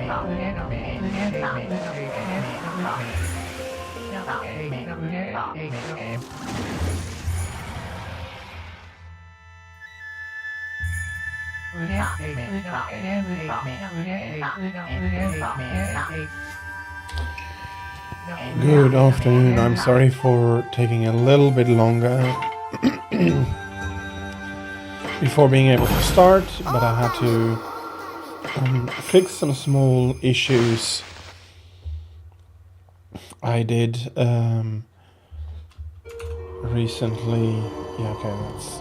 Good afternoon. I'm sorry for taking a little bit longer before being able to start, but I had to fix some small issues I did recently. Yeah, okay, that's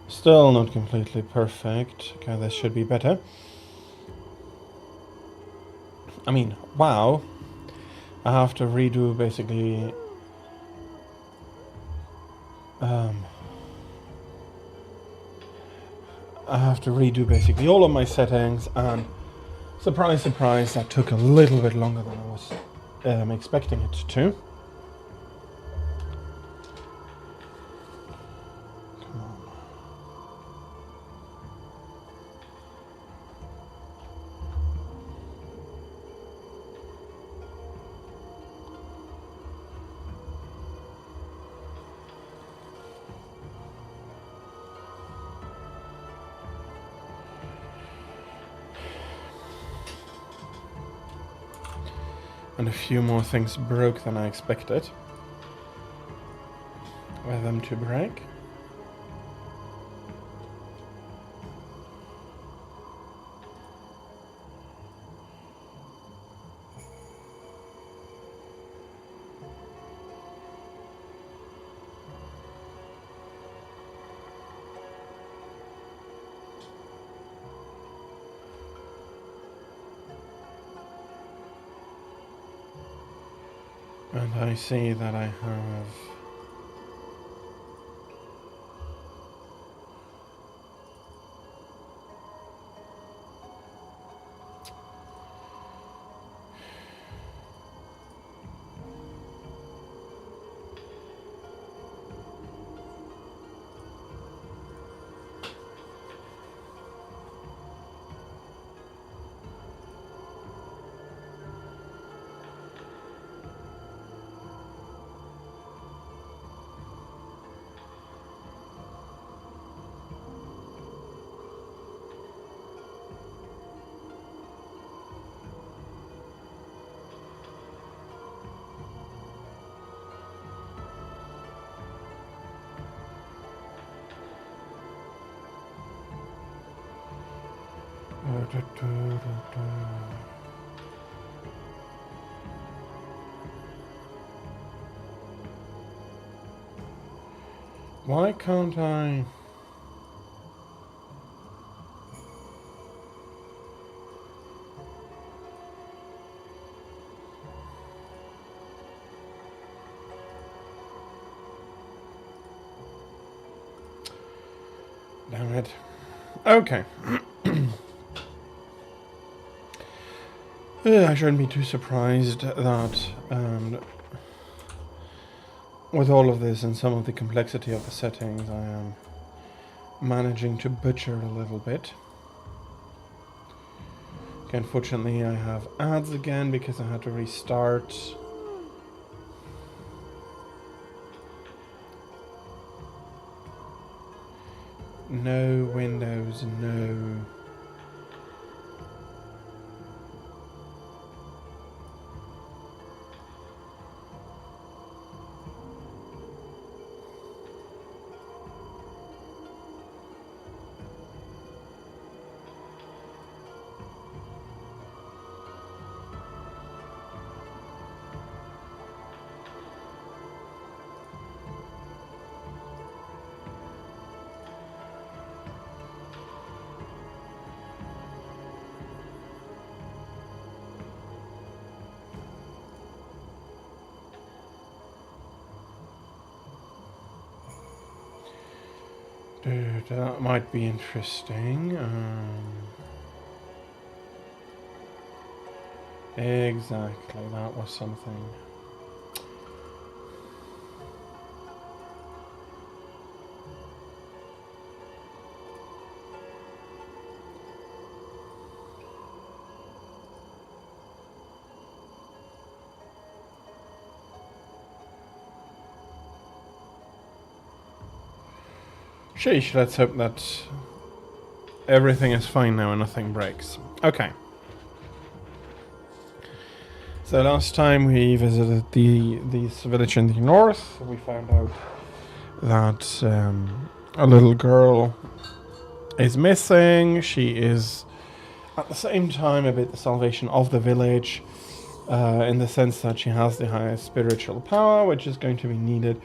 still not completely perfect. Okay, this should be better. I mean, wow. I have to redo basically all of my settings, and surprise, surprise, that took a little bit longer than I was expecting it to. Come on. And a few more things broke than I expected. Were them to break? And I see that I have why can't I? Damn it. Okay. I shouldn't be too surprised that with all of this and some of the complexity of the settings, I am managing to butcher a little bit. Okay, unfortunately, I have ads again because I had to restart. No Windows, no. That might be interesting. Exactly, that was something. Sheesh, let's hope that everything is fine now and nothing breaks. Okay. So last time we visited this village in the north, we found out that a little girl is missing. She is at the same time a bit the salvation of the village, in the sense that she has the highest spiritual power, which is going to be needed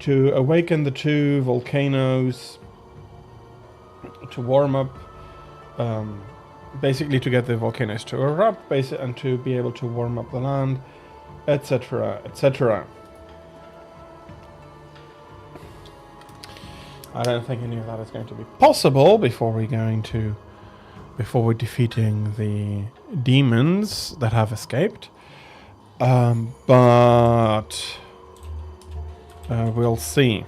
to awaken the two volcanoes, to warm up, basically to get the volcanoes to erupt, and to be able to warm up the land, etc., etc. I don't think any of that is going to be possible before we're defeating the demons that have escaped. But we'll see.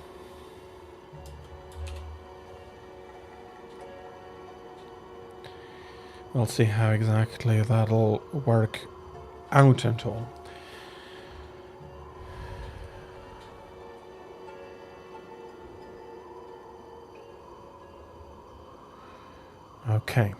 We'll see how exactly that'll work out and all. Okay.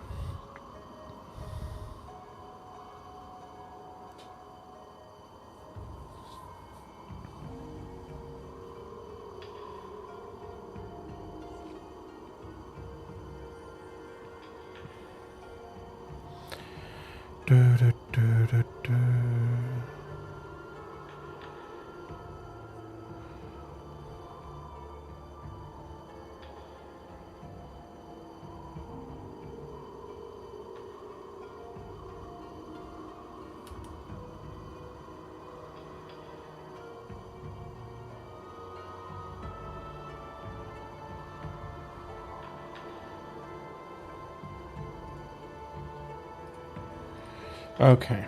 Okay.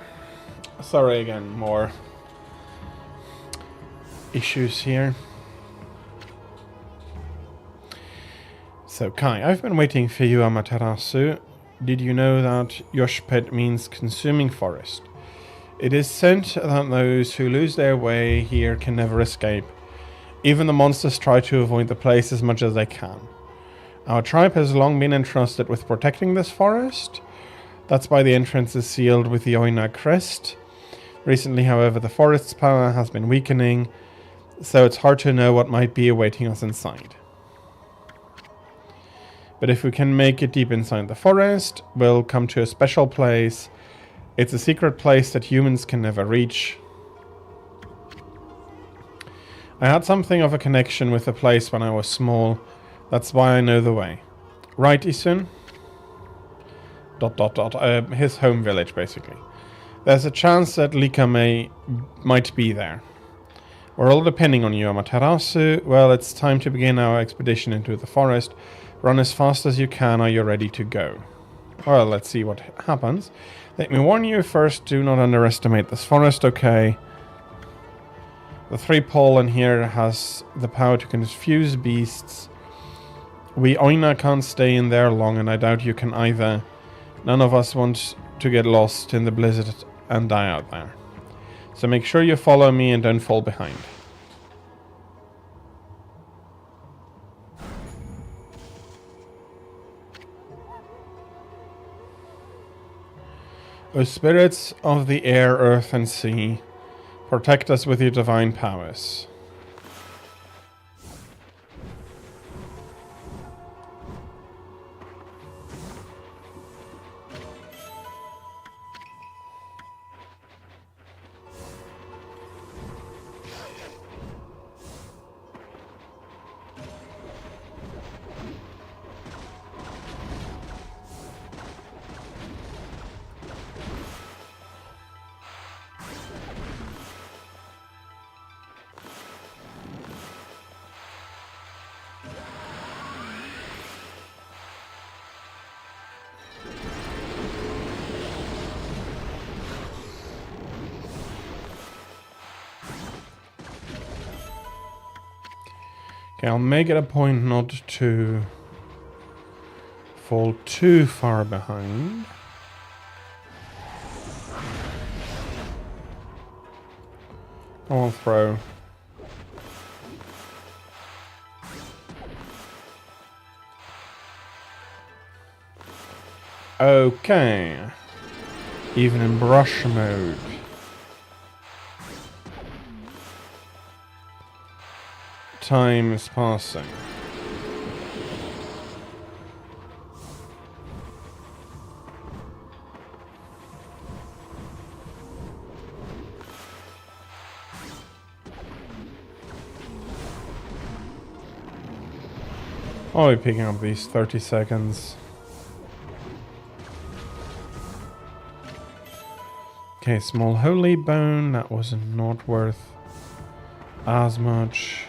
Sorry again, more issues here. So Kai, I've been waiting for you, Amaterasu. Did you know that Yoshpet means consuming forest? It is said that those who lose their way here can never escape. Even the monsters try to avoid the place as much as they can. Our tribe has long been entrusted with protecting this forest. That's why the entrance is sealed with the Oina crest. Recently, however, the forest's power has been weakening, so it's hard to know what might be awaiting us inside. But if we can make it deep inside the forest, we'll come to a special place. It's a secret place that humans can never reach. I had something of a connection with the place when I was small. That's why I know the way. Right, Isun? ... his home village, basically. There's a chance that Lika might be there. We're all depending on you, Amaterasu. Well, it's time to begin our expedition into the forest. Run as fast as you can. Are you ready to go? Well, let's see what happens. Let me warn you first, do not underestimate this forest, okay? The 3-pole in here has the power to confuse beasts. We Oina can't stay in there long, and I doubt you can either. None of us want to get lost in the blizzard and die out there. So make sure you follow me and don't fall behind. O spirits of the air, earth and sea, protect us with your divine powers. Okay, I'll make it a point not to fall too far behind. Come on, throw. Okay. Even in brush mode. Time is passing. I'll be picking up these 30 seconds. Okay, small holy bone. That was not worth as much.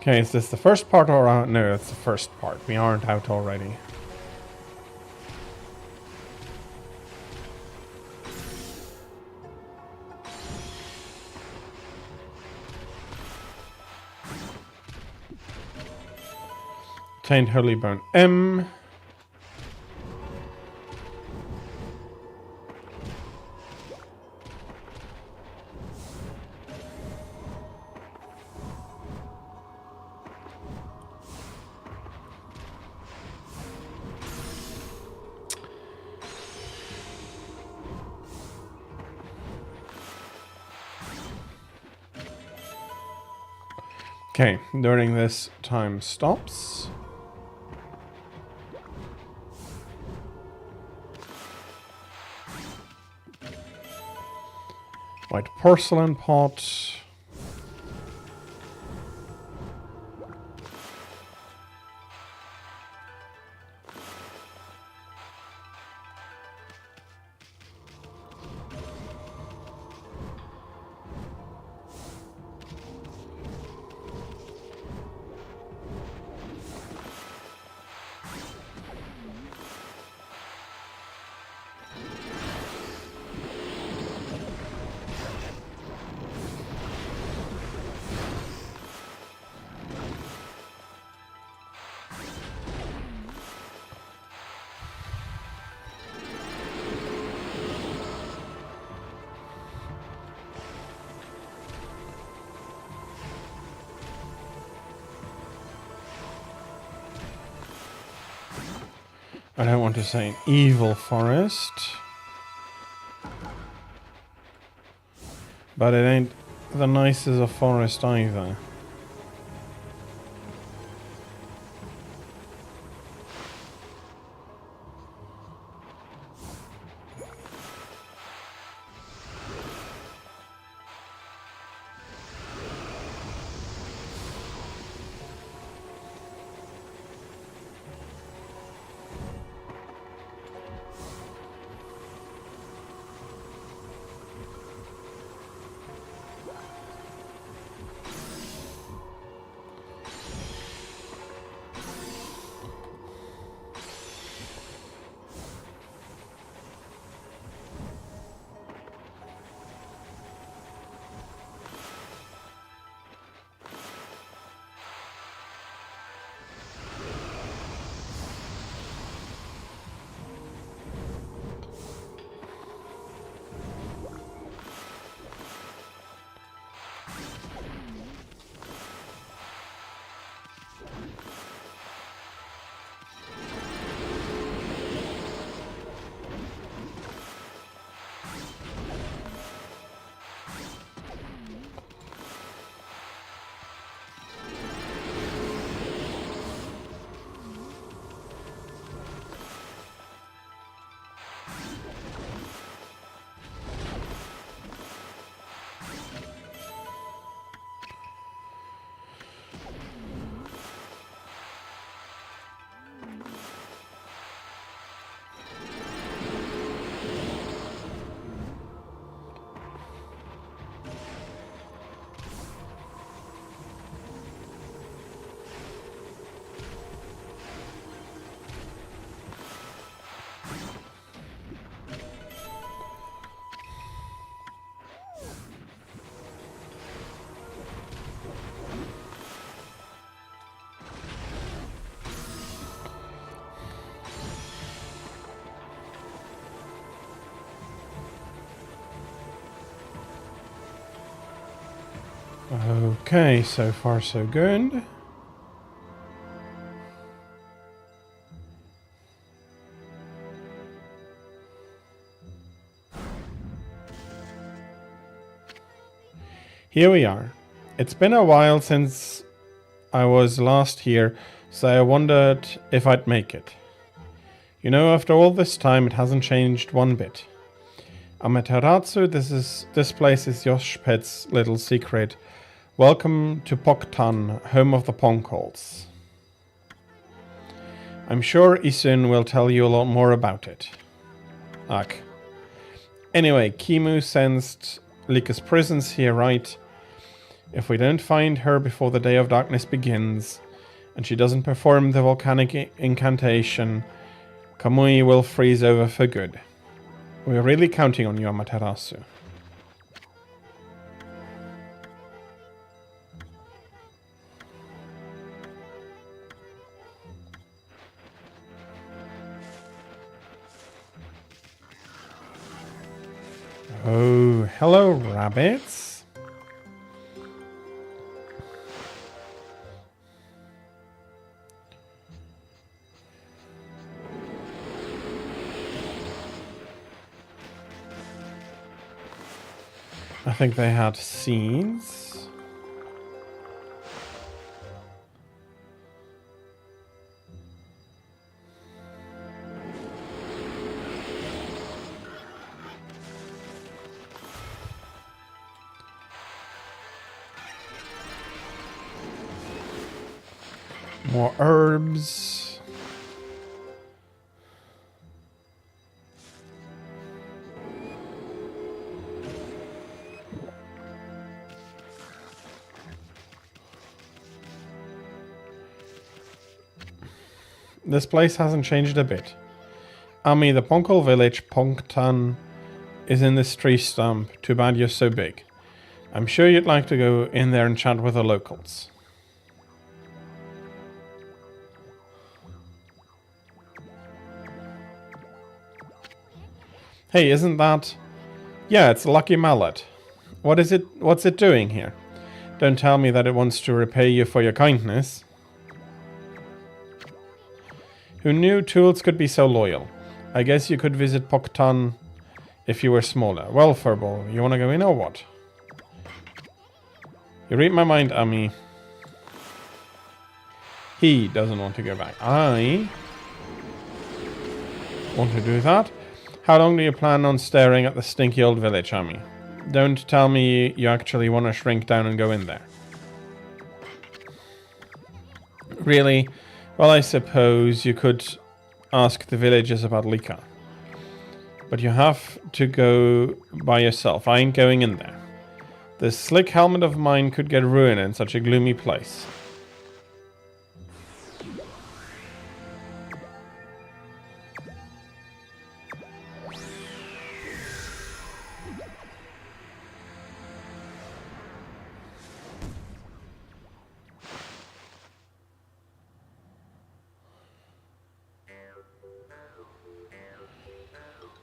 Okay, is this the first part or out? No, it's the first part. We aren't out already. Obtained Holy Bone M. Okay, during this time stops. White porcelain pot. I don't want to say an evil forest, but it ain't the nicest of forest either. Okay, so far so good. Here we are. It's been a while since I was last here, so I wondered if I'd make it. You know, after all this time, it hasn't changed one bit. Amaterasu, this place is Yoshpet's little secret. Welcome to Poktan, home of the Ponkals. I'm sure Isun will tell you a lot more about it. Ugh. Anyway, Kimu sensed Lika's presence here, right? If we don't find her before the Day of Darkness begins, and she doesn't perform the volcanic incantation, Kamui will freeze over for good. We're really counting on you, Amaterasu. Oh, hello, rabbits. I think they had seeds. More herbs. This place hasn't changed a bit. Ami, the Ponkal village, Pongtan, is in this tree stump. Too bad you're so big. I'm sure you'd like to go in there and chat with the locals. Hey, isn't that... Yeah, it's a lucky mallet. What's it doing here? Don't tell me that it wants to repay you for your kindness. Who knew tools could be so loyal? I guess you could visit Poktan if you were smaller. Well, Furball, you wanna go in or what? You read my mind, Ami. He doesn't want to go back. I want to do that. How long do you plan on staring at the stinky old village, Ami? Don't tell me you actually want to shrink down and go in there. Really? Well, I suppose you could ask the villagers about Lika. But you have to go by yourself. I ain't going in there. This slick helmet of mine could get ruined in such a gloomy place.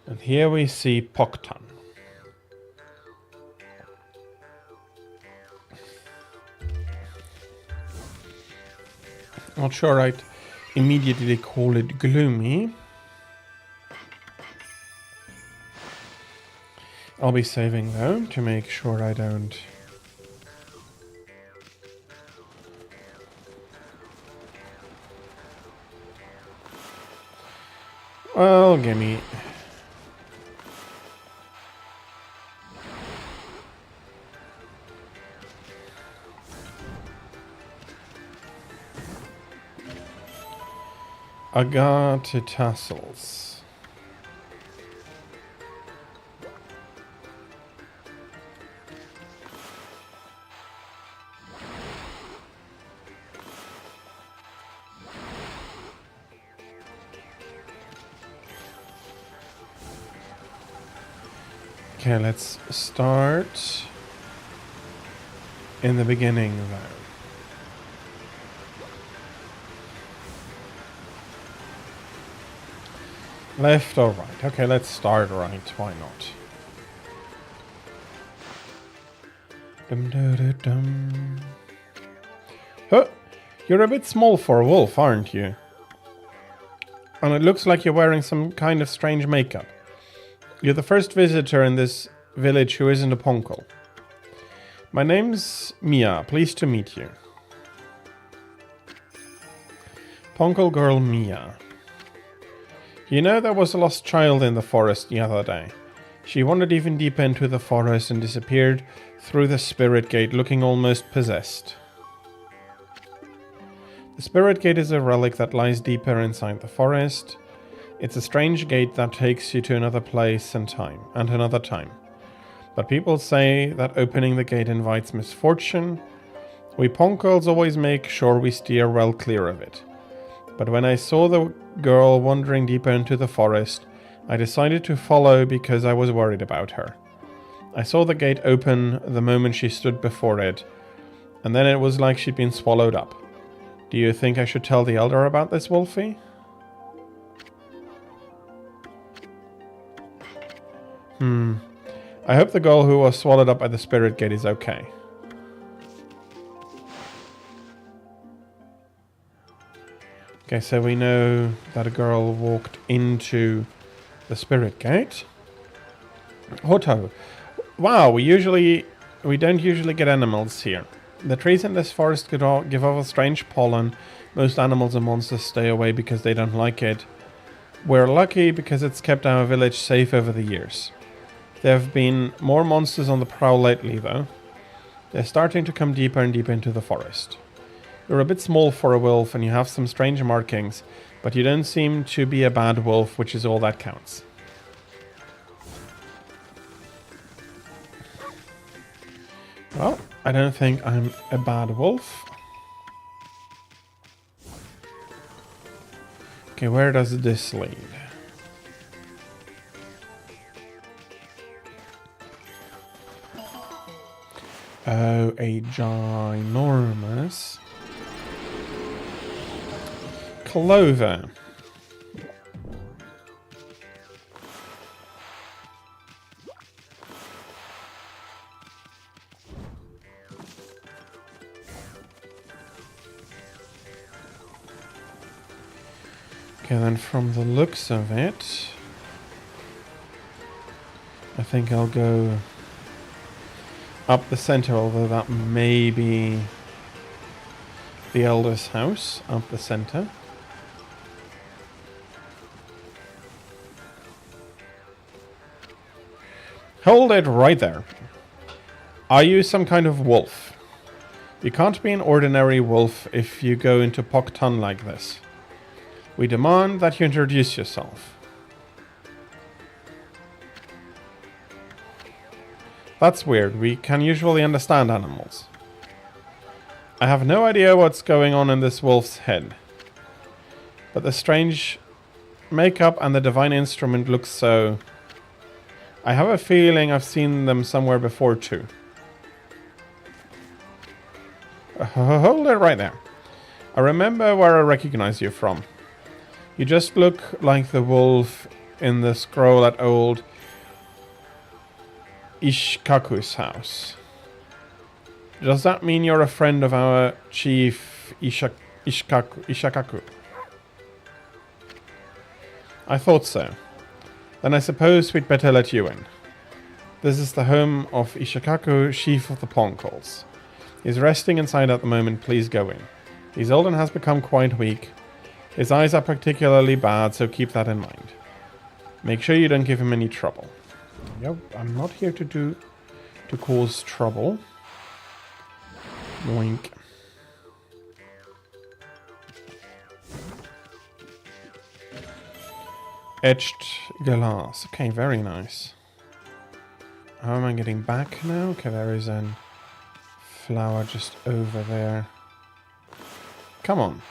And here we see Poktan. Not sure I'd immediately call it gloomy. I'll be saving though to make sure I don't... Well, gimme... Agate tassels. Okay, let's start in the beginning though. Left or right? Okay, let's start right. Why not? Dum, dum, dum, dum. Huh, you're a bit small for a wolf, aren't you? And it looks like you're wearing some kind of strange makeup. You're the first visitor in this village who isn't a Ponkel. My name's Mia, pleased to meet you. Ponkel girl Mia. You know, there was a lost child in the forest the other day. She wandered even deeper into the forest and disappeared through the spirit gate, looking almost possessed. The spirit gate is a relic that lies deeper inside the forest. It's a strange gate that takes you to another place and another time. But people say that opening the gate invites misfortune. We Ponkels always make sure we steer well clear of it. But when I saw the girl wandering deeper into the forest, I decided to follow because I was worried about her. I saw the gate open the moment she stood before it, and then it was like she'd been swallowed up. Do you think I should tell the elder about this, Wolfie? I hope the girl who was swallowed up by the spirit gate is okay. Okay, so we know that a girl walked into the spirit gate. Hoto. Wow, we don't usually get animals here. The trees in this forest give off a strange pollen. Most animals and monsters stay away because they don't like it. We're lucky because it's kept our village safe over the years. There have been more monsters on the prowl lately, though. They're starting to come deeper and deeper into the forest. You're a bit small for a wolf and you have some strange markings, but you don't seem to be a bad wolf, which is all that counts. Well, I don't think I'm a bad wolf. Okay, where does this lead? Oh, a ginormous clover. Okay, then from the looks of it, I think I'll go up the center, although that may be the elder's house, up the center. Hold it right there. Are you some kind of wolf? You can't be an ordinary wolf if you go into Pokton like this. We demand that you introduce yourself. That's weird. We can usually understand animals. I have no idea what's going on in this wolf's head. But the strange makeup and the divine instrument look so... I have a feeling I've seen them somewhere before too. Hold it right there. I remember where I recognize you from. You just look like the wolf in the scroll at old Ishikaku's house. Does that mean you're a friend of our chief Ishikaku? I thought so. Then I suppose we'd better let you in. This is the home of Ishikaku, chief of the Ponkels. He's resting inside at the moment, please go in. He's old and has become quite weak. His eyes are particularly bad, so keep that in mind. Make sure you don't give him any trouble. Yep, I'm not here to cause trouble. Boink. Etched glass. Okay, very nice. How am I getting back now? Okay, there is a flower just over there. Come on.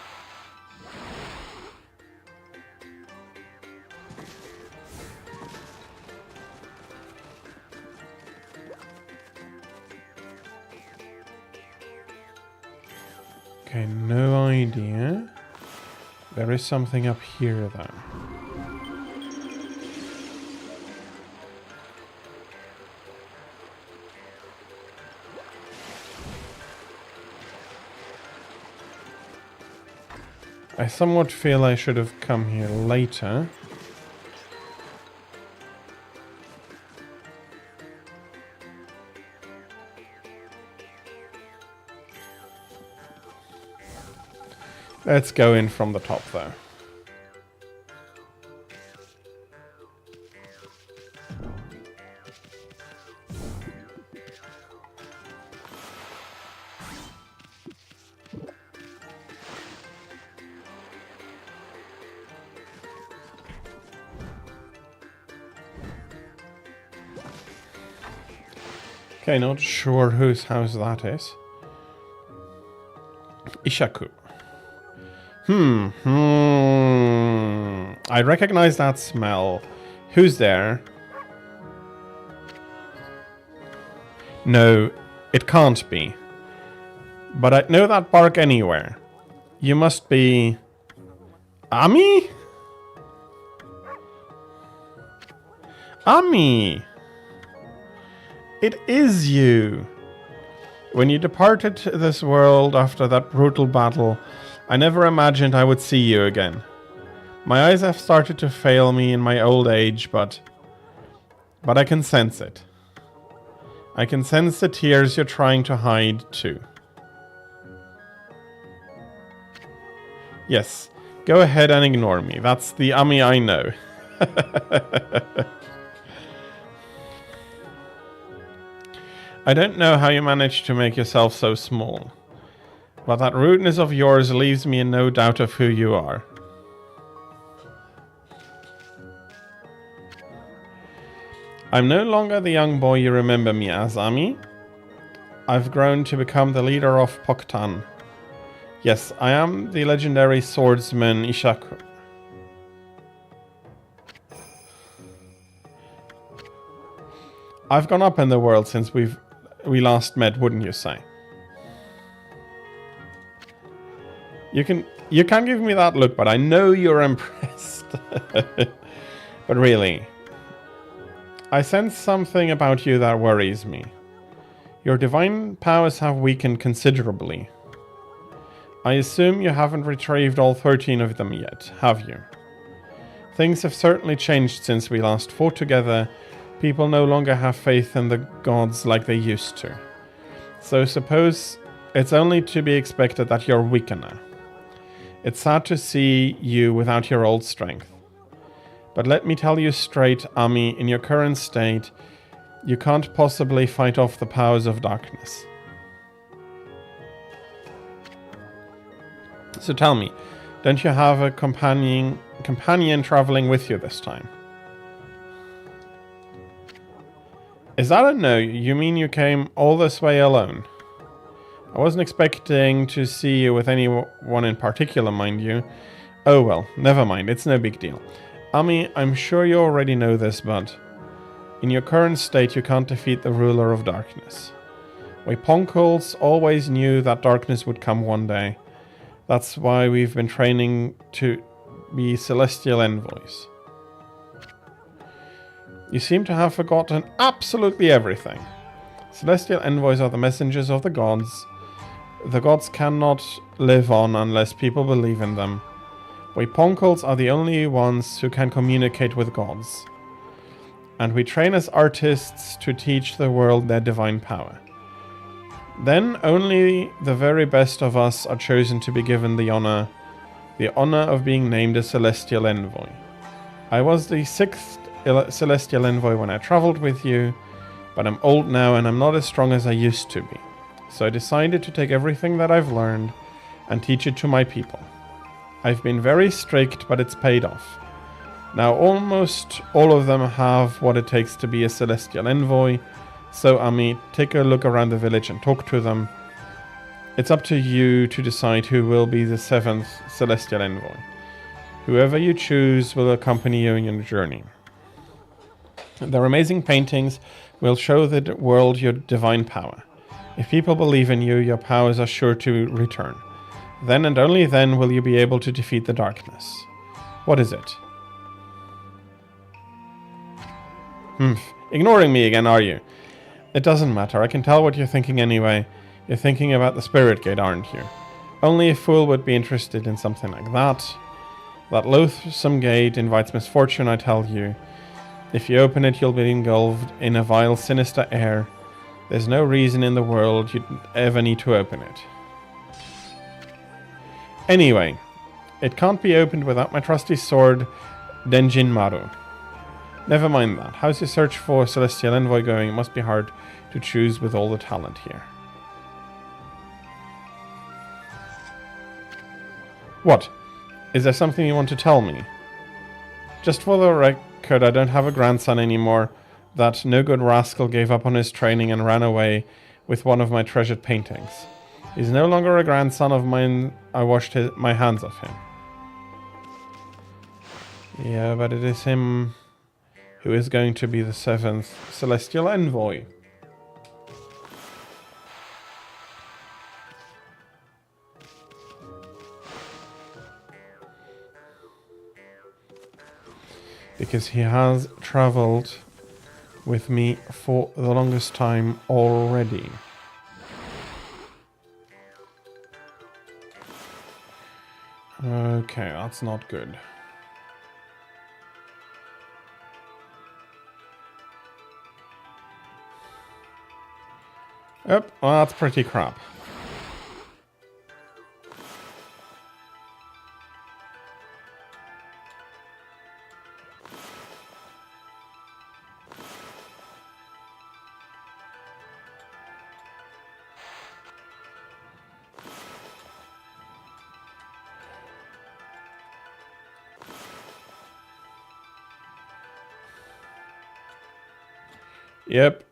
Okay, no idea. There is something up here though. I somewhat feel I should have come here later. Let's go in from the top though. Okay, not sure whose house that is. Ishaku. I recognize that smell. Who's there? No, it can't be. But I know that bark anywhere. You must be... Ami? Ami! It is you! When you departed this world after that brutal battle, I never imagined I would see you again. My eyes have started to fail me in my old age, but I can sense it. I can sense the tears you're trying to hide, too. Yes, go ahead and ignore me. That's the Ami I know. I don't know how you managed to make yourself so small, but that rudeness of yours leaves me in no doubt of who you are. I'm no longer the young boy you remember me as, Ami. I've grown to become the leader of Poktan. Yes, I am the legendary swordsman Ishaku. I've gone up in the world since we last met, wouldn't you say? You can give me that look, but I know you're impressed. But really, I sense something about you that worries me. Your divine powers have weakened considerably. I assume you haven't retrieved all 13 of them yet, have you? Things have certainly changed since we last fought together. People no longer have faith in the gods like they used to. So suppose it's only to be expected that you're weaker now. It's sad to see you without your old strength. But let me tell you straight, Ami, in your current state, you can't possibly fight off the powers of darkness. So tell me, don't you have a companion traveling with you this time? Is that a no? You mean you came all this way alone? I wasn't expecting to see you with anyone in particular, mind you. Oh well, never mind, it's no big deal. Ami, I'm sure you already know this, but in your current state you can't defeat the ruler of darkness. We Ponkles always knew that darkness would come one day. That's why we've been training to be celestial envoys. You seem to have forgotten absolutely everything. Celestial envoys are the messengers of the gods. The gods cannot live on unless people believe in them. We Ponkles are the only ones who can communicate with gods. And we train as artists to teach the world their divine power. Then only the very best of us are chosen to be given the honor of being named a celestial envoy. I was the 6th celestial envoy when I traveled with you, but I'm old now and I'm not as strong as I used to be. So I decided to take everything that I've learned and teach it to my people. I've been very strict, but it's paid off. Now almost all of them have what it takes to be a celestial envoy, so Ami, take a look around the village and talk to them. It's up to you to decide who will be the 7th celestial envoy. Whoever you choose will accompany you in your journey. Their amazing paintings will show the world your divine power. If people believe in you, your powers are sure to return. Then and only then will you be able to defeat the darkness. What is it? Ignoring me again, are you? It doesn't matter. I can tell what you're thinking anyway. You're thinking about the spirit gate, aren't you? Only a fool would be interested in something like that. That loathsome gate invites misfortune, I tell you. If you open it, you'll be engulfed in a vile, sinister air. There's no reason in the world you'd ever need to open it. Anyway, it can't be opened without my trusty sword, Denjin Maru. Never mind that. How's your search for Celestial Envoy going? It must be hard to choose with all the talent here. What? Is there something you want to tell me? Just for the record, I don't have a grandson anymore. That no-good rascal gave up on his training and ran away with one of my treasured paintings. He's no longer a grandson of mine. I washed my hands of him. Yeah, but it is him who is going to be the 7th Celestial Envoy. Because he has traveled with me for the longest time already. Okay, that's not good. Yep, well, that's pretty crap. Yep.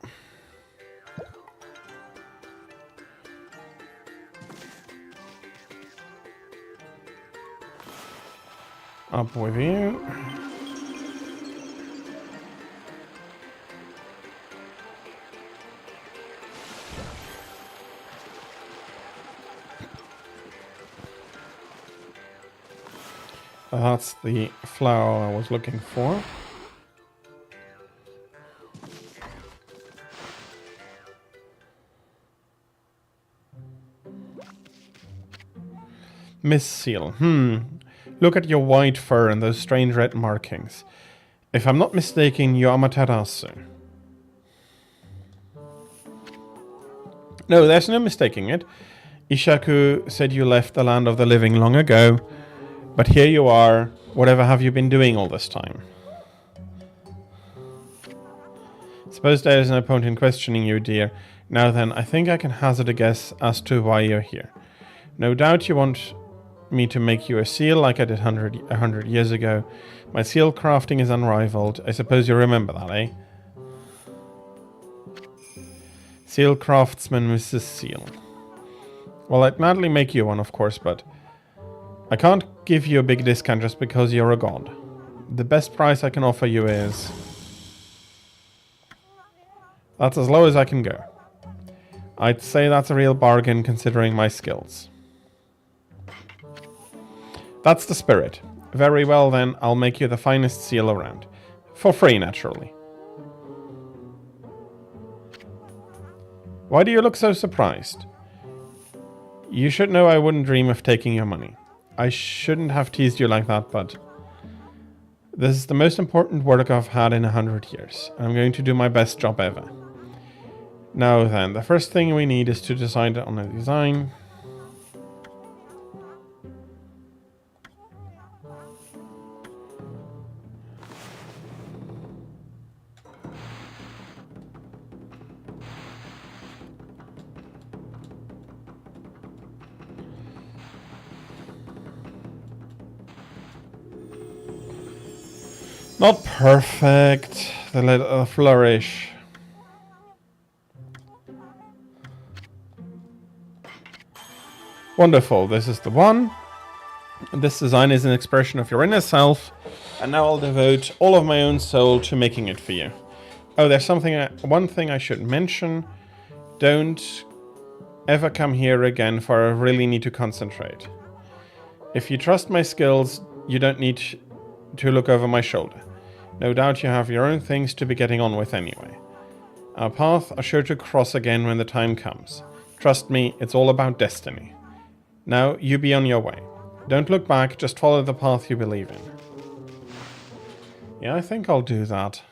Up with you. That's the flower I was looking for. Miss Seal. Look at your white fur and those strange red markings. If I'm not mistaken, you're Amaterasu. No, there's no mistaking it. Ishaku said you left the land of the living long ago. But here you are. Whatever have you been doing all this time? Suppose there is no point in questioning you, dear. Now then, I think I can hazard a guess as to why you're here. No doubt you want me to make you a seal like I did 100 years ago. My seal crafting is unrivaled. I suppose you remember that, eh? Seal craftsman Mrs. Seal. Well, I'd gladly make you one, of course, but I can't give you a big discount just because you're a god. The best price I can offer you is... That's as low as I can go. I'd say that's a real bargain considering my skills. That's the spirit. Very well then, I'll make you the finest seal around. For free, naturally. Why do you look so surprised? You should know I wouldn't dream of taking your money. I shouldn't have teased you like that, but this is the most important work I've had in 100 years. I'm going to do my best job ever. Now then, the first thing we need is to decide on a design. Not perfect. The little flourish. Wonderful. This is the one. This design is an expression of your inner self, and now I'll devote all of my own soul to making it for you. Oh, there's one thing I should mention. Don't ever come here again, for I really need to concentrate. If you trust my skills, you don't need to look over my shoulder. No doubt you have your own things to be getting on with anyway. Our paths are sure to cross again when the time comes. Trust me, it's all about destiny. Now, you be on your way. Don't look back, just follow the path you believe in. Yeah, I think I'll do that.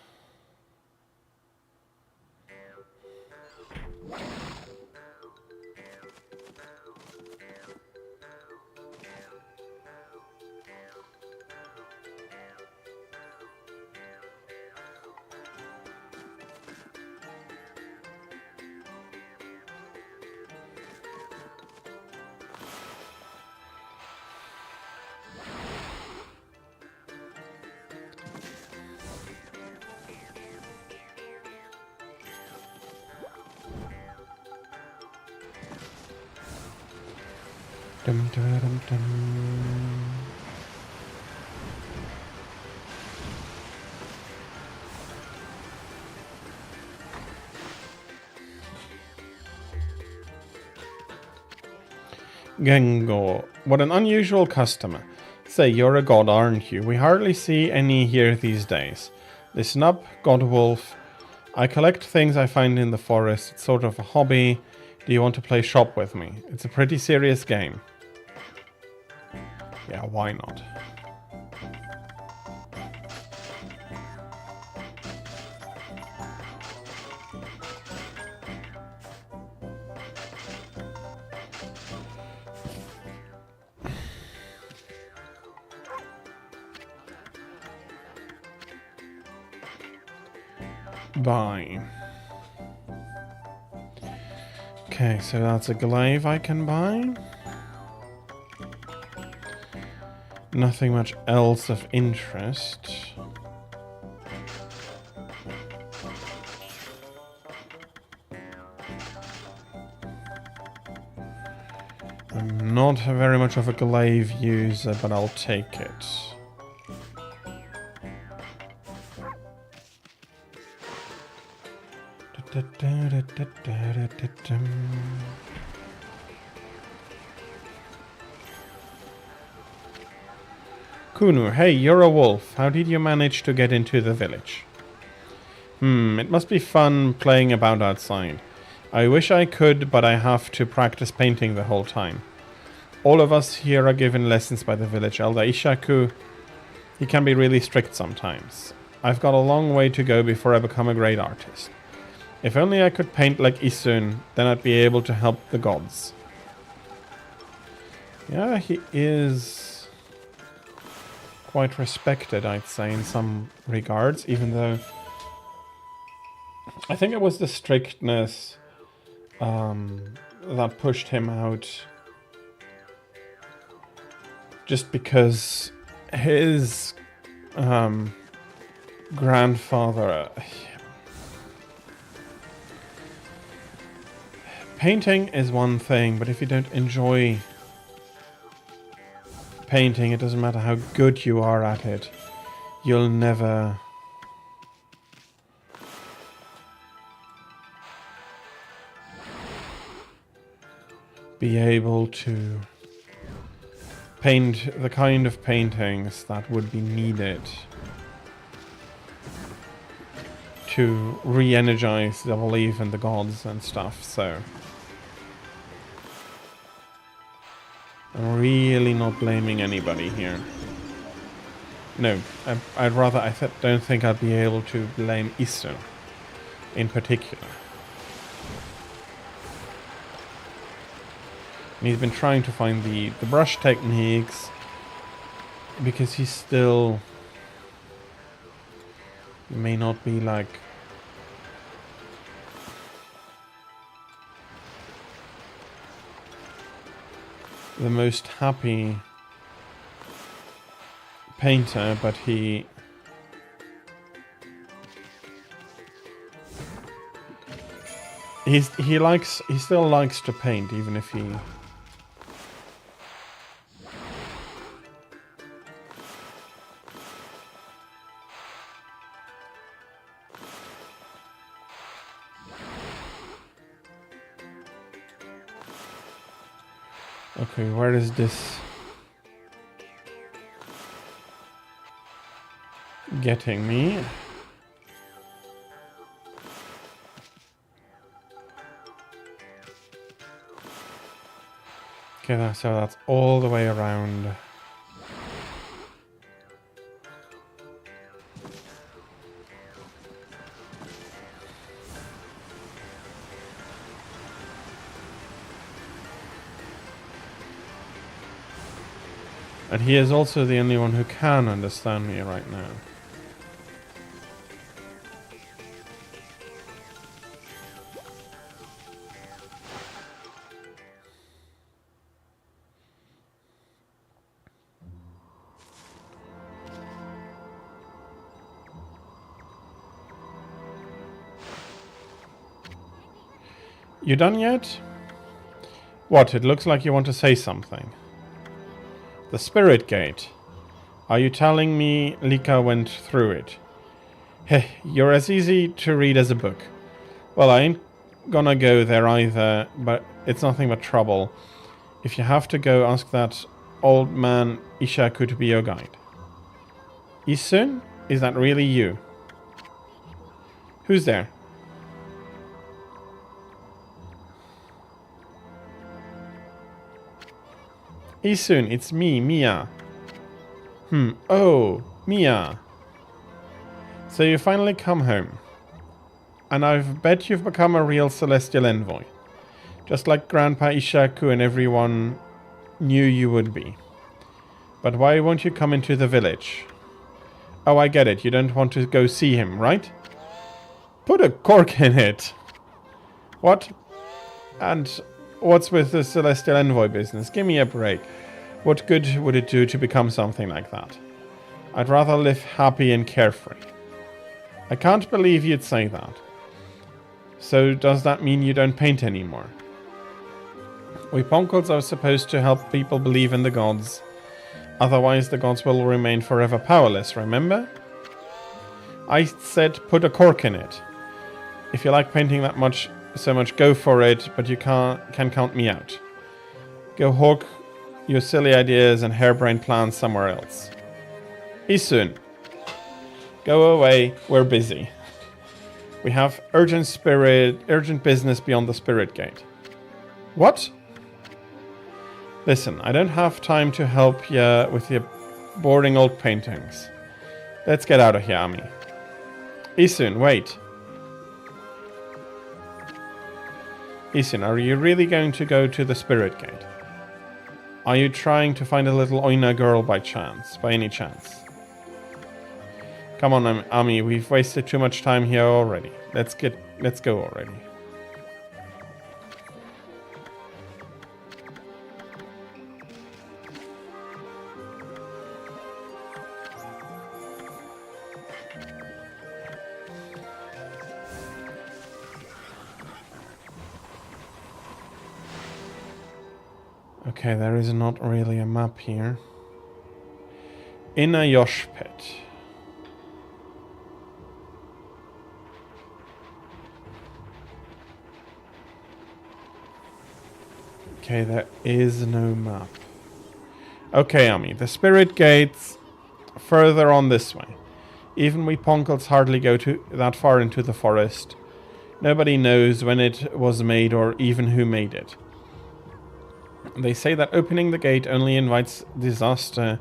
Dum, dum, dum, dum. Gengo, what an unusual customer. Say, you're a god, aren't you? We hardly see any here these days. Listen up, God Wolf. I collect things I find in the forest. It's sort of a hobby. Do you want to play shop with me? It's a pretty serious game. Yeah, why not? Buy. Okay, so that's a glaive I can buy. Nothing much else of interest. I'm not very much of a glaive user, but I'll take it. Kunu, hey, you're a wolf. How did you manage to get into the village? It must be fun playing about outside. I wish I could, but I have to practice painting the whole time. All of us here are given lessons by the village elder Ishaku. He can be really strict sometimes. I've got a long way to go before I become a great artist. If only I could paint like Isun, then I'd be able to help the gods. Yeah, he is quite respected, I'd say, in some regards, even though I think it was the strictness that pushed him out. Just because his grandfather... Painting is one thing, but if you don't enjoy painting, it doesn't matter how good you are at it, you'll never be able to paint the kind of paintings that would be needed to re-energize the belief in the gods and stuff, so I'm really not blaming anybody here. No, I'd rather, don't think I'd be able to blame Isu in particular. And he's been trying to find the brush techniques because he's still... He may not be like... the most happy painter, but he still likes to paint, even if he okay, where is this getting me? Okay, so that's all the way around. And he is also the only one who can understand me right now. You done yet? What? It looks like you want to say something. The Spirit Gate. Are you telling me Lika went through it? Heh, you're as easy to read as a book. Well, I ain't gonna go there either, but it's nothing but trouble. If you have to go, ask that old man Ishaku to be your guide. Isun? Is that really you? Who's there? Isun, it's me, Mia. Oh, Mia. So you finally come home. And I've bet you've become a real celestial envoy. Just like Grandpa Ishaku and everyone knew you would be. But why won't you come into the village? Oh, I get it. You don't want to go see him, right? Put a cork in it. What? And what's with the celestial envoy business? Give me a break. What good would it do to become something like that? I'd rather live happy and carefree. I can't believe you'd say that. So does that mean you don't paint anymore? We Ponkles are supposed to help people believe in the gods. Otherwise the gods will remain forever powerless, remember? I said put a cork in it. If you like painting that much, so much, go for it, but you can count me out. Go hawk your silly ideas and harebrained plans somewhere else. Isun. Go away, we're busy. We have urgent business beyond the Spirit Gate. What? Listen, I don't have time to help you with your boring old paintings. Let's get out of here, Ami. Isun, wait. Isun, are you really going to go to the Spirit Gate? Are you trying to find a little Oina girl by any chance? Come on, Ami, we've wasted too much time here already. Let's go already. Okay, there is not really a map here. In a Yosh pit. Okay, there is no map. Okay, Ami, the Spirit Gate's further on this way. Even we Ponkles hardly go that far into the forest. Nobody knows when it was made or even who made it. They say that opening the gate only invites disaster,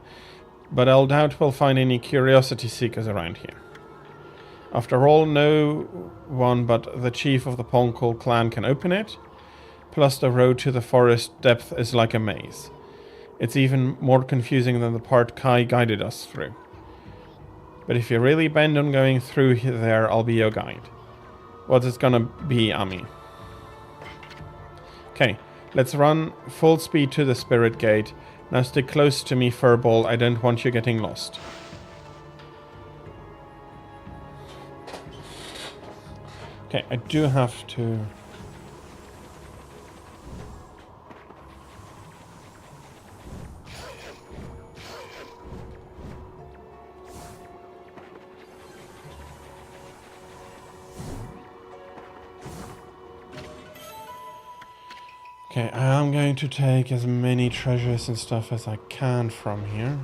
but I'll doubt we'll find any curiosity seekers around here. After all, no one but the chief of the Ponkle clan can open it. Plus the road to the forest depth is like a maze. It's even more confusing than the part Kai guided us through. But if you're really bent on going through there, I'll be your guide. What's it gonna be, Ami? Okay, let's run full speed to the Spirit Gate. Now stick close to me, Furball. I don't want you getting lost. Okay, I do have to... Okay, I'm going to take as many treasures and stuff as I can from here.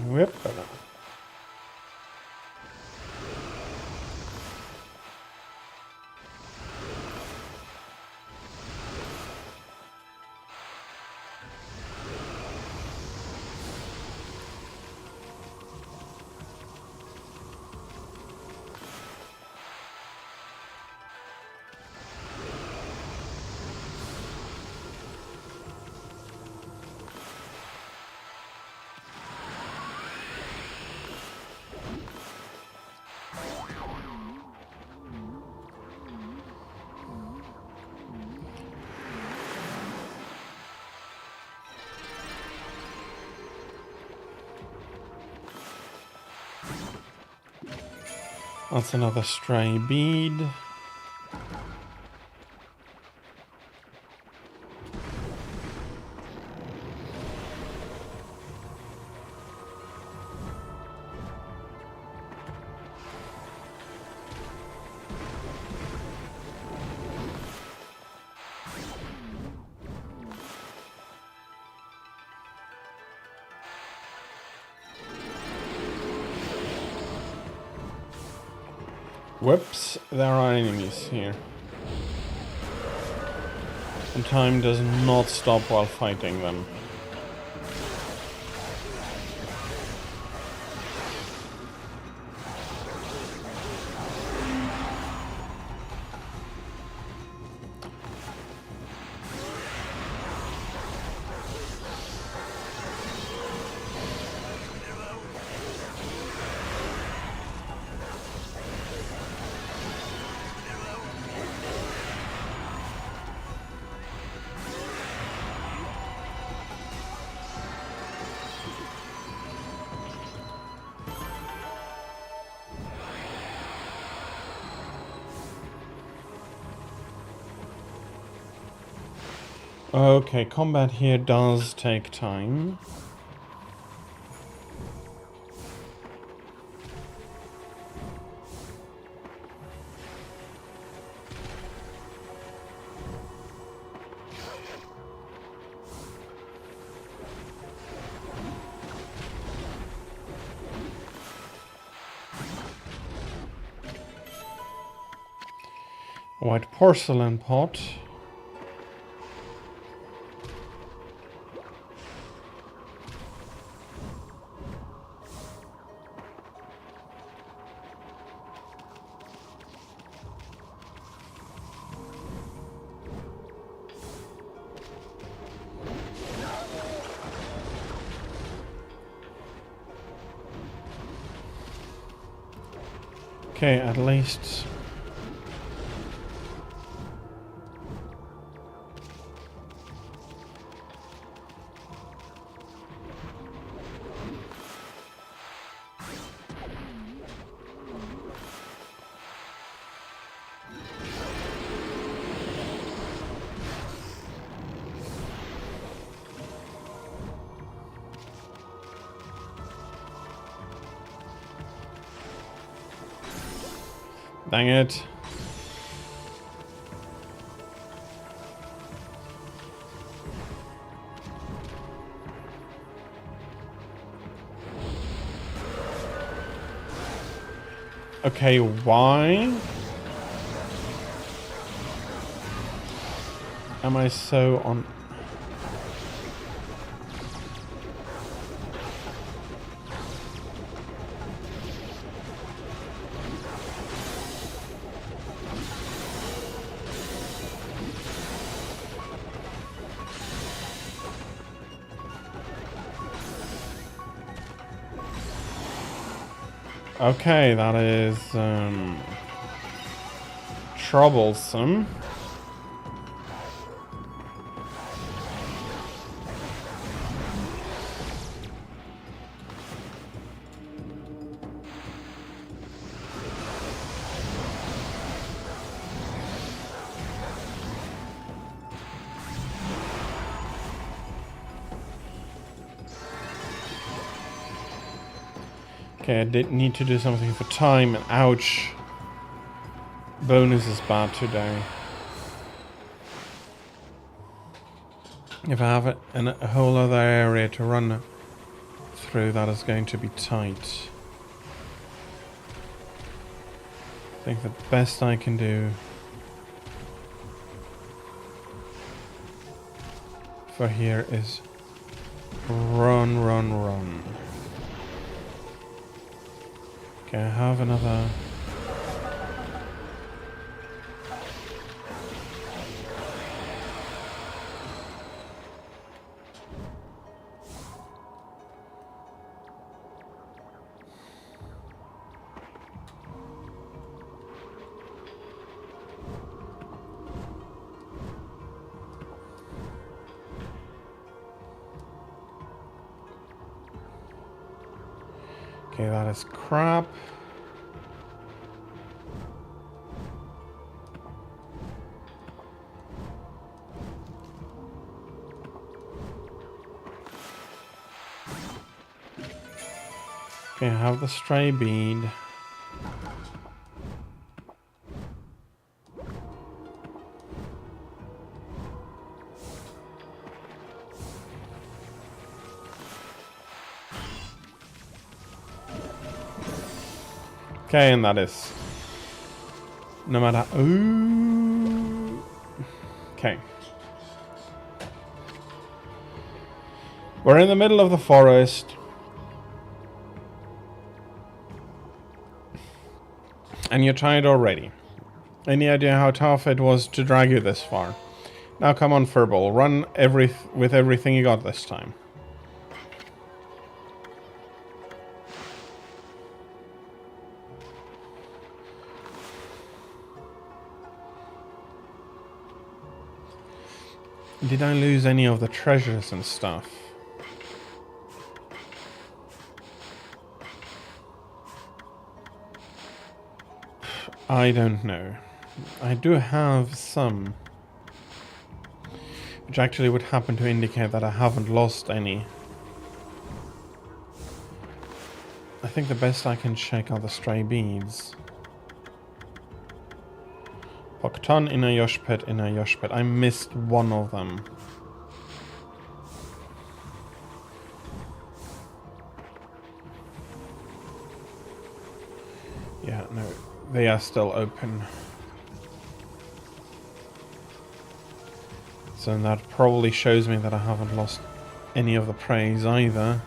Whip. That's another stray bead. Whoops, there are enemies here. And time does not stop while fighting them. Okay, combat here does take time. White porcelain pot. Okay, at least... Dang it. Okay, why am I so on... Okay, that is troublesome. Okay, I did need to do something for time, and ouch. Bonus is bad today. If I have a whole other area to run through, that is going to be tight. I think the best I can do for here is run, run, run. Okay, I have another. Okay, that is crap. Okay, I have the stray bead. Okay, and that is no matter. Ooh. Okay. We're in the middle of the forest. And you're tired already. Any idea how tough it was to drag you this far? Now come on, Furball. Run with everything you got this time. Did I lose any of the treasures and stuff? I don't know. I do have some, which actually would happen to indicate that I haven't lost any. I think the best I can check are the stray beads. Pokton in a Yosh pit, in a Yosh pit. I missed one of them. Yeah, no, they are still open. So that probably shows me that I haven't lost any of the praise either.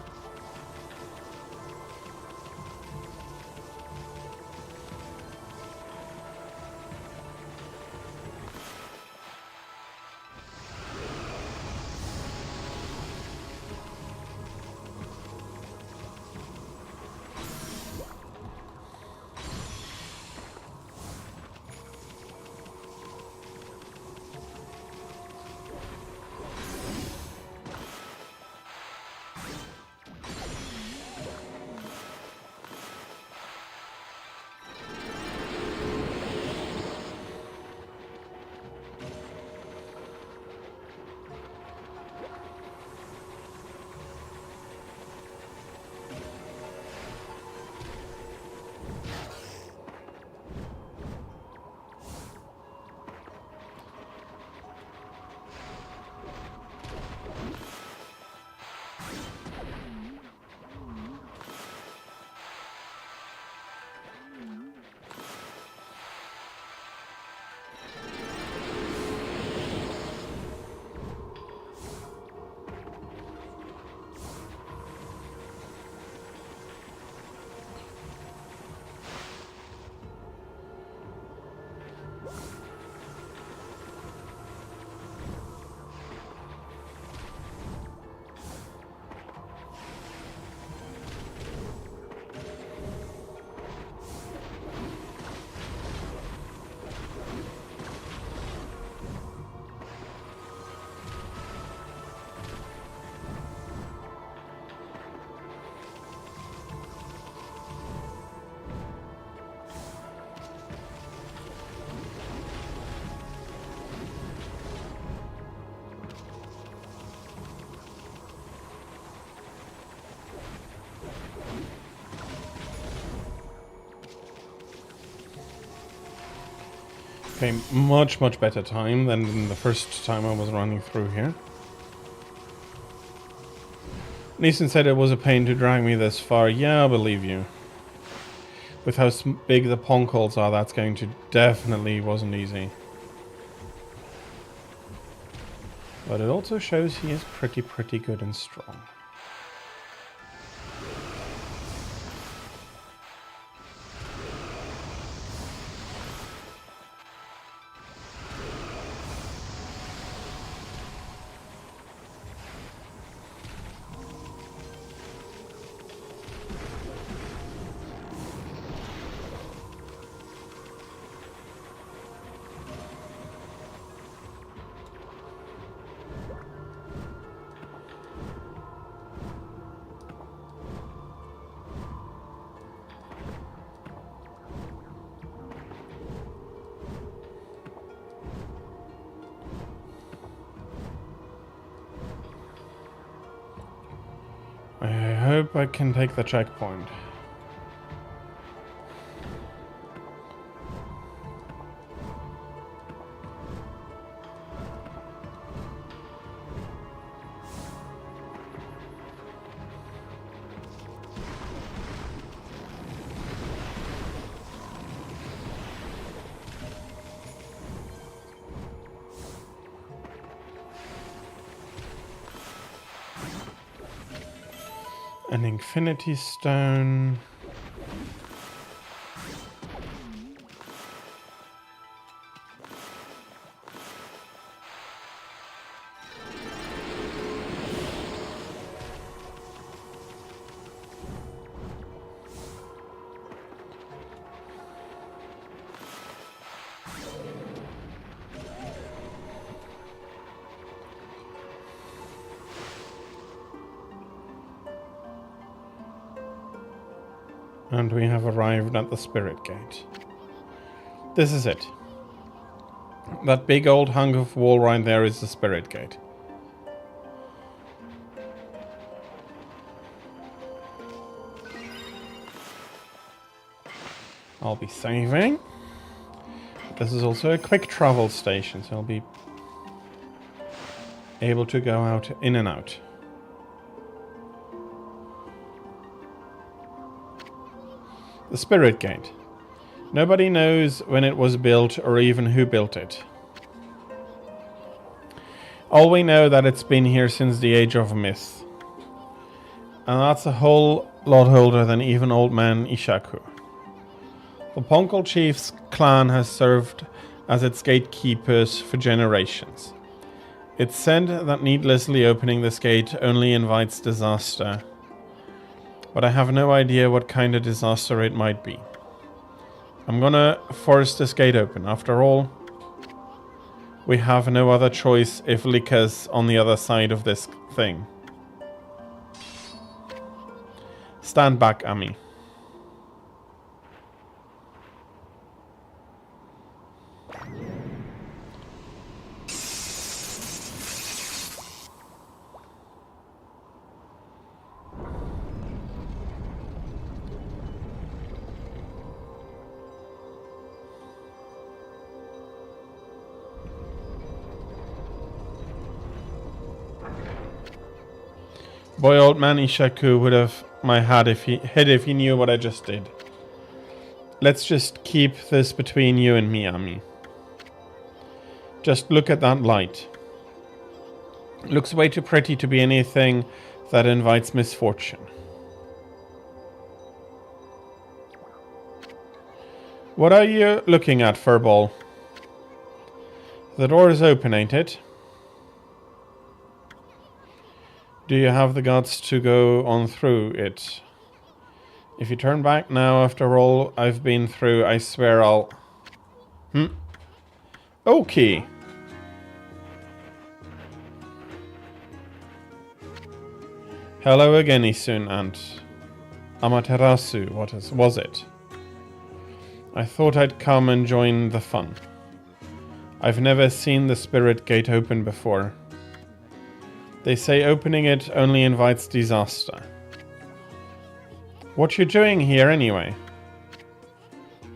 Okay, much better time than the first time I was running through here. Neeson said it was a pain to drag me this far. Yeah, I believe you. With how big the ponkholes are, that's going to definitely wasn't easy. But it also shows he is pretty good and strong. I hope I can take the checkpoint. An infinity stone. And we have arrived at the spirit gate. This is it. That big old hunk of wall right there is the spirit gate. I'll be saving. This is also a quick travel station, so I'll be able to go out in and out. The spirit gate. Nobody knows when it was built or even who built it. All we know that it's been here since the age of myth. And that's a whole lot older than even old man Ishaku. The Pongal chief's clan has served as its gatekeepers for generations. It's said that needlessly opening this gate only invites disaster. But I have no idea what kind of disaster it might be. I'm gonna force this gate open. After all, we have no other choice if Lika's on the other side of this thing. Stand back, Ami. Boy, old man Ishaku would have my head if he knew what I just did. Let's just keep this between you and me, Ami. Just look at that light. Looks way too pretty to be anything that invites misfortune. What are you looking at, Furball? The door is open, ain't it? Do you have the guts to go on through it? If you turn back now, after all I've been through, I swear I'll... Okay. Hello again, Isun and Amaterasu, was it? I thought I'd come and join the fun. I've never seen the spirit gate open before. They say opening it only invites disaster. What you doing here anyway?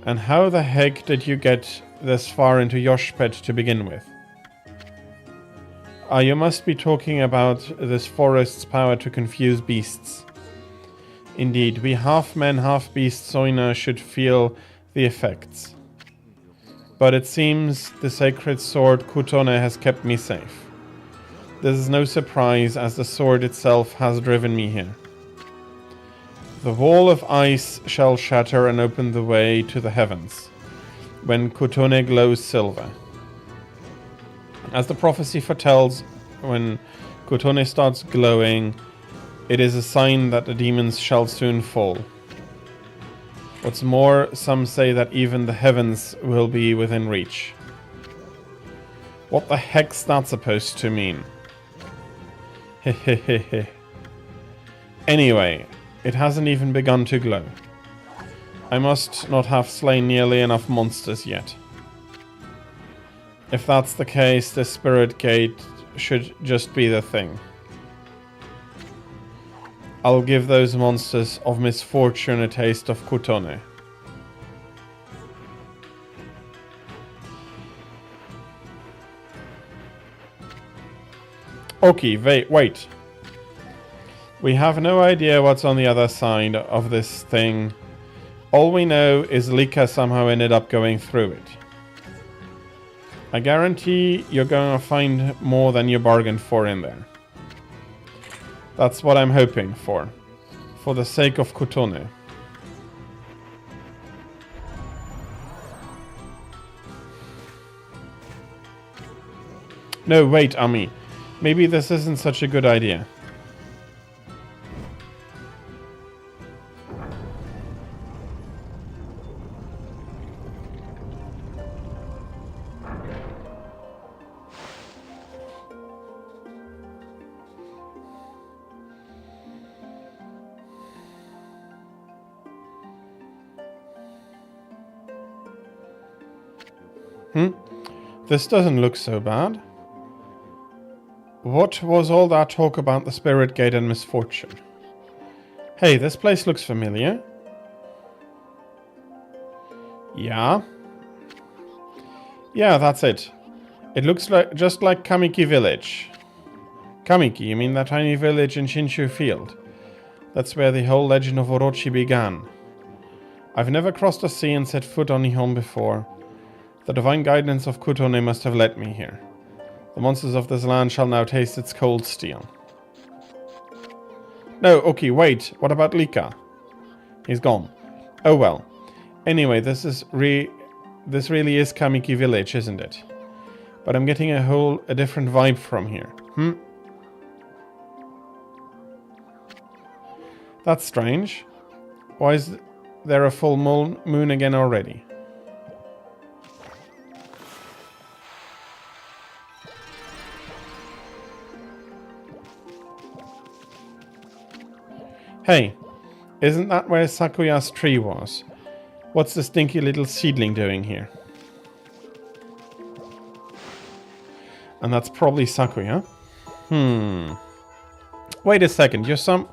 And how the heck did you get this far into Yoshpet to begin with? You must be talking about this forest's power to confuse beasts. Indeed, we half-men, half-beast Soina should feel the effects. But it seems the sacred sword Kutone has kept me safe. This is no surprise, as the sword itself has driven me here. The wall of ice shall shatter and open the way to the heavens, when Kutone glows silver. As the prophecy foretells, when Kutone starts glowing, it is a sign that the demons shall soon fall. What's more, some say that even the heavens will be within reach. What the heck's that supposed to mean? Hehehehe. Anyway, it hasn't even begun to glow. I must not have slain nearly enough monsters yet. If that's the case, the spirit gate should just be the thing. I'll give those monsters of misfortune a taste of Kutone. Okay, wait. We have no idea what's on the other side of this thing. All we know is Lika somehow ended up going through it. I guarantee you're going to find more than you bargained for in there. That's what I'm hoping for the sake of Kutone. No, wait, Ami. Maybe this isn't such a good idea. This doesn't look so bad. What was all that talk about the spirit gate and misfortune? Hey, this place looks familiar. Yeah. Yeah, that's it. It looks like just like Kamiki village. Kamiki, you mean that tiny village in Shinshu Field? That's where the whole legend of Orochi began. I've never crossed the sea and set foot on Nihon before. The divine guidance of Kutone must have led me here. The monsters of this land shall now taste its cold steel. No, okay, wait. What about Lika? He's gone. Oh well. Anyway, this really is Kamiki village, isn't it? But I'm getting a different vibe from here. That's strange. Why is there a full moon again already? Hey, isn't that where Sakuya's tree was? What's the stinky little seedling doing here? And that's probably Sakuya. Wait a second, you're some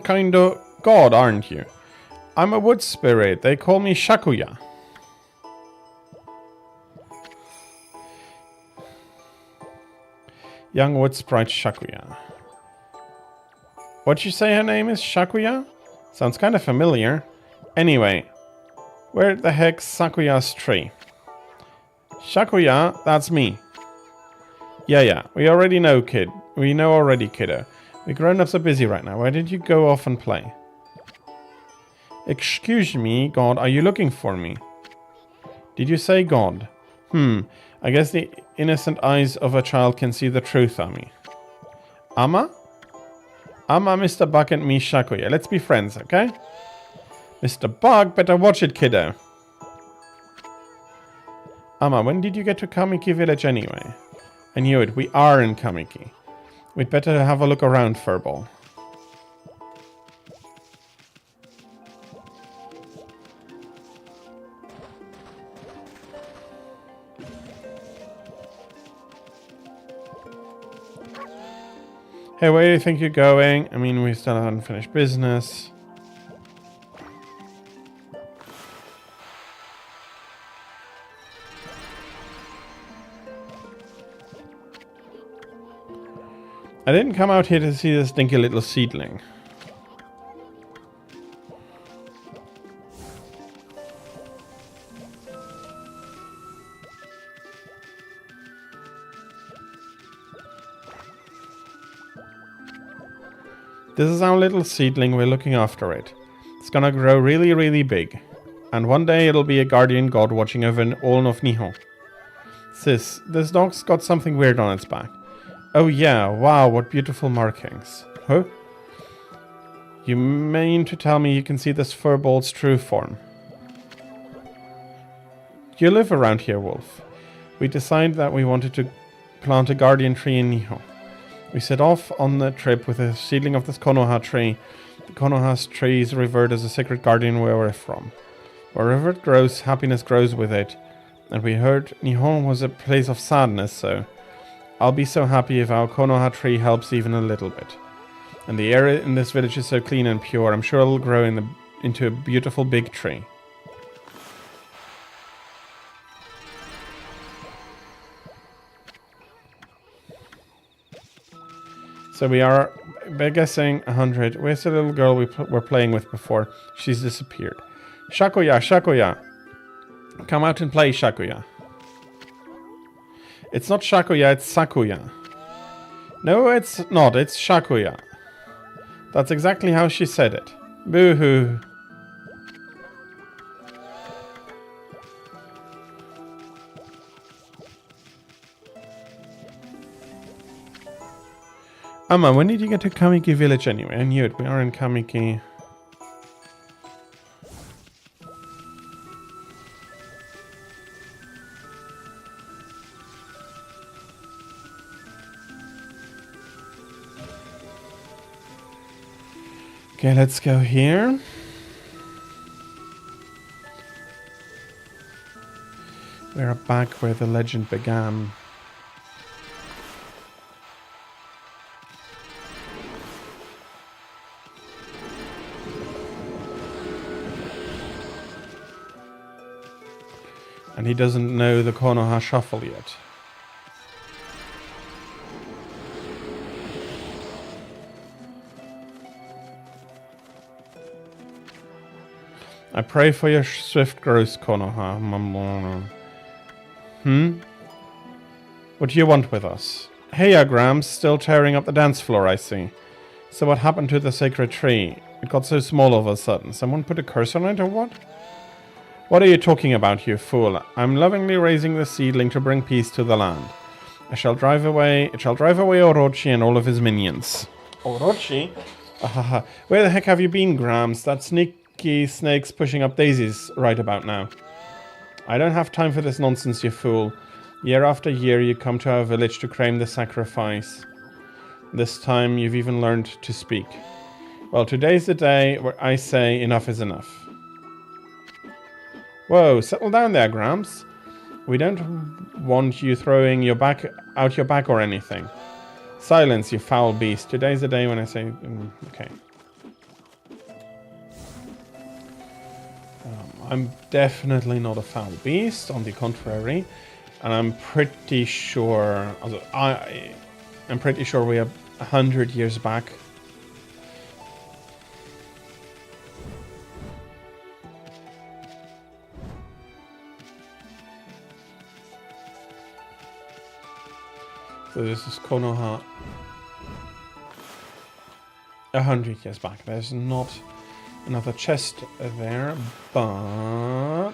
kind of god, aren't you? I'm a wood spirit. They call me Shakuya. Young wood sprite Shakuya. What'd you say her name is? Shakuya? Sounds kind of familiar. Anyway, where the heck's Sakuya's tree? Shakuya, that's me. Yeah, we already know, kid. We know already, kiddo. We grown-ups are busy right now. Why didn't you go off and play? Excuse me, God, are you looking for me? Did you say God? I guess the innocent eyes of a child can see the truth, Ami. Ama? Ama, Mr. Bug and me, Shakuya. Let's be friends, okay? Mr. Bug, better watch it, kiddo. Ama, when did you get to Kamiki village anyway? I knew it. We are in Kamiki. We'd better have a look around, Furball. Hey, where do you think you're going? I mean, we still haven't finished business. I didn't come out here to see this dinky little seedling. This is our little seedling, we're looking after it. It's gonna grow really, really big. And one day it'll be a guardian god watching over all of Nihon. Sis, this dog's got something weird on its back. Oh yeah, wow, what beautiful markings. Huh? You mean to tell me you can see this furball's true form? You live around here, Wolf. We decided that we wanted to plant a guardian tree in Nihon. We set off on the trip with a seedling of this Konoha tree. The Konoha's tree is revered as a sacred guardian where we're from. Wherever it grows, happiness grows with it. And we heard Nihon was a place of sadness, so I'll be so happy if our Konoha tree helps even a little bit. And the air in this village is so clean and pure, I'm sure it'll grow into a beautiful big tree. So we are, by guessing, 100. Where's the little girl we were playing with before? She's disappeared. Shakuya, Shakuya. Come out and play, Shakuya. It's not Shakuya, it's Sakuya. No, it's not. It's Shakuya. That's exactly how she said it. Boo-hoo. Amma, when did you get to Kamiki village anyway? I knew it. We are in Kamiki. Okay, let's go here. We're back where the legend began. And he doesn't know the Konoha shuffle yet. I pray for your swift growth, Konoha. What do you want with us? Hey, Grams, still tearing up the dance floor, I see. So what happened to the sacred tree? It got so small all of a sudden. Someone put a curse on it or what? What are you talking about, you fool? I'm lovingly raising the seedling to bring peace to the land. It shall drive away Orochi and all of his minions. Orochi? Ahaha. Where the heck have you been, Grams? That sneaky snake's pushing up daisies right about now. I don't have time for this nonsense, you fool. Year after year you come to our village to claim the sacrifice. This time you've even learned to speak. Well, today's the day where I say enough is enough. Whoa, settle down there, Gramps. We don't want you throwing your back out your back or anything. Silence, you foul beast. Today's the day when I say... okay. I'm definitely not a foul beast, on the contrary. And I'm pretty sure... I'm pretty sure we are 100 years back. So this is Konoha 100 years back. There's not another chest there, but...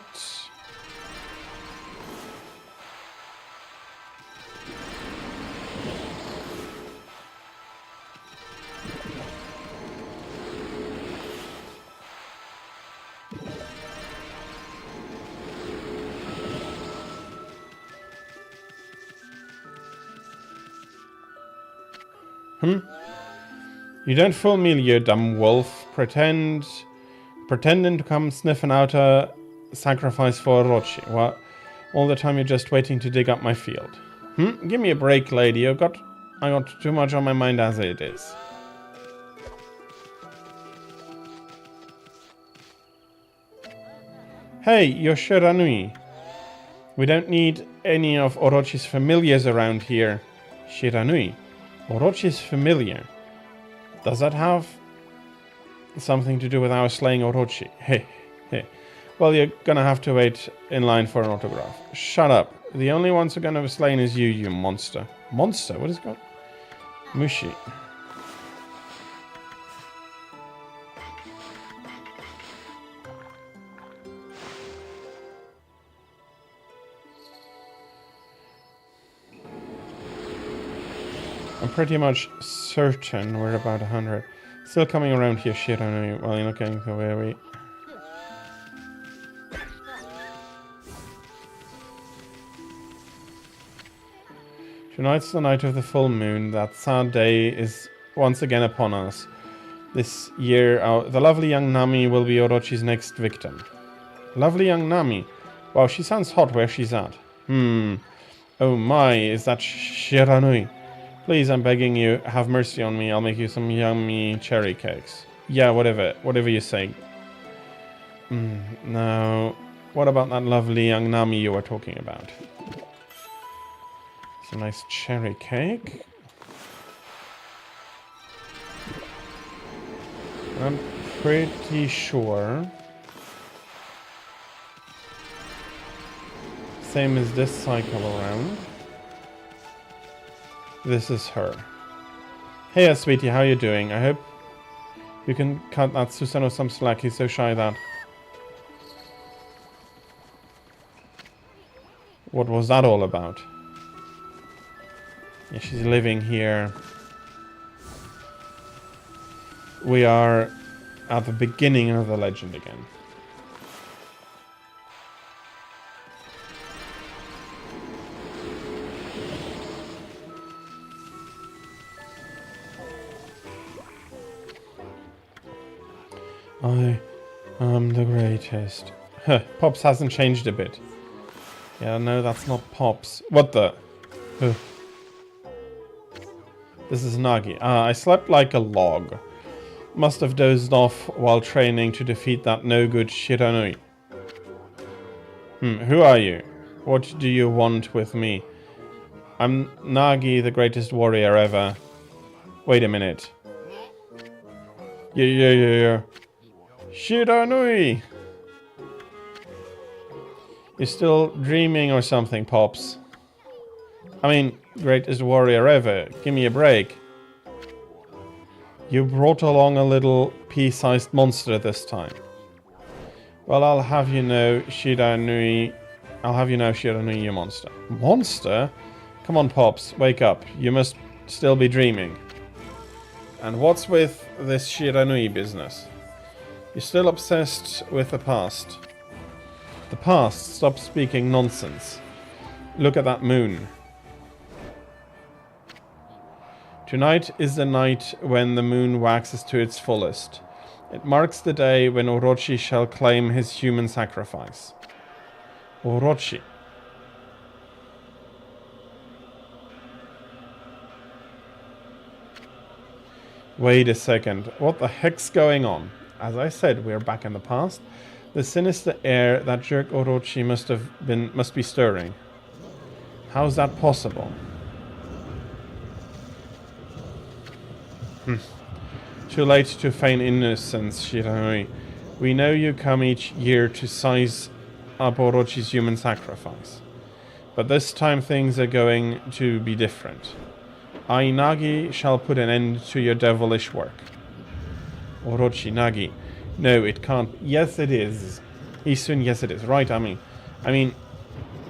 You don't fool me, you dumb wolf. Pretending to come sniffing out a sacrifice for Orochi. What? All the time you're just waiting to dig up my field. Give me a break, lady. I got too much on my mind as it is. Hey, you're Shiranui. We don't need any of Orochi's familiars around here. Shiranui. Orochi's familiar. Does that have something to do with our slaying Orochi? Hey, hey. Well, you're gonna have to wait in line for an autograph. Shut up. The only ones who are gonna be slain is you, you monster. Monster? What is it called? Mushi. I'm pretty much certain we're about 100. Still coming around here, shit, I know. Well, you're not getting to where we... Tonight's the night of the full moon. That sad day is once again upon us. This year, the lovely young Nami will be Orochi's next victim. Lovely young Nami. Wow, she sounds hot where she's at. Oh my, is that Shiranui? Please, I'm begging you, have mercy on me. I'll make you some yummy cherry cakes. Yeah, whatever you say. Now, what about that lovely young Nami you were talking about? It's a nice cherry cake. I'm pretty sure. Same as this cycle around. This is her. Hey, sweetie, how you doing? I hope you can cut that Susanoo some slack. He's so shy that... What was that all about? Yeah, she's living here. We are at the beginning of the legend again. I am the greatest. Huh, Pops hasn't changed a bit. Yeah, no, that's not Pops. What the? This is Nagi. I slept like a log. Must have dozed off while training to defeat that no-good Shiranui. Who are you? What do you want with me? I'm Nagi, the greatest warrior ever. Wait a minute. Yeah. Shiranui! You're still dreaming or something, Pops. I mean, greatest warrior ever. Give me a break. You brought along a little pea-sized monster this time. Well, I'll have you know, Shiranui, you monster. Monster? Come on, Pops, wake up. You must still be dreaming. And what's with this Shiranui business? You're still obsessed with the past. The past, stop speaking nonsense. Look at that moon. Tonight is the night when the moon waxes to its fullest. It marks the day when Orochi shall claim his human sacrifice. Orochi. Wait a second. What the heck's going on? As I said, we're back in the past. The sinister air that jerk Orochi must be stirring. How's that possible? Too late to feign innocence, Shiranui. We know you come each year to size up Orochi's human sacrifice. But this time things are going to be different. I, Nagi, shall put an end to your devilish work. Orochi, Nagi. No, it can't. Yes, it is. Isun, yes, it is. Right, I mean,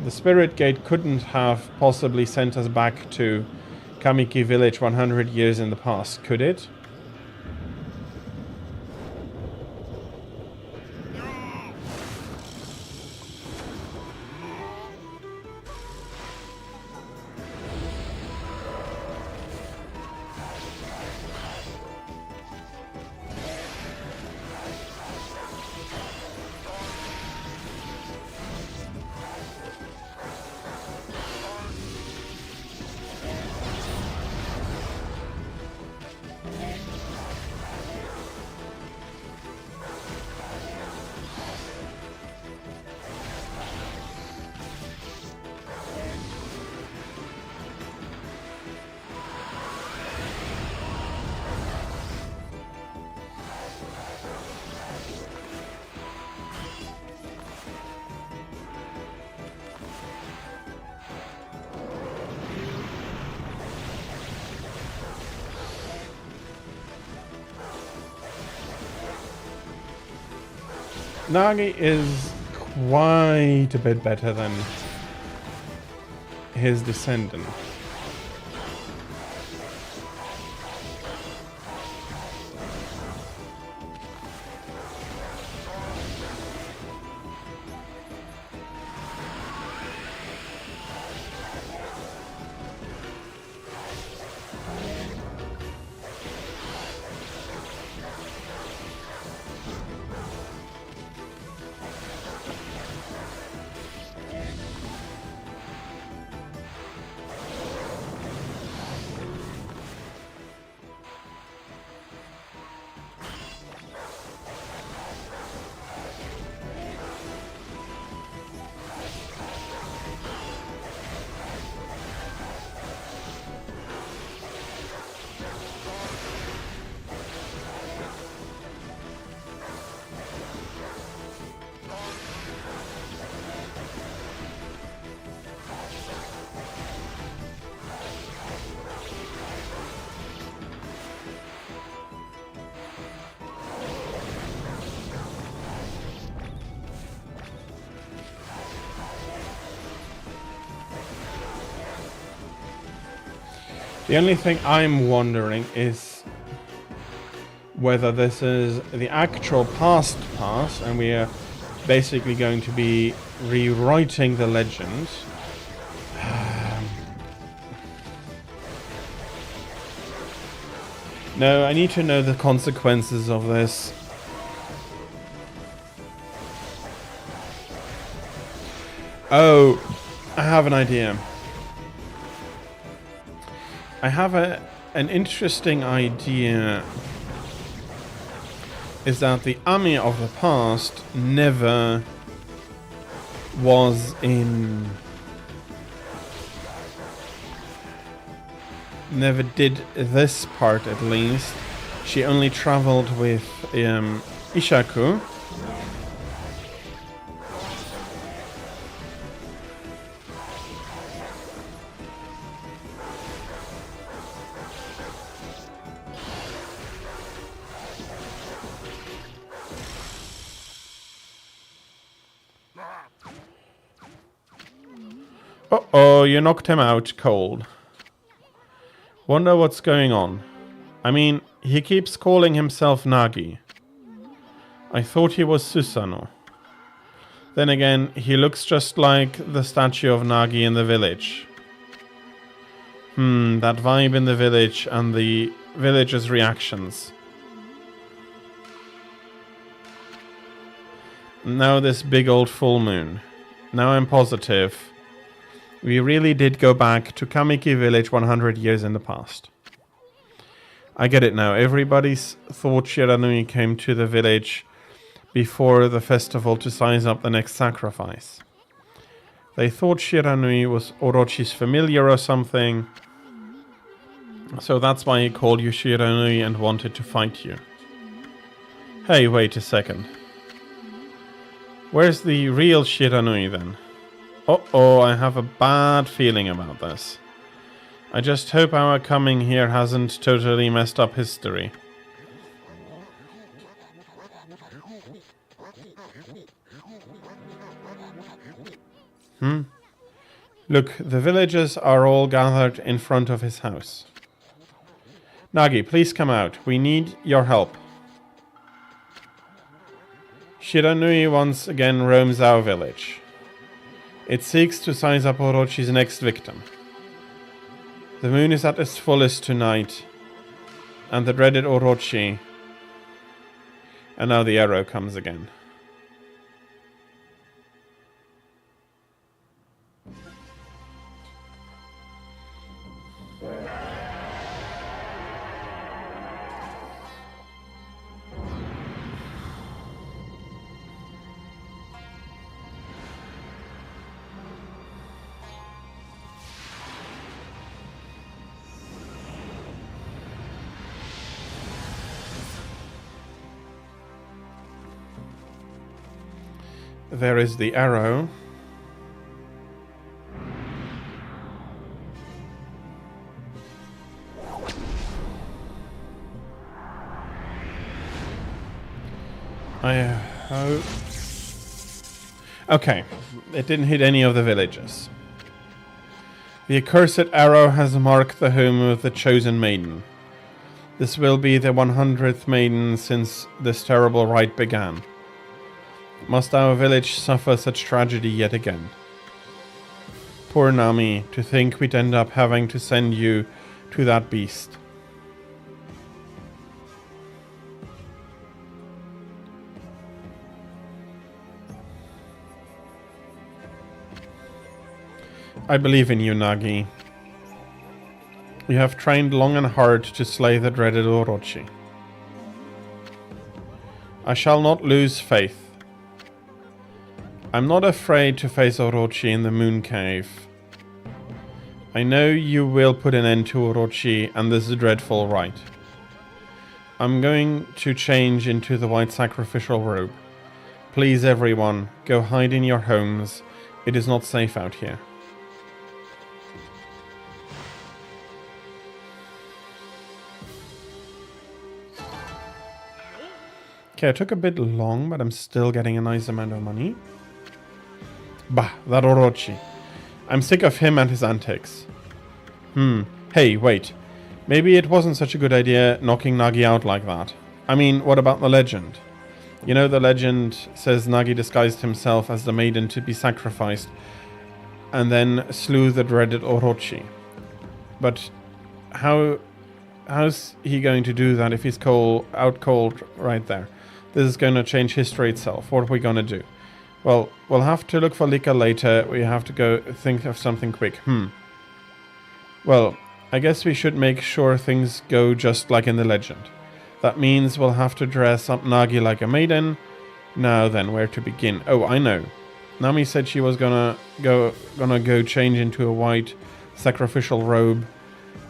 the Spirit Gate couldn't have possibly sent us back to Kamiki Village 100 years in the past, could it? Nagi is quite a bit better than his descendant. The only thing I'm wondering is whether this is the actual past and we are basically going to be rewriting the legend. No, I need to know the consequences of this. Oh, I have an idea. I have an interesting idea. Is that the army of the past never was in... Never did this part at least. She only traveled with Ishaku. Uh-oh, you knocked him out cold. Wonder what's going on. I mean, he keeps calling himself Nagi. I thought he was Susanoo. Then again, he looks just like the statue of Nagi in the village. That vibe in the village and the villagers' reactions. Now this big old full moon. Now I'm positive. We really did go back to Kamiki village 100 years in the past. I get it now. Everybody thought Shiranui came to the village before the festival to size up the next sacrifice. They thought Shiranui was Orochi's familiar or something. So that's why he called you Shiranui and wanted to fight you. Hey, wait a second. Where's the real Shiranui then? Uh-oh, I have a bad feeling about this. I just hope our coming here hasn't totally messed up history. Look, the villagers are all gathered in front of his house. Nagi, please come out. We need your help. Shiranui once again roams our village. It seeks to size up Orochi's next victim. The moon is at its fullest tonight, and the dreaded Orochi. And now the arrow comes again. There is the arrow. Oh. Okay, it didn't hit any of the villages. The accursed arrow has marked the home of the chosen maiden. This will be the 100th maiden since this terrible rite began. Must our village suffer such tragedy yet again? Poor Nami, to think we'd end up having to send you to that beast. I believe in you, Nagi. You have trained long and hard to slay the dreaded Orochi. I shall not lose faith. I'm not afraid to face Orochi in the Moon Cave. I know you will put an end to Orochi and this dreadful rite. I'm going to change into the white sacrificial robe. Please everyone, go hide in your homes. It is not safe out here. Okay, it took a bit long, but I'm still getting a nice amount of money. Bah, that Orochi. I'm sick of him and his antics. Hey, wait. Maybe it wasn't such a good idea knocking Nagi out like that. I mean, what about the legend? You know, the legend says Nagi disguised himself as the maiden to be sacrificed and then slew the dreaded Orochi. But how's he going to do that if he's out cold right there? This is going to change history itself. What are we going to do? Well, we'll have to look for Lika later. We have to go think of something quick. Well, I guess we should make sure things go just like in the legend. That means we'll have to dress up Nagi like a maiden. Now then, where to begin? Oh, I know. Nami said she was gonna go change into a white sacrificial robe.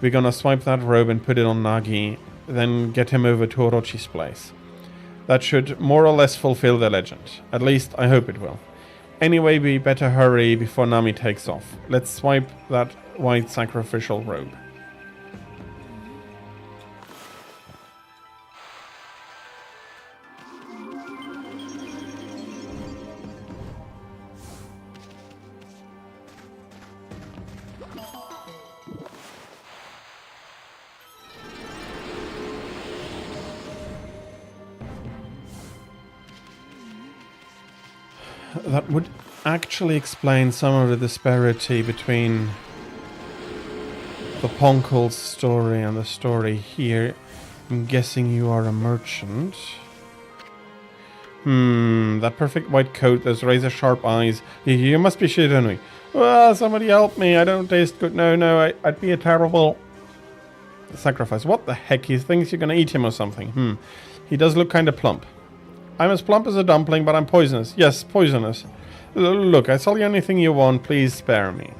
We're gonna swipe that robe and put it on Nagi, then get him over to Orochi's place. That should more or less fulfill the legend. At least, I hope it will. Anyway, we better hurry before Nami takes off. Let's swipe that white sacrificial robe. That would actually explain some of the disparity between the Ponkel's story and the story here. I'm guessing you are a merchant. That perfect white coat, those razor sharp eyes. You must be Shiranui. Well, somebody help me. I don't taste good. No, I'd be a terrible sacrifice. What the heck? He thinks you're gonna eat him or something. He does look kind of plump. I'm as plump as a dumpling, but I'm poisonous. Yes, poisonous. Look, I sell you anything you want. Please spare me.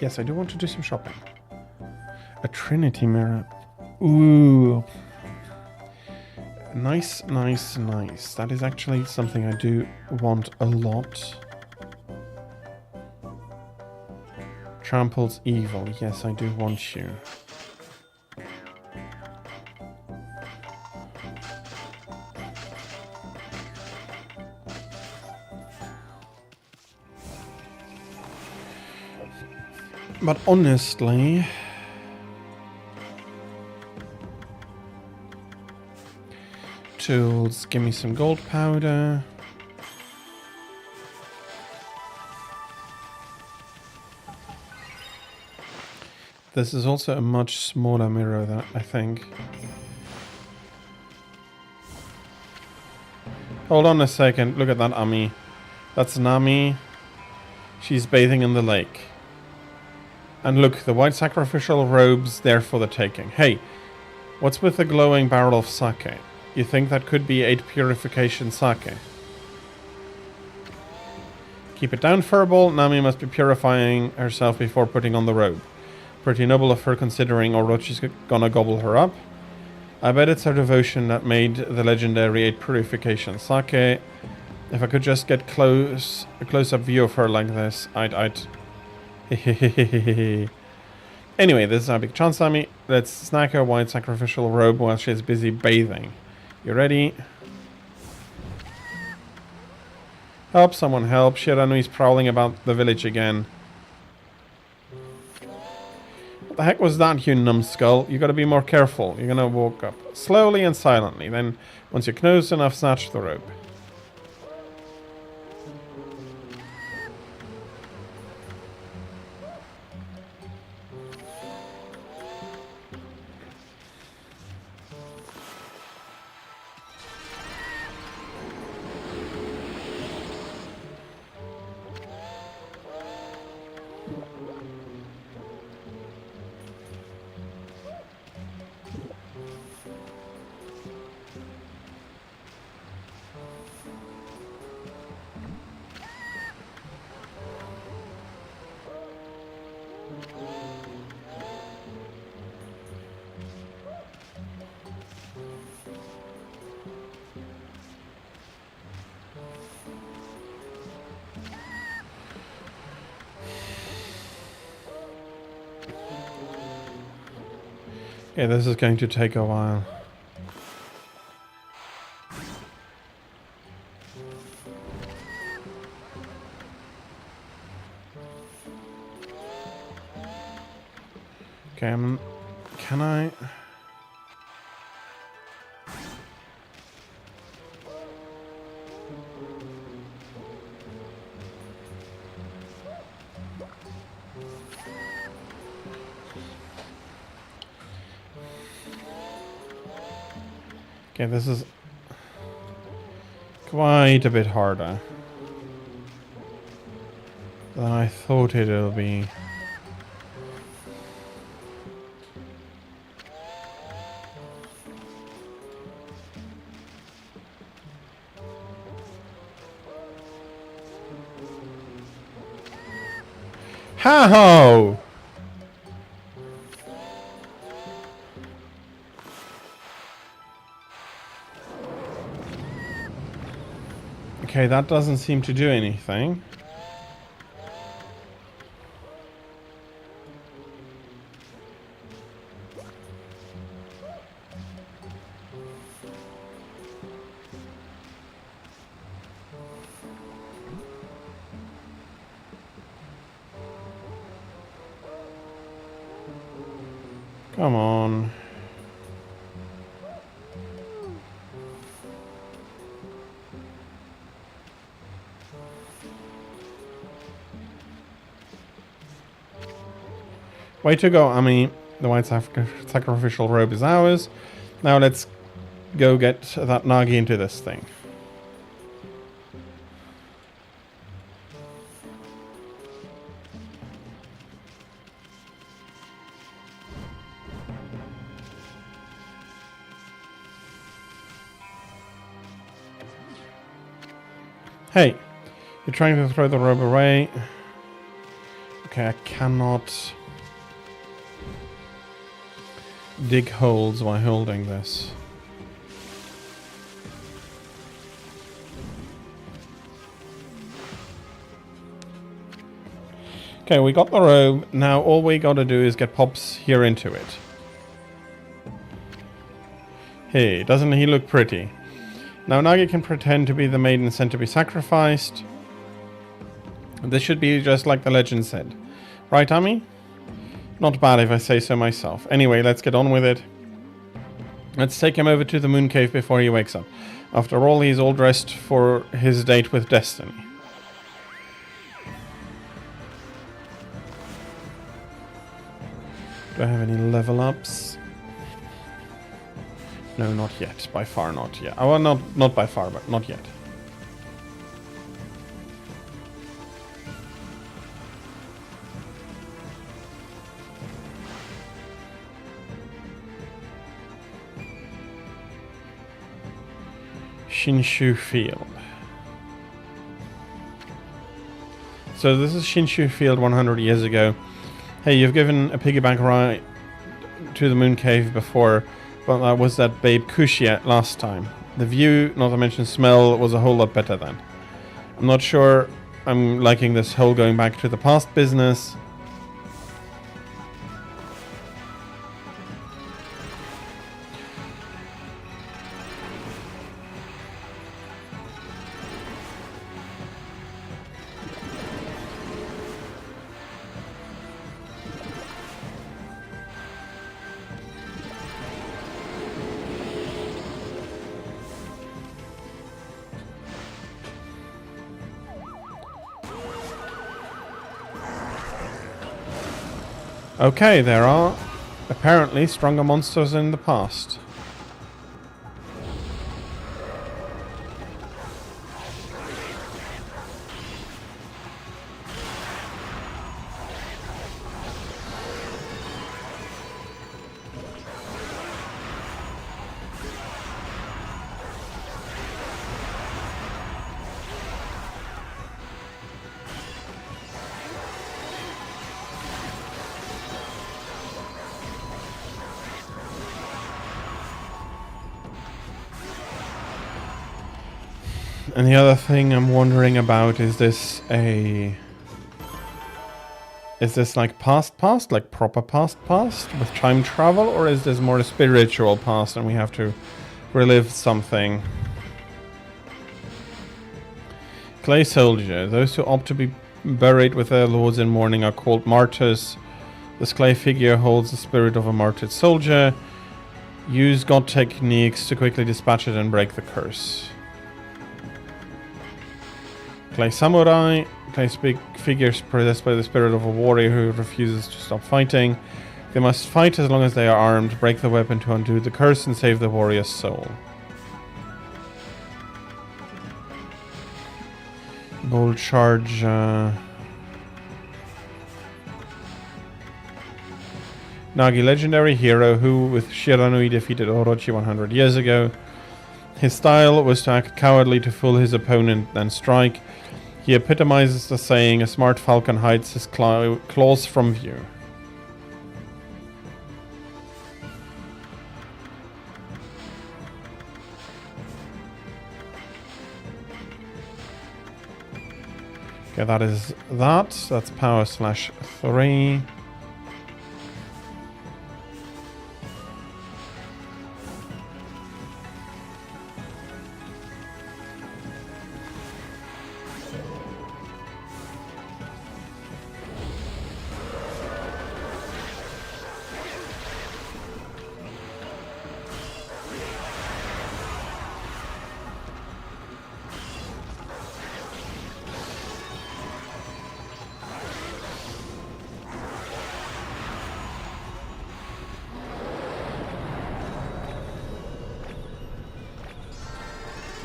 Yes, I do want to do some shopping. A Trinity mirror. Ooh. Nice. That is actually something I do want a lot. Tramples evil. Yes, I do want you. But honestly, tools, give me some gold powder. This is also a much smaller mirror, that I think. Hold on a second, look at that Ami. That's Nami. She's bathing in the lake. And look, the white sacrificial robe's there for the taking. Hey, what's with the glowing barrel of sake? You think that could be 8 purification sake? Keep it down, Furball. Nami must be purifying herself before putting on the robe. Pretty noble of her considering Orochi's gonna gobble her up. I bet it's her devotion that made the legendary 8 purification sake. If I could just get a close-up view of her like this, I'd Anyway, this is our big chance, Nami. Let's snack her white sacrificial robe while she's busy bathing. You ready? Help, someone help. Shiranui's prowling about the village again. What the heck was that, you numbskull? You gotta be more careful. You're gonna walk up slowly and silently. Then, once you're close enough, snatch the rope. Okay, this is going to take a while. Okay, can I... Okay, this is quite a bit harder than I thought it would be. How? Okay, that doesn't seem to do anything. Come on. Way to go, Ami. The white sacrificial robe is ours. Now let's go get that Nagi into this thing. Hey, you're trying to throw the robe away. Okay, I cannot dig holes while holding this. Okay, we got the robe. Now all we gotta do is get Pops here into it. Hey, doesn't he look pretty? Now Nagi can pretend to be the maiden sent to be sacrificed. This should be just like the legend said. Right, Ami? Not bad if I say so myself. Anyway, let's get on with it. Let's take him over to the moon cave before he wakes up. After all, he's all dressed for his date with Destiny. Do I have any level ups? No, not yet. By far not yet. Oh, well, not by far, but not yet. Shinshu Field. So this is Shinshu Field 100 years ago. Hey, you've given a piggyback ride to the moon cave before, but that was that babe Kushia last time. The view, not to mention smell, was a whole lot better then. I'm not sure I'm liking this whole going back to the past business. Okay, there are apparently stronger monsters in the past. And the other thing I'm wondering about is this like past, like proper past with time travel, or is this more a spiritual past and we have to relive something? Clay soldier. Those who opt to be buried with their lords in mourning are called martyrs. This clay figure holds the spirit of a martyred soldier. Use god techniques to quickly dispatch it and break the curse. Clay samurai. Clay figures possessed by the spirit of a warrior who refuses to stop fighting. They must fight as long as they are armed, break the weapon to undo the curse, and save the warrior's soul. Bold charge. Nagi, legendary hero who, with Shiranui, defeated Orochi 100 years ago. His style was to act cowardly to fool his opponent, then strike. He epitomizes the saying, a smart falcon hides his claws from view. Okay, that is that. That's power slash 3.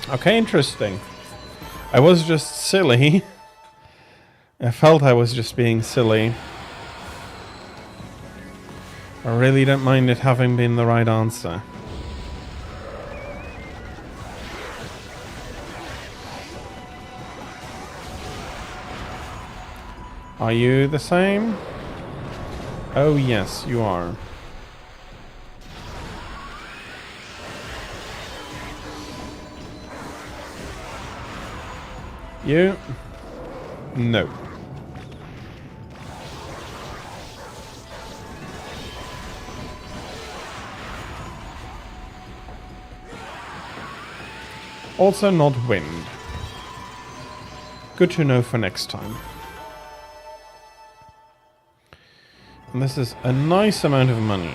Okay, interesting. I was just silly. I felt I was just being silly. I really don't mind it having been the right answer. Are you the same? Oh yes, you are. You? No. Also not wind. Good to know for next time. And this is a nice amount of money.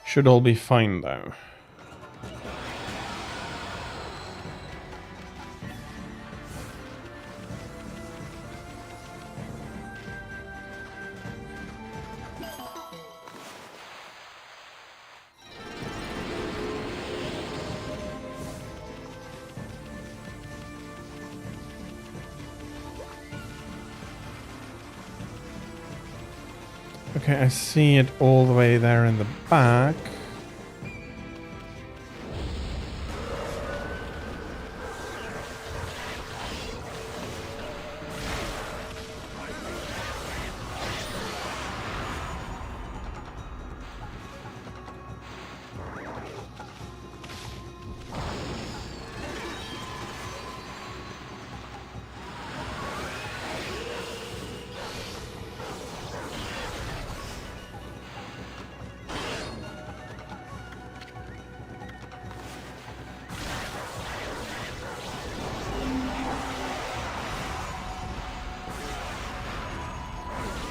Should all be fine though. Okay, I see it all the way there in the back.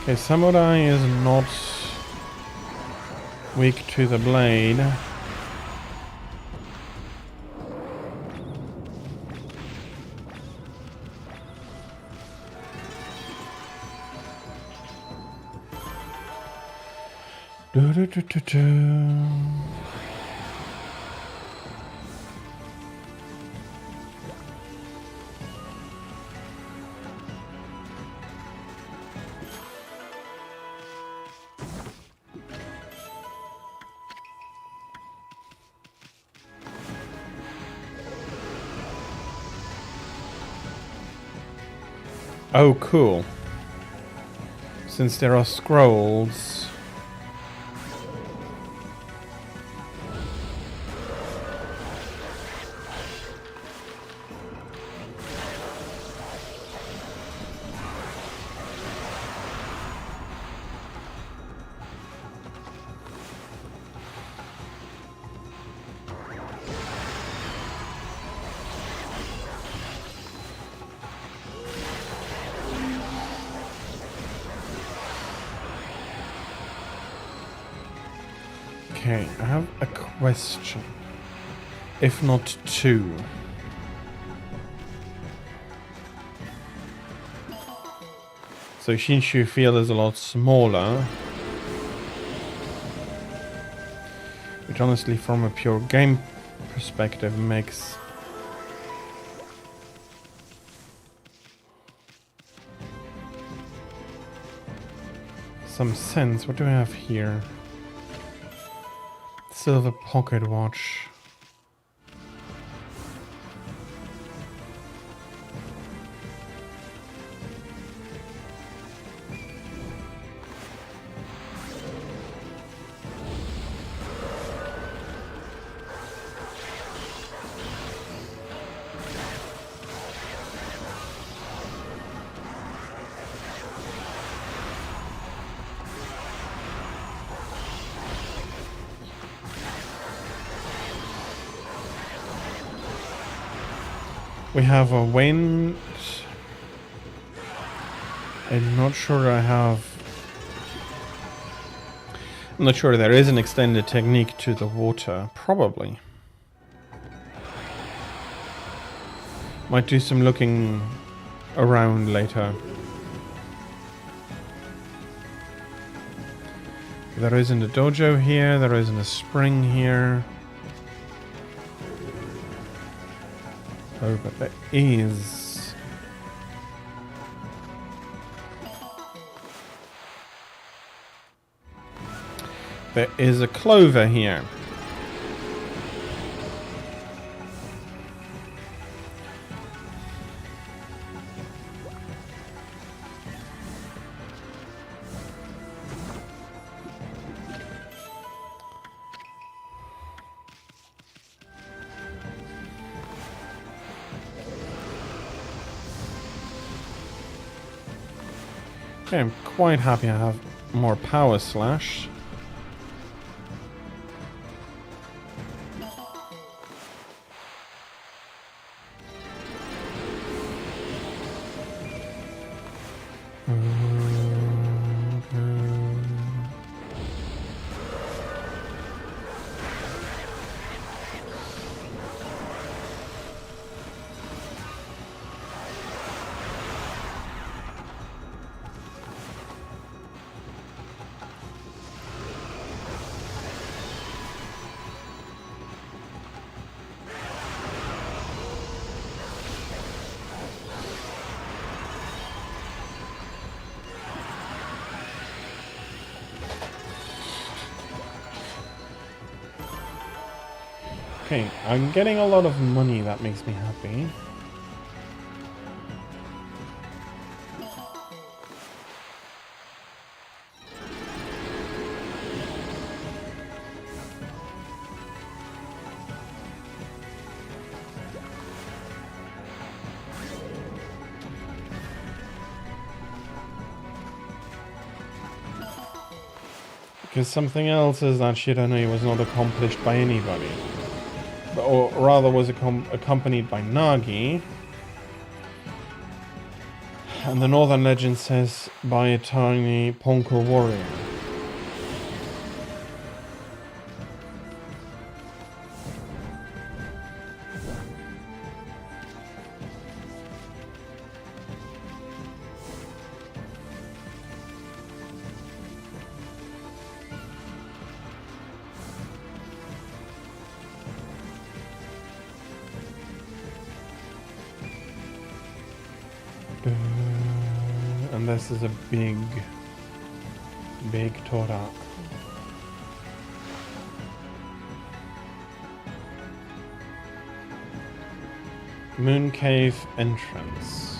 Okay, Samurai is not weak to the blade. Do, do, do, do, do. Oh, cool. Since there are scrolls. Okay, I have a question. If not two. So Shinshu Field is a lot smaller. Which honestly from a pure game perspective makes some sense. What do I have here? Silver pocket watch. We have a wind. I'm not sure I have... I'm not sure there is an extended technique to the water. Probably. Might do some looking around later. There isn't a dojo here. There isn't a spring here. Oh, but there is. There is a clover here. Okay, I'm quite happy I have more power slash. Okay, I'm getting a lot of money, that makes me happy. Because something else is that Shiranui was not accomplished by anybody. Or rather was accompanied by Nagi. And the northern legend says by a tiny Ponko warrior. And this is a big Torah. Moon Cave entrance.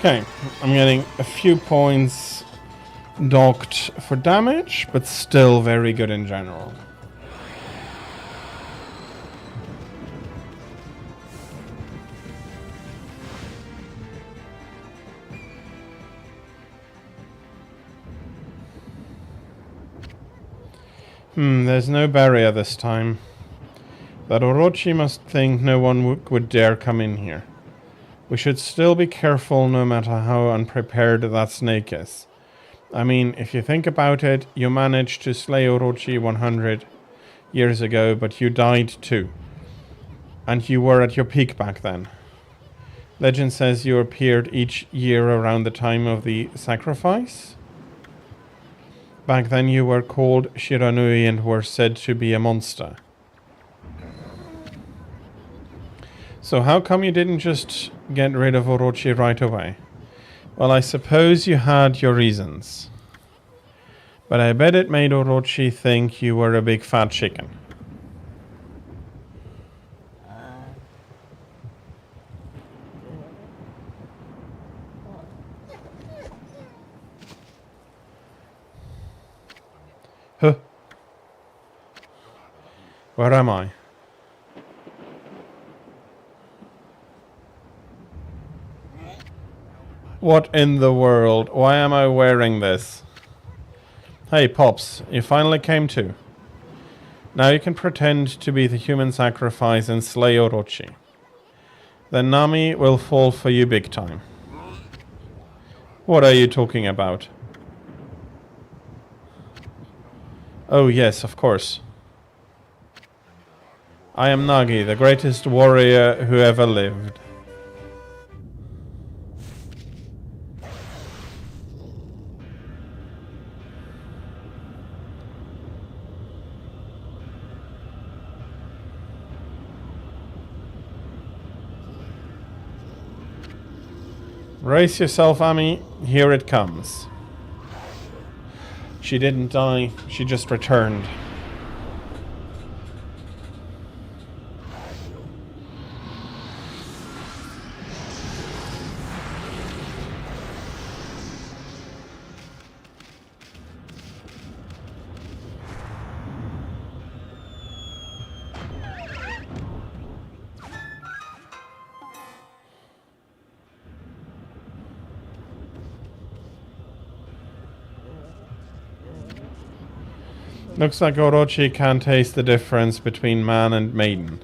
Okay, I'm getting a few points docked for damage, but still very good in general. There's no barrier this time. That Orochi must think no one would dare come in here. We should still be careful no matter how unprepared that snake is. I mean, if you think about it, you managed to slay Orochi 100 years ago, but you died too. And you were at your peak back then. Legend says you appeared each year around the time of the sacrifice. Back then you were called Shiranui and were said to be a monster. So how come you didn't just get rid of Orochi right away? Well, I suppose you had your reasons. But I bet it made Orochi think you were a big fat chicken. Huh. Where am I? What in the world? Why am I wearing this? Hey, Pops, you finally came to. Now you can pretend to be the human sacrifice and slay Orochi. Then Nami will fall for you big time. What are you talking about? Oh yes, of course. I am Nagi, the greatest warrior who ever lived. Brace yourself, Ami. Here it comes. She didn't die. She just returned. Looks like Orochi can't taste the difference between man and maiden.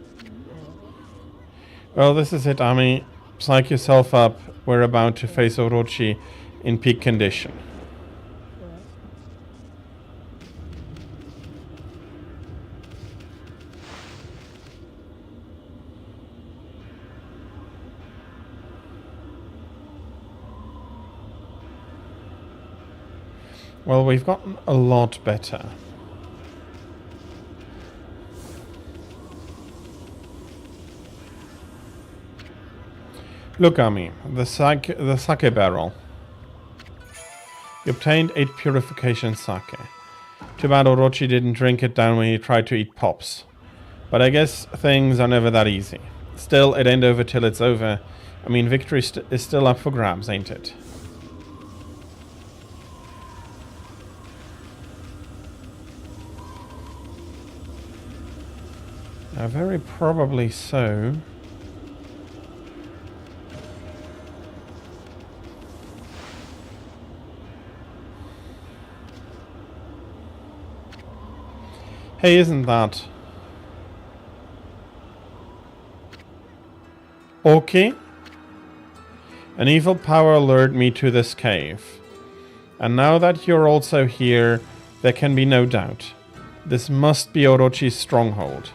Well, this is it, Ami. Psych yourself up. We're about to face Orochi in peak condition. Well, we've gotten a lot better. Look, Ami, the sake barrel. You obtained 8 purification sake. Too bad Orochi didn't drink it down when he tried to eat pops. But I guess things are never that easy. Still, it ain't over till it's over. I mean, victory is still up for grabs, ain't it? Very probably so. Hey, isn't that... Okay. An evil power lured me to this cave. And now that you're also here, there can be no doubt. This must be Orochi's stronghold.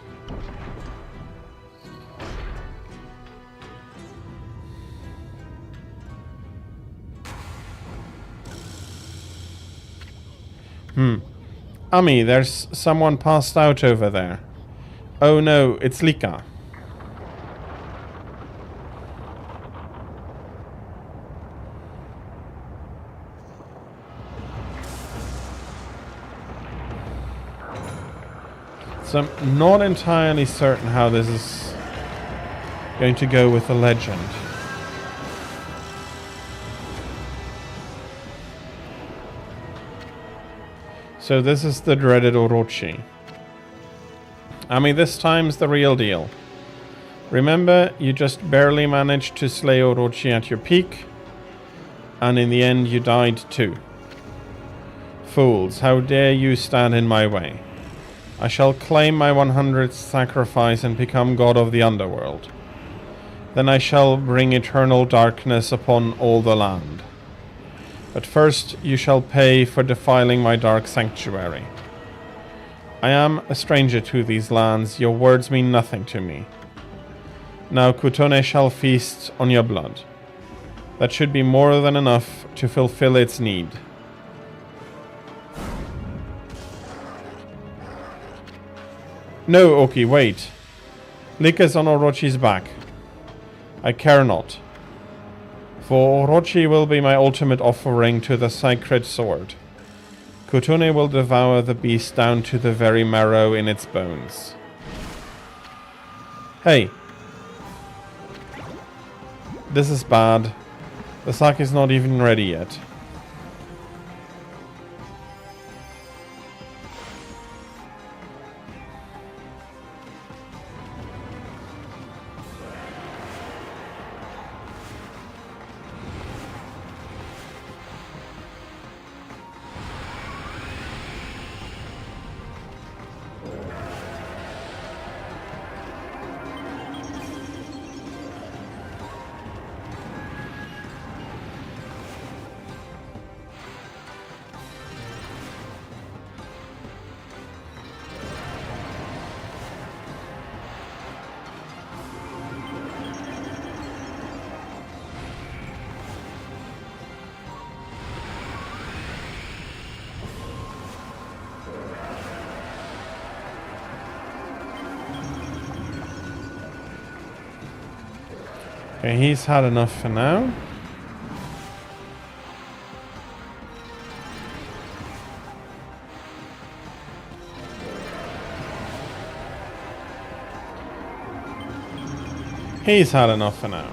Ami, there's someone passed out over there. Oh no, it's Lika. So I'm not entirely certain how this is going to go with the legend. So this is the dreaded Orochi. I mean, this time's the real deal. Remember, you just barely managed to slay Orochi at your peak, and in the end you died too. Fools, how dare you stand in my way? I shall claim my 100th sacrifice and become god of the underworld. Then I shall bring eternal darkness upon all the land. But first you shall pay for defiling my dark sanctuary. I am a stranger to these lands, your words mean nothing to me. Now Kutone shall feast on your blood. That should be more than enough to fulfill its need. No, Oki, wait. Lika's on Orochi's back. I care not. For Orochi will be my ultimate offering to the sacred sword. Kutune will devour the beast down to the very marrow in its bones. Hey. This is bad. The sake is not even ready yet. Okay, he's had enough for now. He's had enough for now.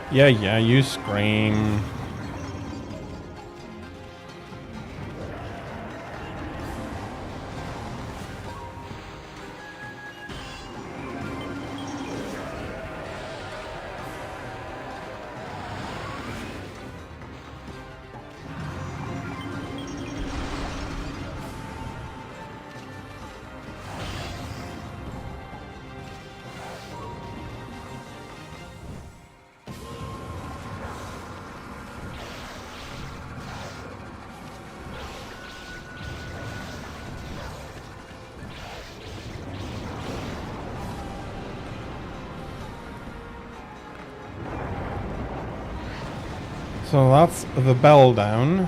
Yeah, you scream. So that's the bell down.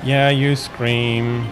Yeah, you scream.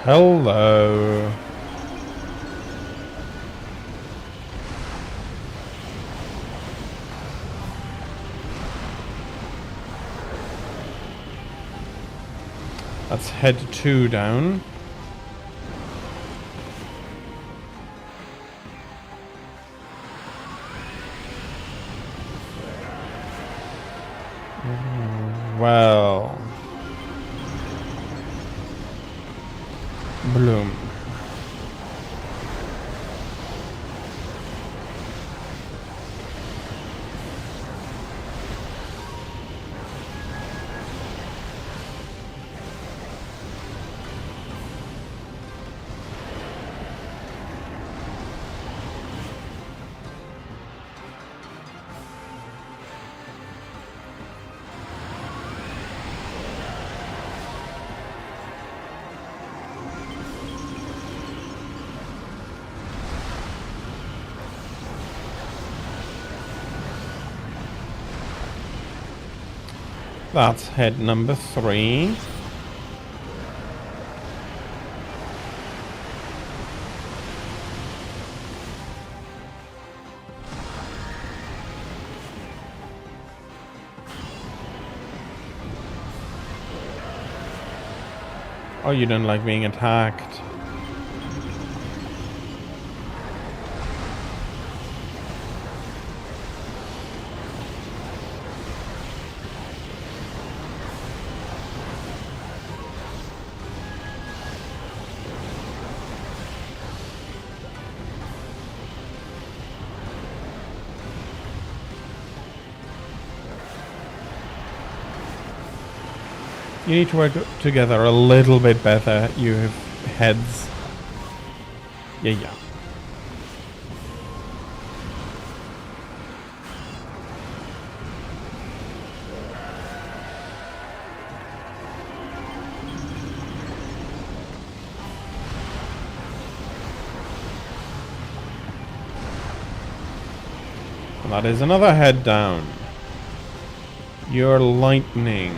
Hello. That's head 2 down. Well. Bloom. That's head number 3. Oh, you don't like being attacked. You need to work together a little bit better, you have heads. Yeah. And that is another head down. You're lightning.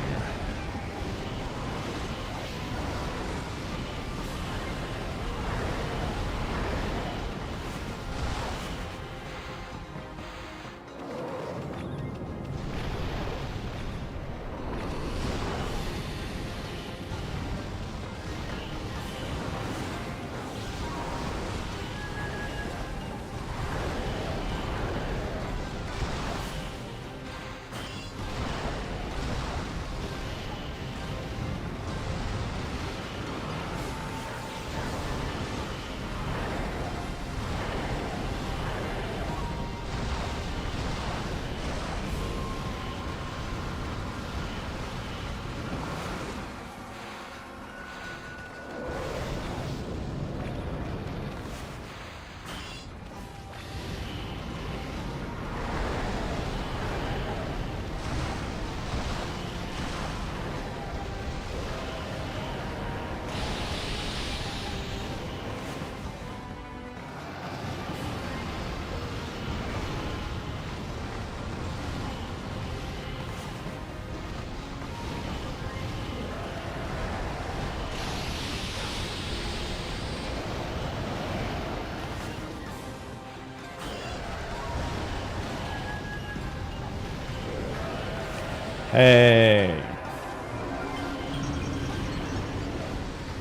Hey.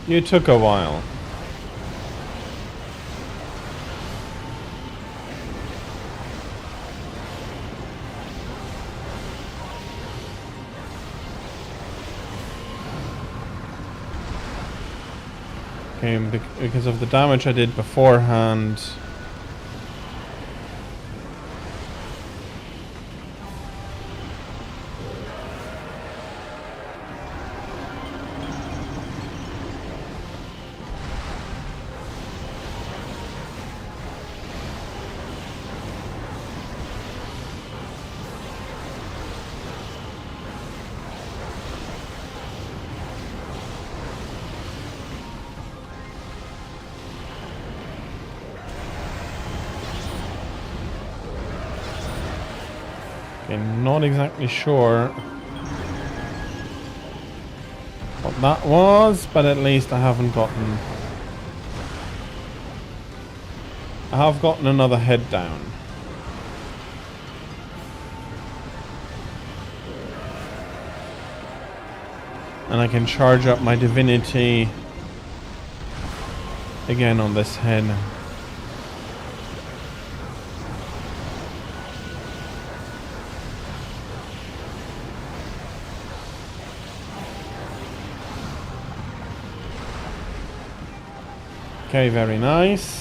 You took a while. Okay, because of the damage I did beforehand. Okay, not exactly sure what that was, but at least I have gotten another head down. And I can charge up my divinity again on this head. Okay, very nice.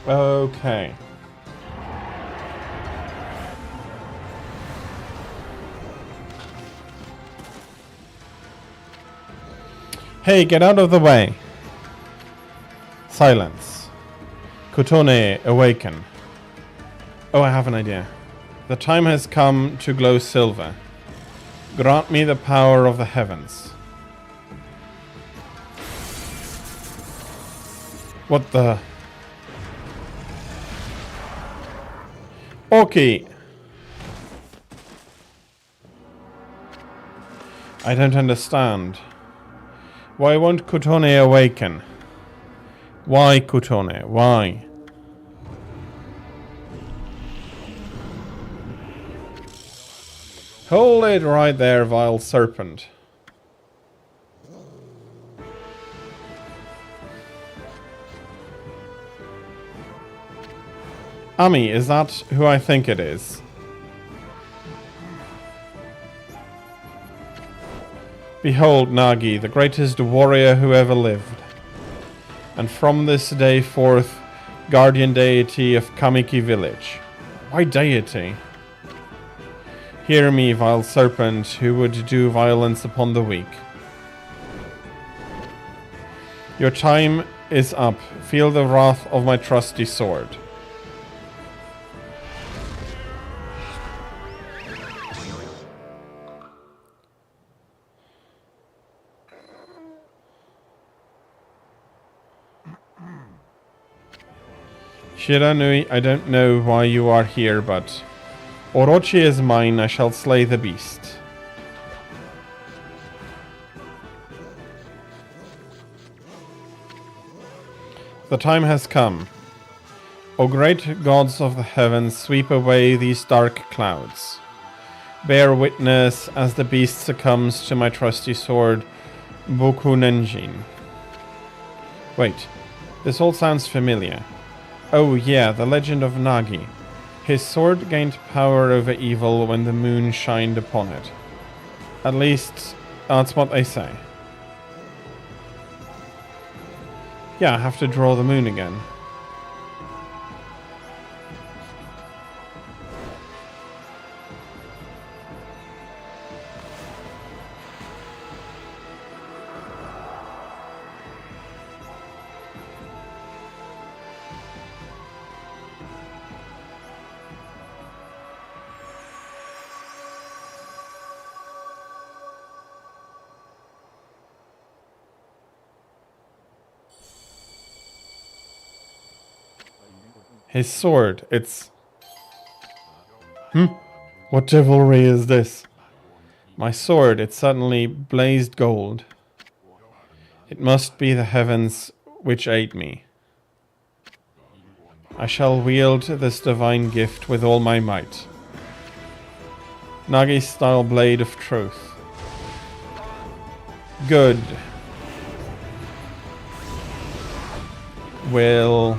Okay. Hey, get out of the way. Silence. Kutone, awaken. Oh, I have an idea. The time has come to glow silver. Grant me the power of the heavens. What the... Okay. I don't understand. Why won't Kutone awaken? Why, Kutone? Why? Hold it right there, vile serpent. Ami, is that who I think it is? Behold, Nagi, the greatest warrior who ever lived. And from this day forth, guardian deity of Kamiki village. Why deity? Hear me, vile serpent, who would do violence upon the weak. Your time is up. Feel the wrath of my trusty sword. Shiranui, I don't know why you are here, but Orochi is mine, I shall slay the beast. The time has come. O great gods of the heavens, sweep away these dark clouds. Bear witness as the beast succumbs to my trusty sword, Boku Nenjin. Wait, this all sounds familiar. Oh yeah, the legend of Nagi. His sword gained power over evil when the moon shined upon it. At least, that's what they say. Yeah, I have to draw the moon again. His sword, it's... What devilry is this? My sword, it suddenly blazed gold. It must be the heavens which aid me. I shall wield this divine gift with all my might. Nagi-style blade of truth. Good. Will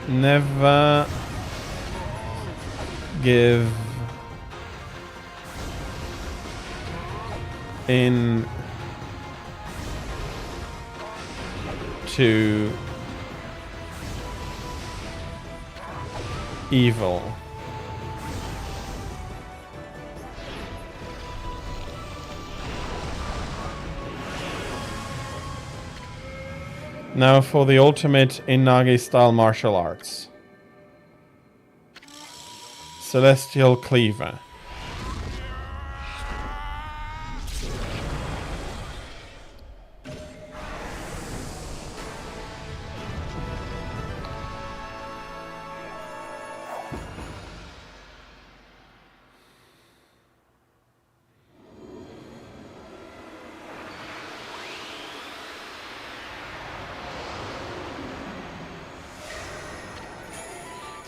never give in to evil. Now for the ultimate in Nagi-style martial arts. Celestial Cleaver.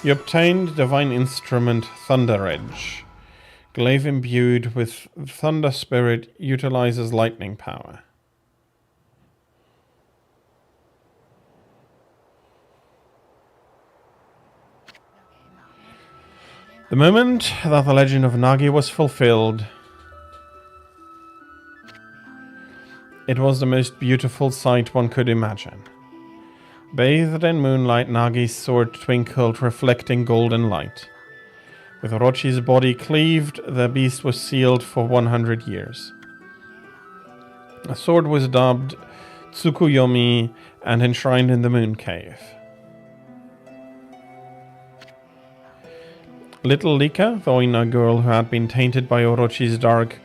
You obtained Divine Instrument Thunder Edge. Glaive imbued with Thunder Spirit utilizes lightning power. The moment that the legend of Nagi was fulfilled, it was the most beautiful sight one could imagine. Bathed in moonlight, Nagi's sword twinkled, reflecting golden light. With Orochi's body cleaved, the beast was sealed for 100 years. The sword was dubbed Tsukuyomi and enshrined in the Moon Cave. Little Lika, the Oina girl who had been tainted by Orochi's dark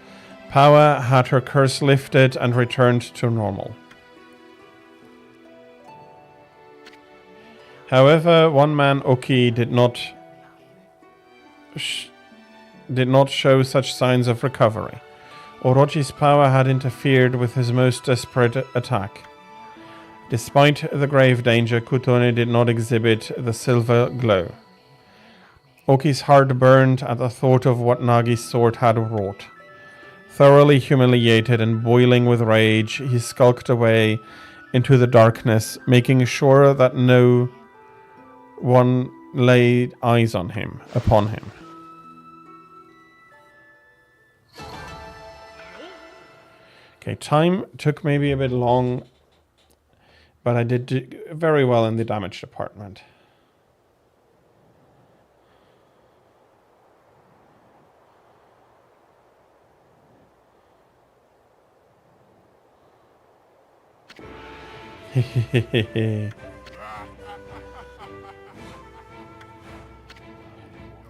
power, had her curse lifted and returned to normal. However, one man, Oki, did not show such signs of recovery. Orochi's power had interfered with his most desperate attack. Despite the grave danger, Kutone did not exhibit the silver glow. Oki's heart burned at the thought of what Nagi's sword had wrought. Thoroughly humiliated and boiling with rage, he skulked away into the darkness, making sure that no one laid eyes on him, upon him. Okay, time took maybe a bit long, but I did do very well in the damage department.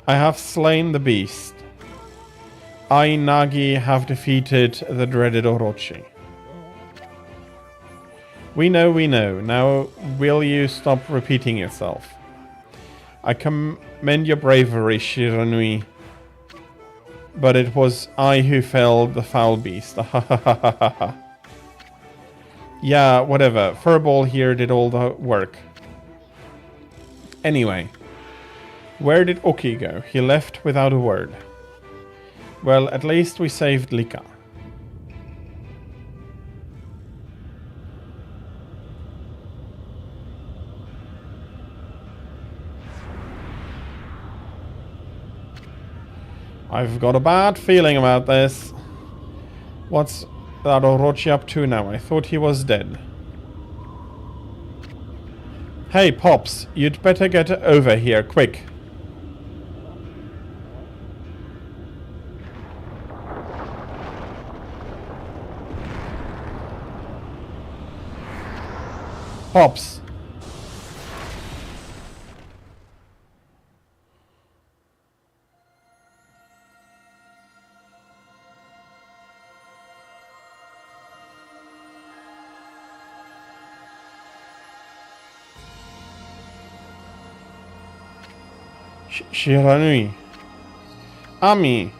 I have slain the beast. I, Nagi, have defeated the dreaded Orochi. We know, we know. Now, will you stop repeating yourself? I commend your bravery, Shiranui. But it was I who felled the foul beast. Yeah, whatever. Furball here did all the work. Anyway. Where did Oki go? He left without a word. Well, at least we saved Lika. I've got a bad feeling about this. What's that Orochi up to now? I thought he was dead. Hey, Pops, you'd better get over here, quick. Pops. Shiranui. Ami.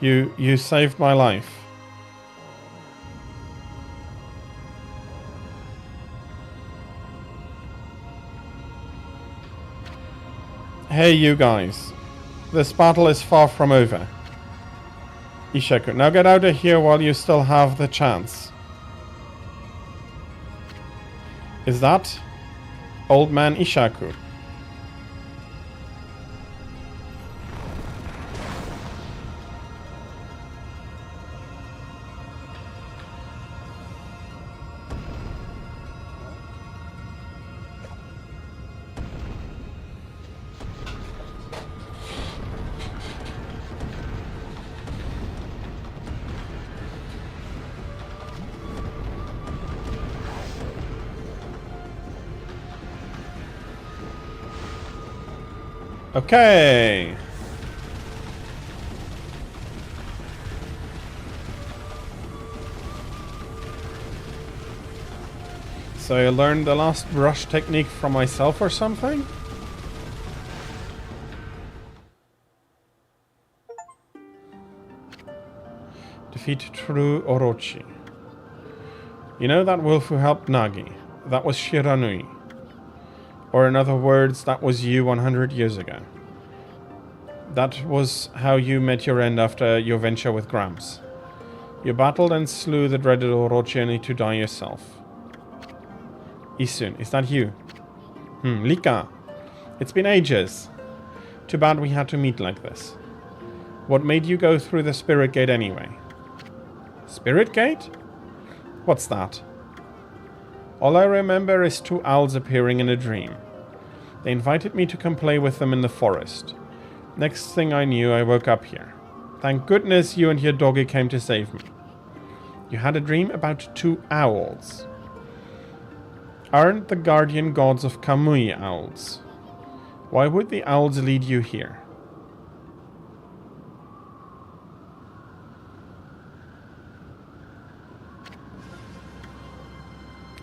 You saved my life. Hey, you guys. This battle is far from over. Ishaku, now get out of here while you still have the chance. Is that old man Ishaku? Okay. So I learned the last brush technique from myself or something? Defeat true Orochi. You know that wolf who helped Nagi? That was Shiranui. Or in other words, that was you 100 years ago. That was how you met your end after your venture with Gramps. You battled and slew the dreaded Orochi only to die yourself. Isun, is that you? Lika. It's been ages. Too bad we had to meet like this. What made you go through the Spirit Gate anyway? Spirit Gate? What's that? All I remember is two owls appearing in a dream. They invited me to come play with them in the forest. Next thing I knew, I woke up here. Thank goodness you and your doggy came to save me. You had a dream about two owls. Aren't the guardian gods of Kamui owls? Why would the owls lead you here?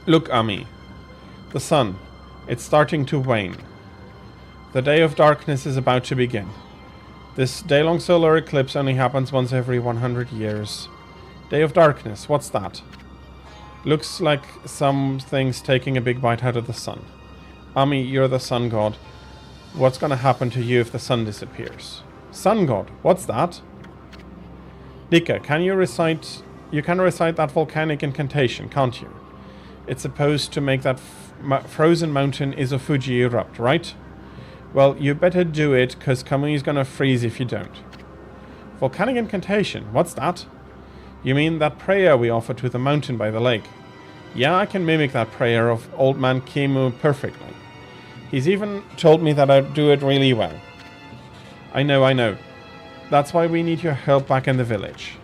Look, Ami. The sun. It's starting to wane. The day of darkness is about to begin. This day-long solar eclipse only happens once every 100 years. Day of darkness, what's that? Looks like something's taking a big bite out of the sun. Ami, you're the sun god. What's gonna happen to you if the sun disappears? Sun god, what's that? Dika, you can recite that volcanic incantation, can't you? It's supposed to make that frozen mountain Izofuji erupt, right? Well, you better do it, cause Kamui's gonna freeze if you don't. Volcanic incantation, what's that? You mean that prayer we offer to the mountain by the lake? Yeah, I can mimic that prayer of old man Kimu perfectly. He's even told me that I do it really well. I know. That's why we need your help back in the village.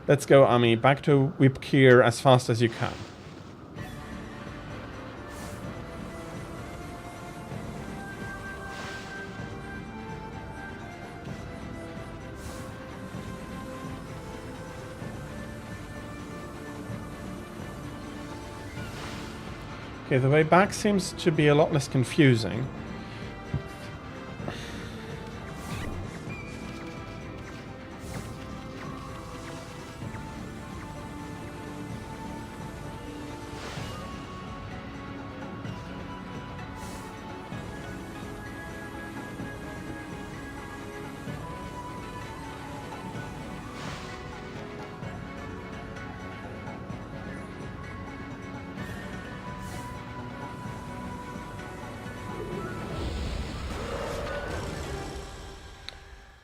Let's go, Ami, back to Whipkir as fast as you can. Okay, the way back seems to be a lot less confusing.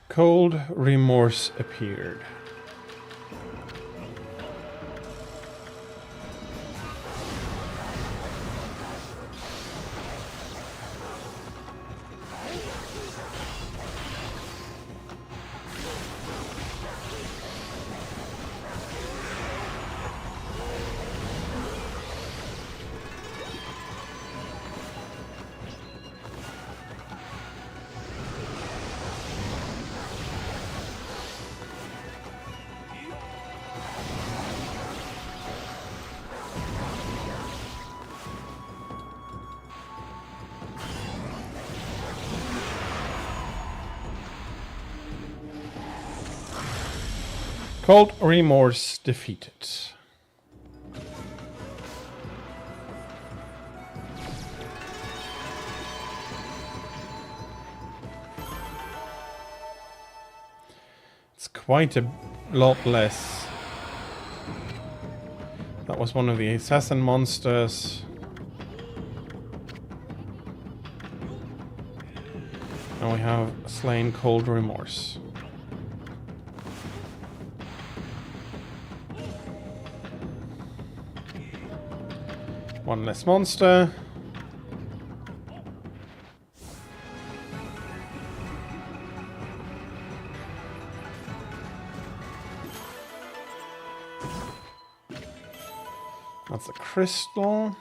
Cold remorse appeared. Cold Remorse defeated. It's quite a lot less. That was one of the assassin monsters. Now we have slain Cold Remorse. One less monster. That's a crystal.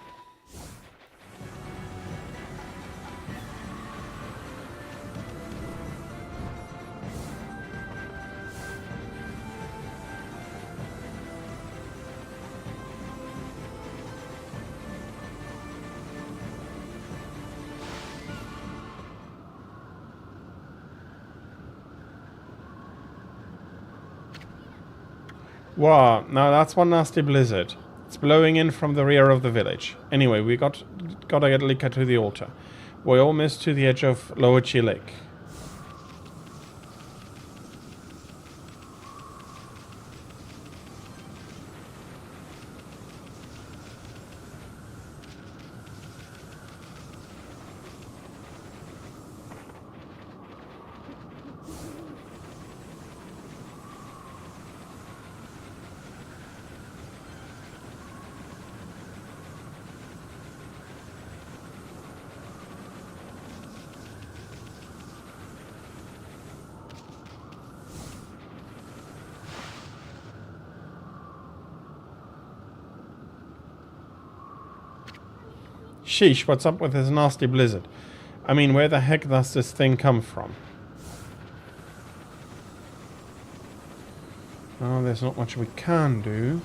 Wow, now that's one nasty blizzard. It's blowing in from the rear of the village. Anyway, we gotta get Lika to the altar. We're almost to the edge of Lower Chi Lake. Sheesh, what's up with this nasty blizzard? I mean, where the heck does this thing come from? Oh, there's not much we can do.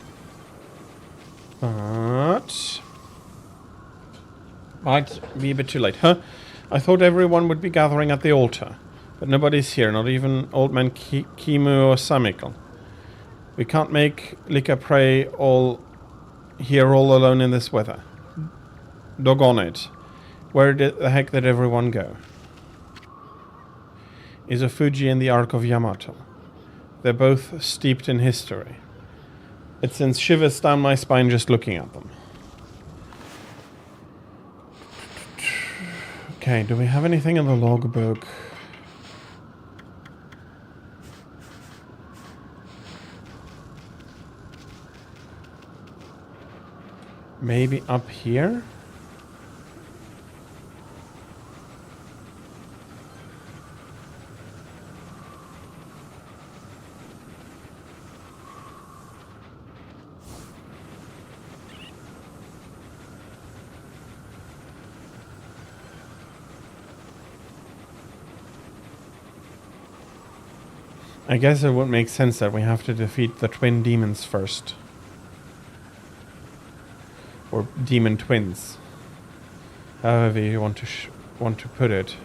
But... might be a bit too late. Huh? I thought everyone would be gathering at the altar. But nobody's here, not even Old Man Kimu or Samikal. We can't make Lika pray here all alone in this weather. Doggone it. Where the heck did everyone go? Is Fuji and the Ark of Yamato. They're both steeped in history. It sends shivers down my spine just looking at them. Okay, do we have anything in the logbook? Maybe up here? I guess it would make sense that we have to defeat the twin demons first. Or demon twins. However you want to put it.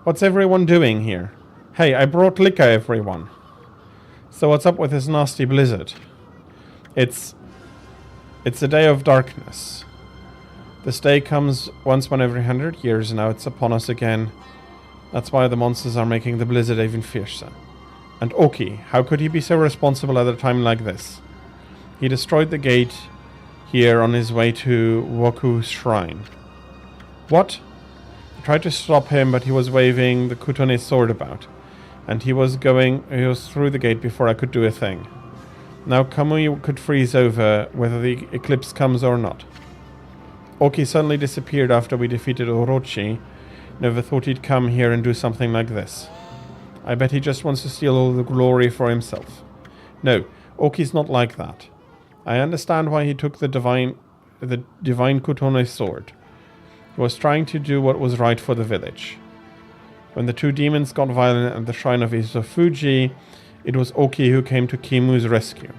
What's everyone doing here? Hey, I brought Lika, everyone. So what's up with this nasty blizzard? It's a day of darkness. This day comes once every 100 years, and now it's upon us again. That's why the monsters are making the blizzard even fiercer. And Oki, how could he be so responsible at a time like this? He destroyed the gate here on his way to Woku's shrine. What? I tried to stop him, but he was waving the Kutone sword about. And he was through the gate before I could do a thing. Now Kamui could freeze over whether the eclipse comes or not. Oki suddenly disappeared after we defeated Orochi. Never thought he'd come here and do something like this. I bet he just wants to steal all the glory for himself. No, Oki's not like that. I understand why he took the divine Kutone sword. He was trying to do what was right for the village. When the two demons got violent at the shrine of Isofuji, it was Oki who came to Kimu's rescue.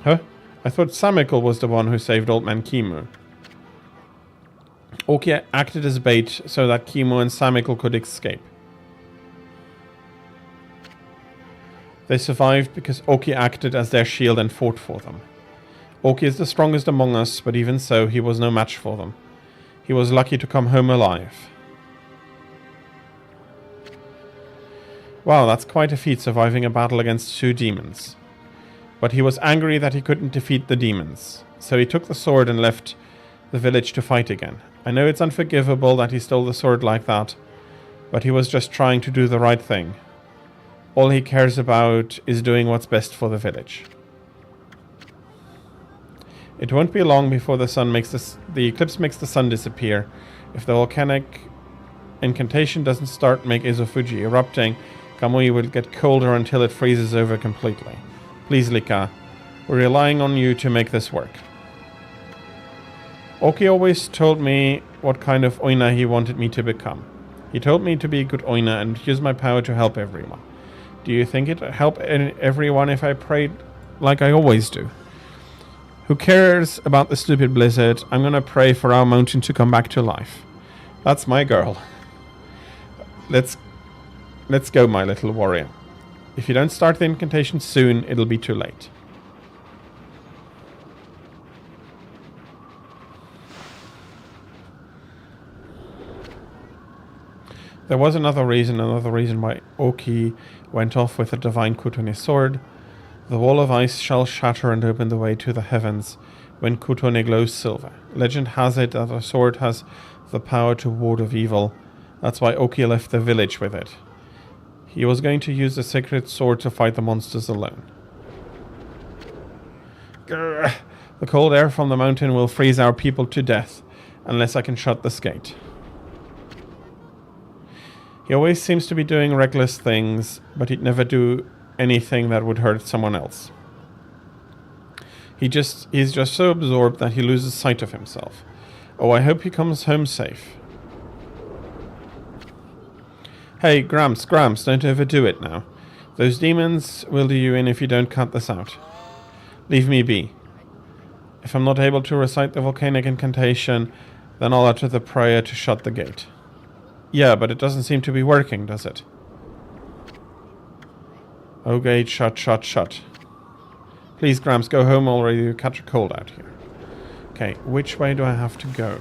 Huh? I thought Samikal was the one who saved Old Man Kimu. Oki acted as bait so that Kimo and Samikl could escape. They survived because Oki acted as their shield and fought for them. Oki is the strongest among us, but even so, he was no match for them. He was lucky to come home alive. Wow, that's quite a feat, surviving a battle against 2 demons. But he was angry that he couldn't defeat the demons, so he took the sword and left the village to fight again. I know it's unforgivable that he stole the sword like that, but he was just trying to do the right thing. All he cares about is doing what's best for the village. It won't be long before the eclipse makes the sun disappear. If the volcanic incantation doesn't start make Izofuji erupting, Kamui will get colder until it freezes over completely. Please, Lika, we're relying on you to make this work. Oki always told me what kind of Oina he wanted me to become. He told me to be a good Oina and use my power to help everyone. Do you think it'd help everyone if I prayed like I always do? Who cares about the stupid blizzard? I'm gonna pray for our mountain to come back to life. That's my girl. Let's go, my little warrior. If you don't start the incantation soon, it'll be too late. There was another reason why Oki went off with the divine Kutone sword. The wall of ice shall shatter and open the way to the heavens when Kutone glows silver. Legend has it that the sword has the power to ward off evil. That's why Oki left the village with it. He was going to use the sacred sword to fight the monsters alone. Grr. The cold air from the mountain will freeze our people to death unless I can shut this gate. He always seems to be doing reckless things, but he'd never do anything that would hurt someone else. He's just so absorbed that he loses sight of himself. Oh, I hope he comes home safe. Hey, Gramps, don't overdo it now. Those demons will do you in if you don't cut this out. Leave me be. If I'm not able to recite the volcanic incantation, then I'll utter the prayer to shut the gate. Yeah, but it doesn't seem to be working, does it? Oh, gate, shut. Please, Gramps, go home already. You catch a cold out here. Okay, which way do I have to go?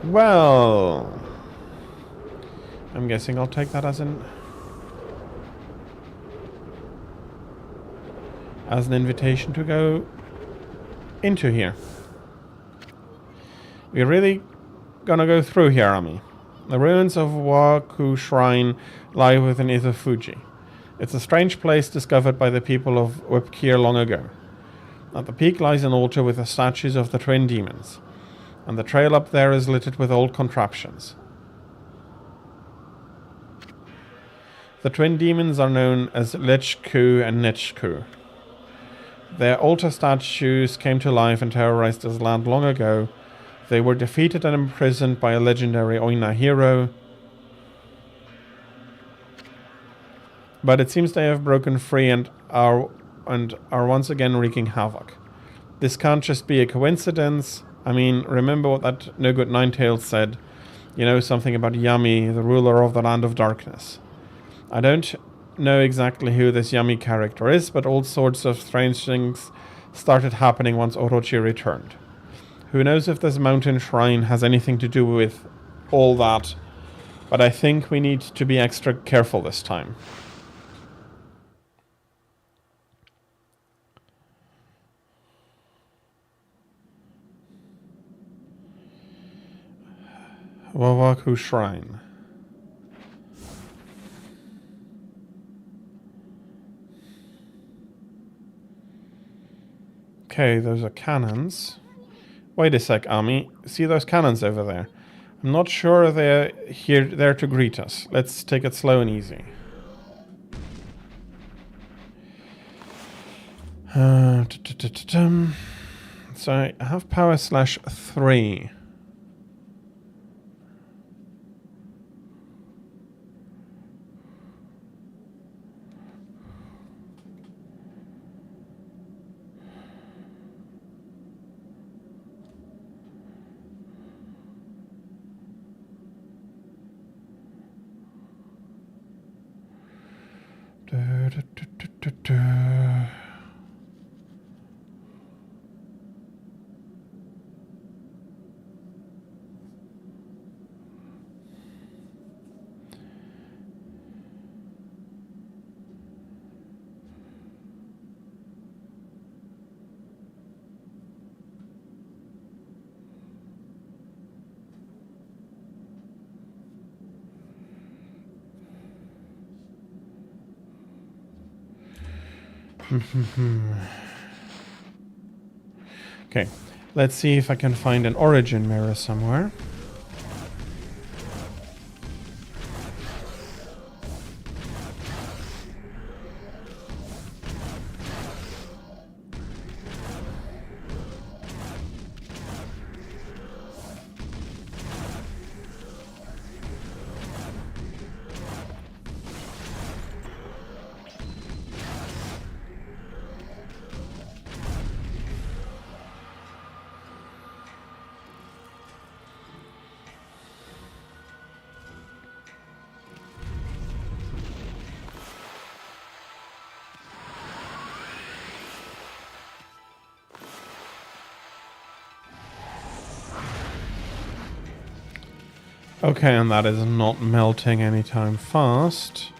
Well, I'm guessing I'll take that as an invitation to go into here. We're really gonna go through here, Ami. The ruins of Waku Shrine lie within Izofuji. It's a strange place discovered by the people of Webkir long ago. At the peak lies an altar with the statues of the twin demons, and the trail up there is littered with old contraptions. The twin demons are known as Lechku and Nechku. Their altar statues came to life and terrorized this land long ago. They were defeated and imprisoned by a legendary Oina hero, but it seems they have broken free and are once again wreaking havoc. This can't just be a coincidence. I mean, remember what that no good Ninetails said? You know, something about Yami, the ruler of the Land of Darkness. I don't know exactly who this Yami character is, but all sorts of strange things started happening once Orochi returned. Who knows if this mountain shrine has anything to do with all that, but I think we need to be extra careful this time. Wawaku Shrine. Okay, those are cannons. Wait a sec, Ami. See those cannons over there? I'm not sure they're there to greet us. Let's take it slow and easy. So I have power /3. Okay, let's see if I can find an origin mirror somewhere. Okay, and that is not melting anytime fast.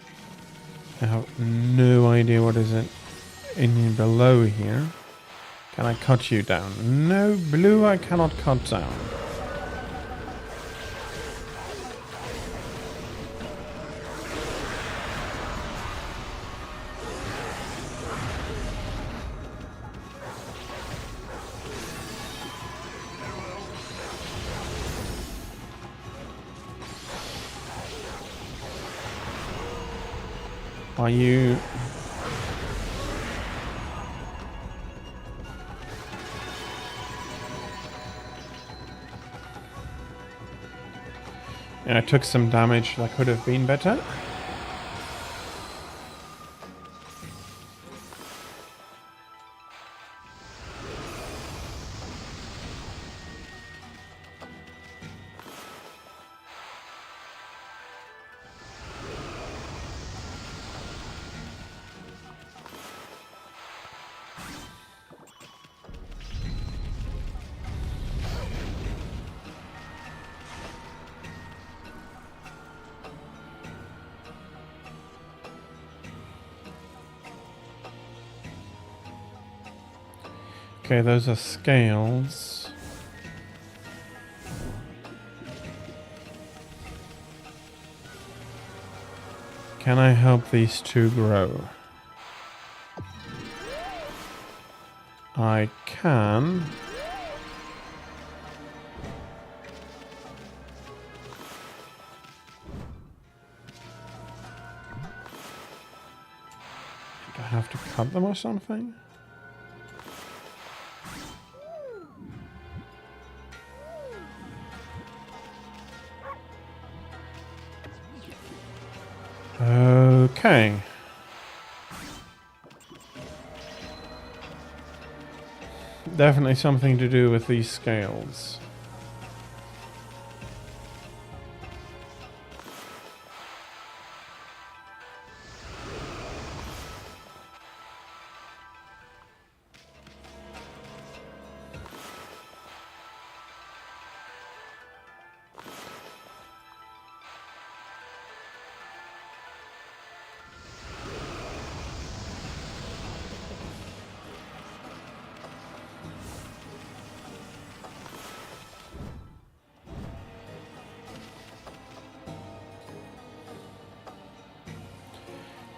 I have no idea what is it in below here. Can I cut you down? No, blue I cannot cut down. Are you... Yeah, I took some damage that could have been better. Okay, those are scales. Can I help these two grow? I can. Do I have to cut them or something? Okay. Definitely something to do with these scales.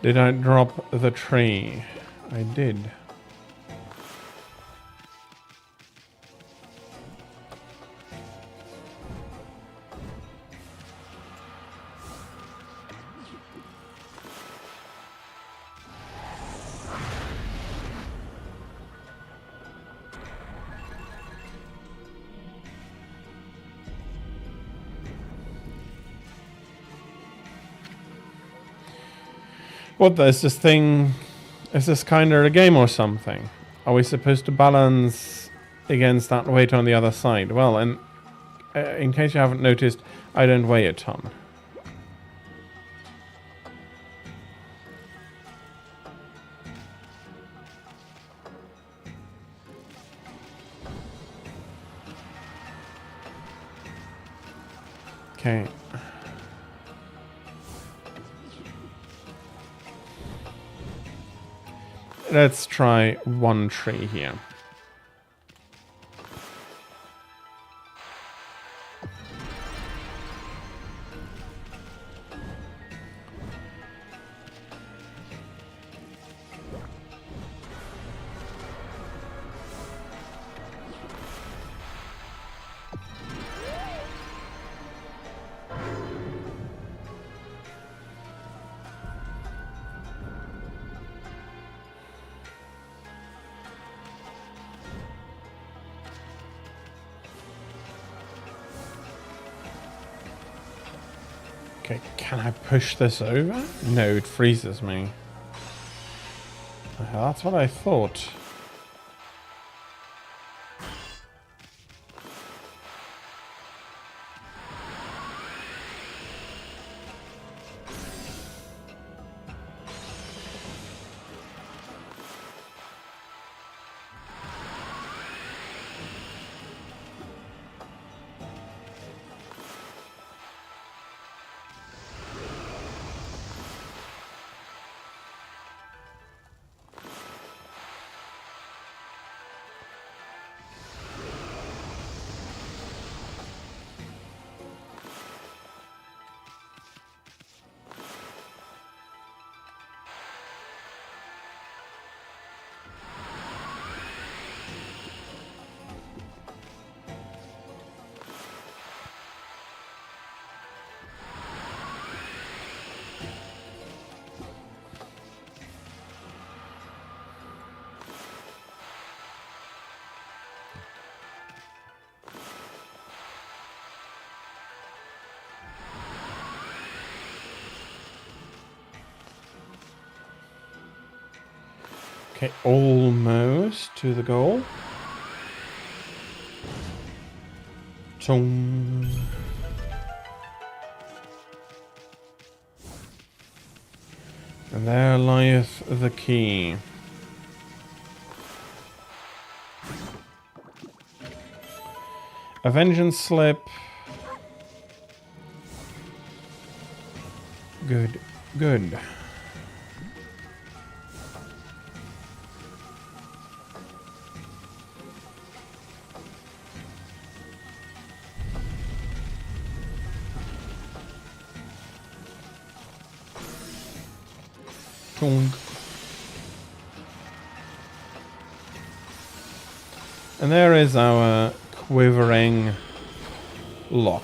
Did I drop the tree? I did. What, is this thing... Is this kind of a game or something? Are we supposed to balance against that weight on the other side? Well, and in case you haven't noticed, I don't weigh a ton. Okay. Let's try one tree here. Okay, can I push this over? No, it freezes me. That's what I thought. Okay, almost to the goal. Chong. And there lieth the key. A vengeance slip. Good, good. Chong. And there is our quivering lock.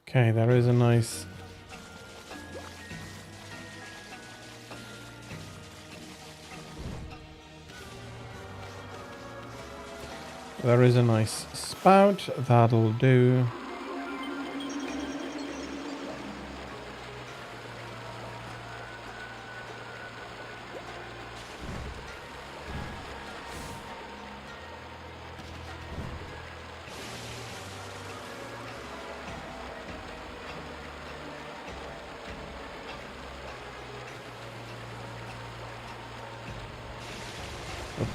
Okay, there is a nice... There is a nice spout, that'll do.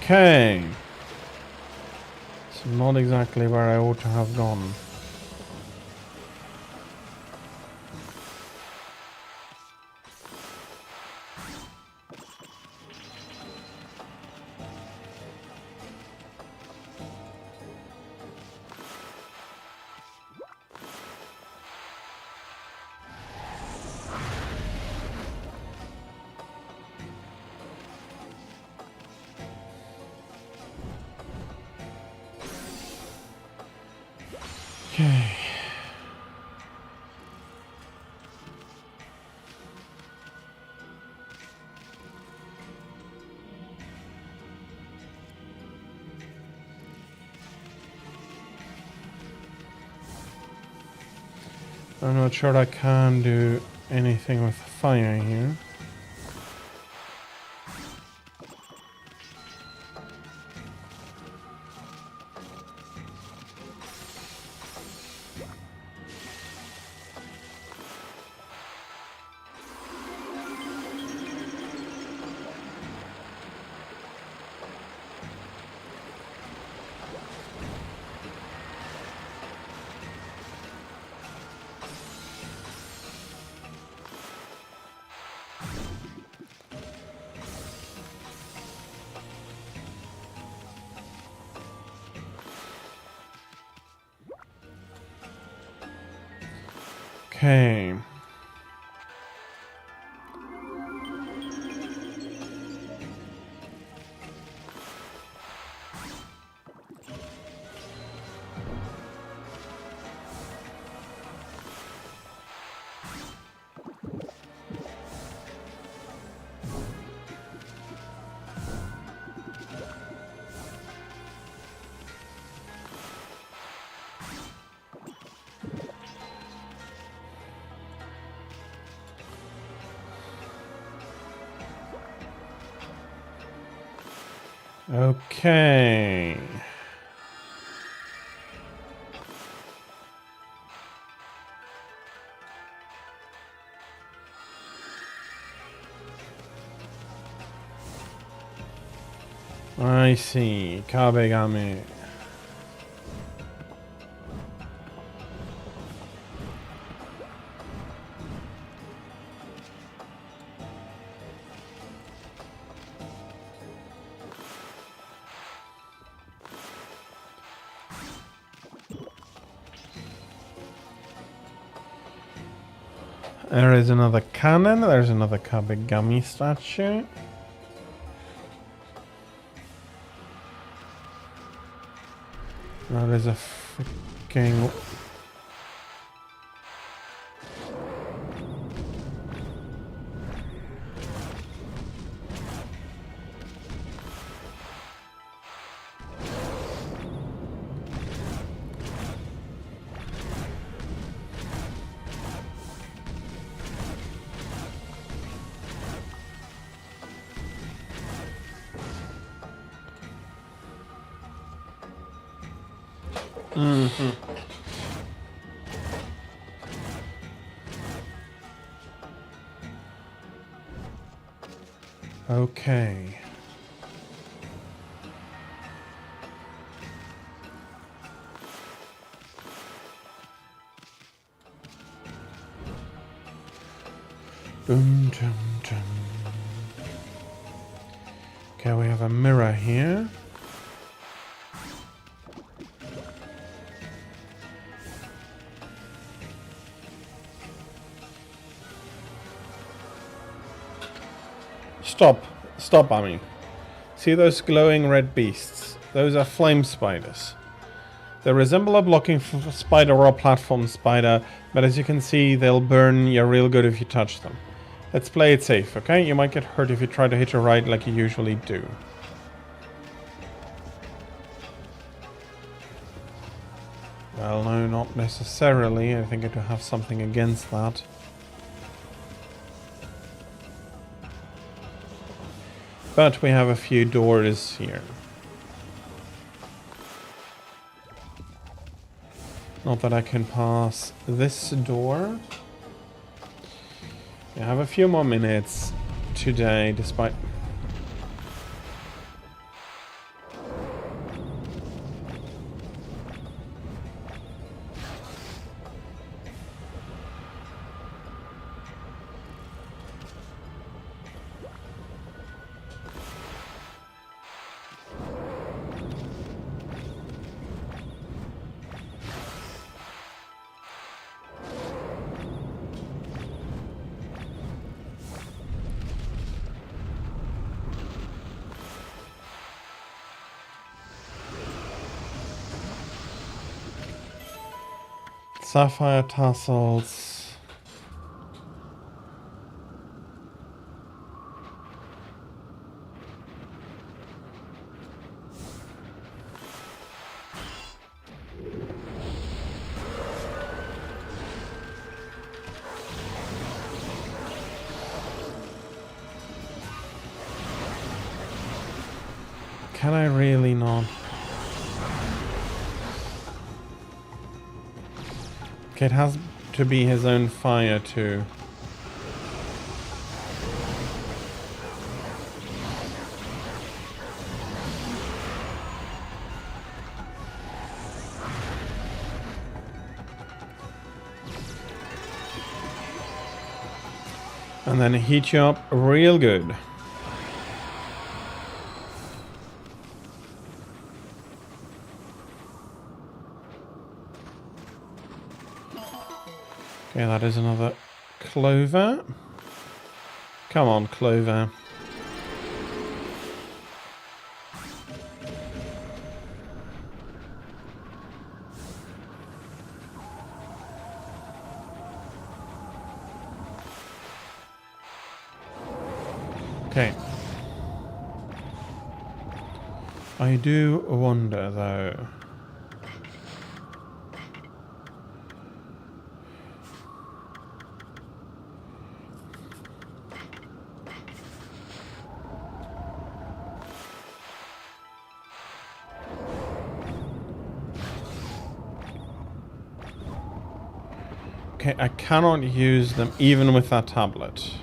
Okay. It's not exactly where I ought to have gone. Okay. I'm not sure I can do anything with fire here. Okay. Okay. I see. Kabegame. There is another cannon. There's another Kabegami statue. There is a freaking... Okay. Dum, dum, dum. Okay, we have a mirror here. Stop. Stop, I mean. See those glowing red beasts? Those are flame spiders. They resemble a blocking spider or a platform spider, but as you can see, they'll burn you real good if you touch them. Let's play it safe, okay? You might get hurt if you try to hit your right like you usually do. Well, no, not necessarily. I think I do have something against that. But we have a few doors here. Not that I can pass this door. We have a few more minutes today, despite... Sapphire tassels. Can I really not? Okay, it has to be his own fire too. And then heat you up real good. Okay, that is another clover. Come on, clover. Okay. I do wonder, though. Okay, I cannot use them even with that tablet.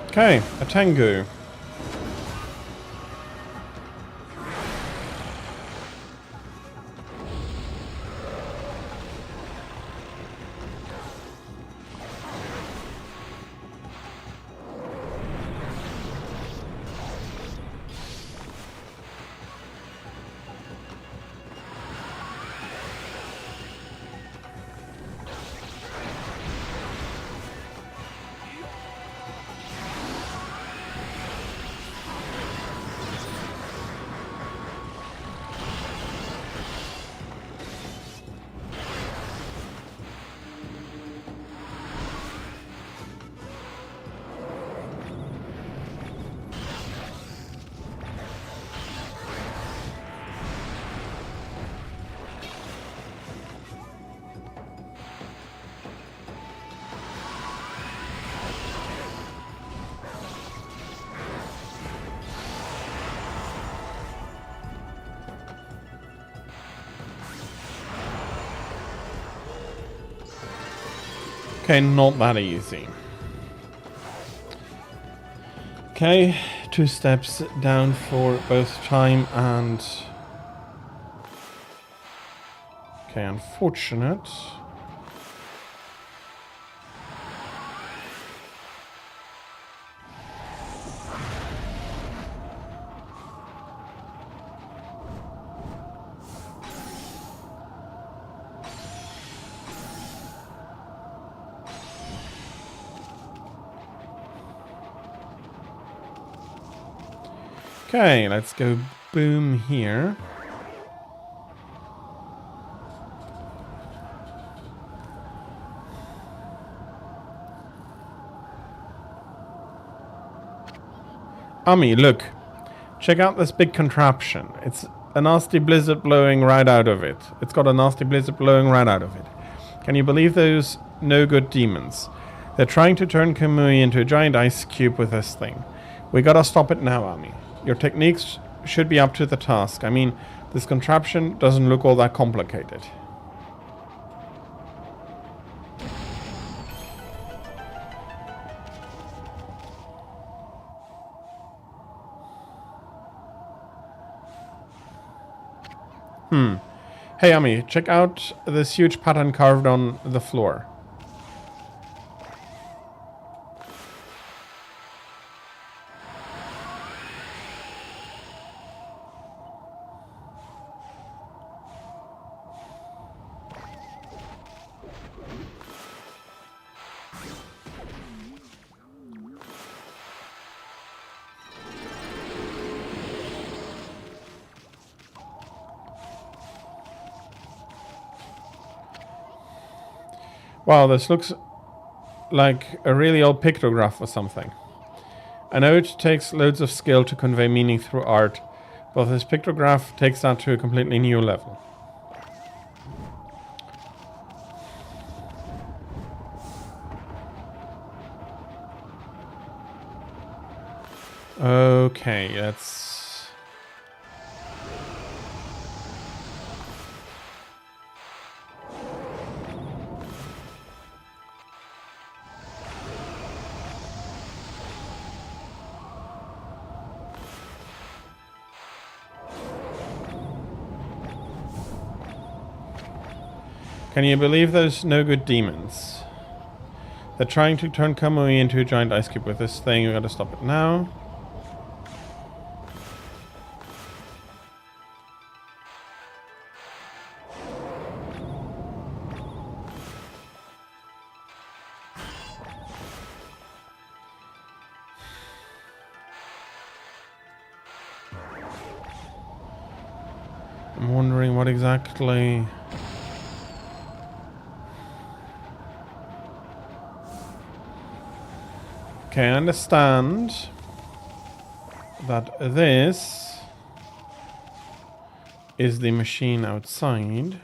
Okay, a Tengu. Okay, not that easy. Okay, 2 steps down for both time and... Okay, unfortunate. Okay, let's go boom here. Ami, look. Check out this big contraption. It's a nasty blizzard blowing right out of it. It's got a nasty blizzard blowing right out of it. Can you believe those no-good demons? They're trying to turn Kamui into a giant ice cube with this thing. We gotta stop it now, Ami. Your techniques should be up to the task. I mean, this contraption doesn't look all that complicated. Hey, Ami, check out this huge pattern carved on the floor. Wow, this looks like a really old pictograph or something. I know it takes loads of skill to convey meaning through art, but this pictograph takes that to a completely new level. Okay, let's... Can you believe those no-good demons? They're trying to turn Kamui into a giant ice cube with this thing. We gotta stop it now. I'm wondering what exactly... Okay, I understand that this is the machine outside.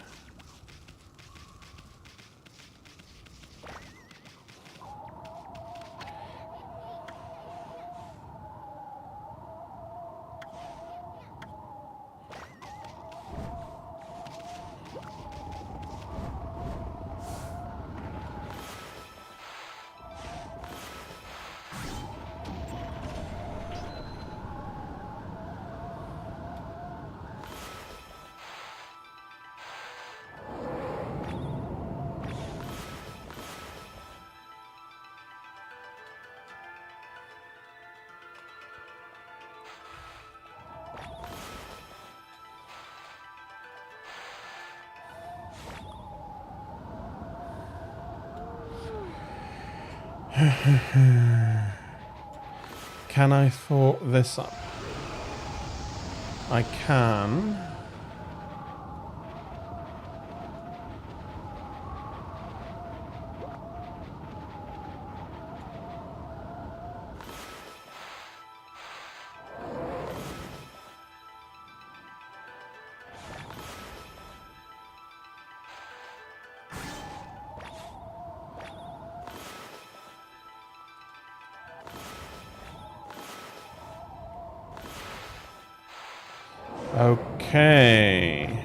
Can I thaw this up? I can. Okay.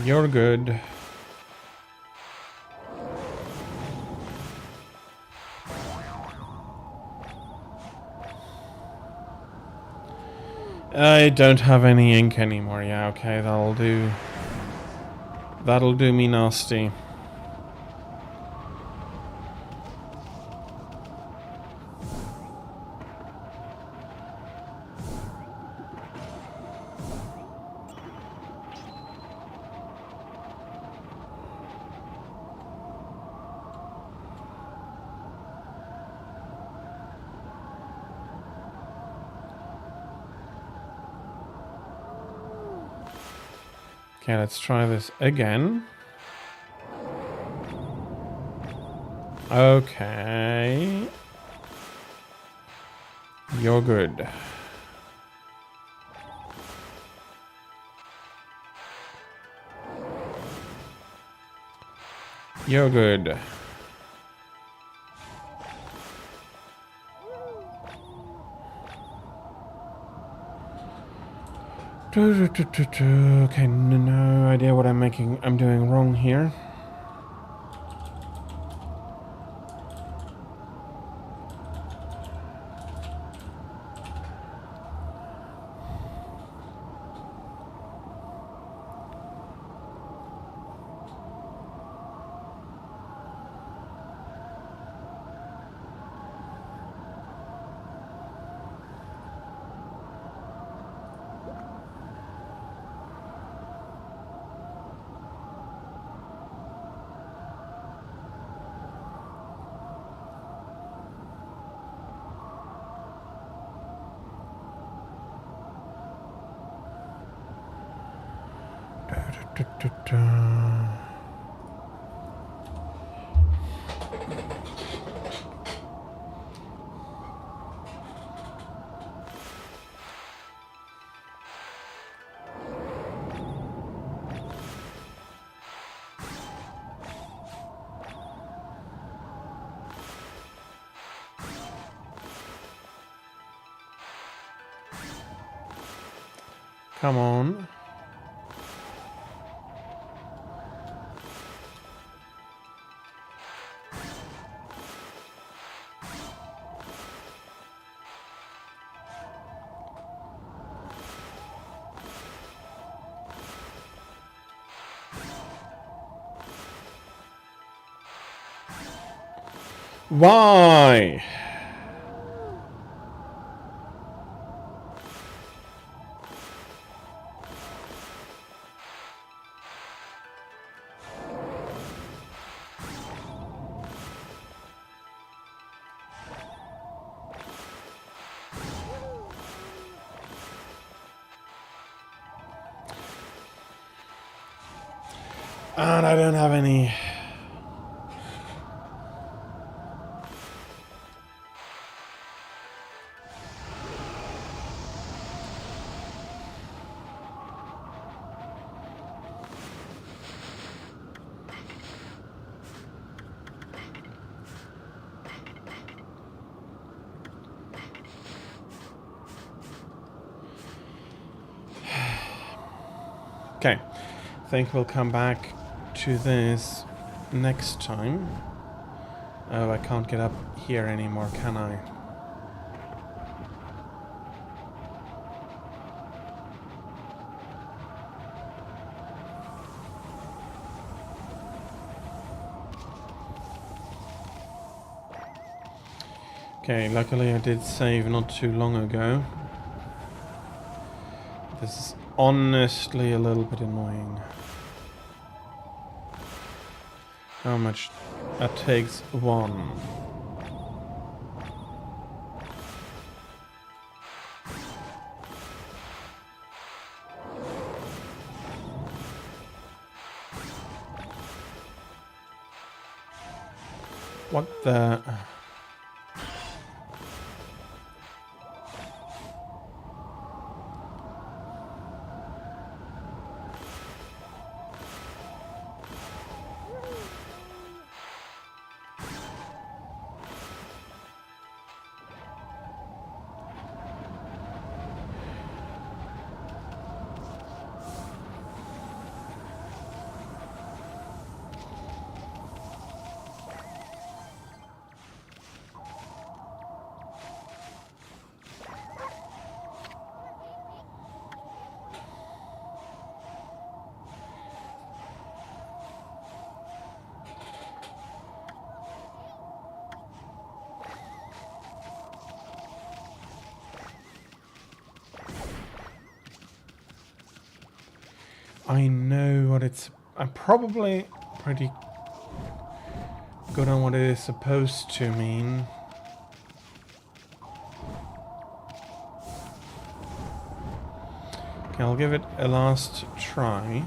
You're good. I don't have any ink anymore. Yeah, okay, that'll do. That'll do me nasty. Okay, let's try this again. Okay. You're good. You're good. Okay, no idea what I'm doing wrong here. Come on. Why? And I don't have any. Okay, I think we'll come back to this next time. Oh, I can't get up here anymore, can I? Okay, luckily I did save not too long ago. This is honestly a little bit annoying. How much? That takes one. What the? I know what it's... I'm probably pretty good on what it is supposed to mean. Okay, I'll give it a last try.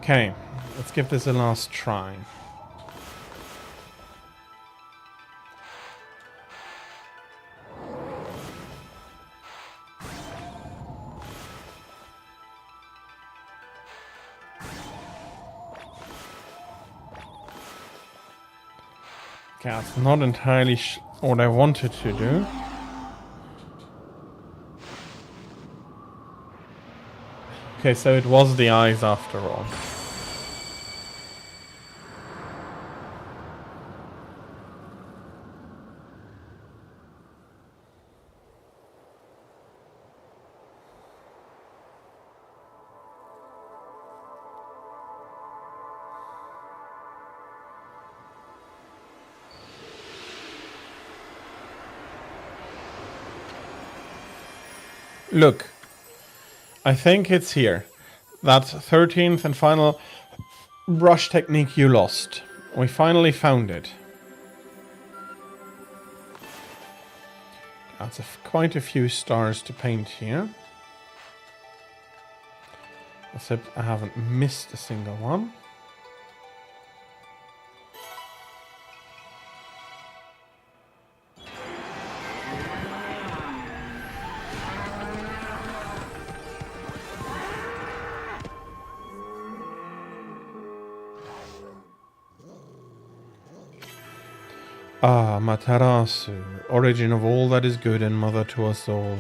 Okay, let's give this a last try. Okay, that's not entirely what I wanted to do. Okay, so it was the eyes after all. Look, I think it's here. That 13th and final brush technique you lost. We finally found it. That's quite a few stars to paint here. Except I haven't missed a single one. Ah, Matarasu, origin of all that is good and mother to us all.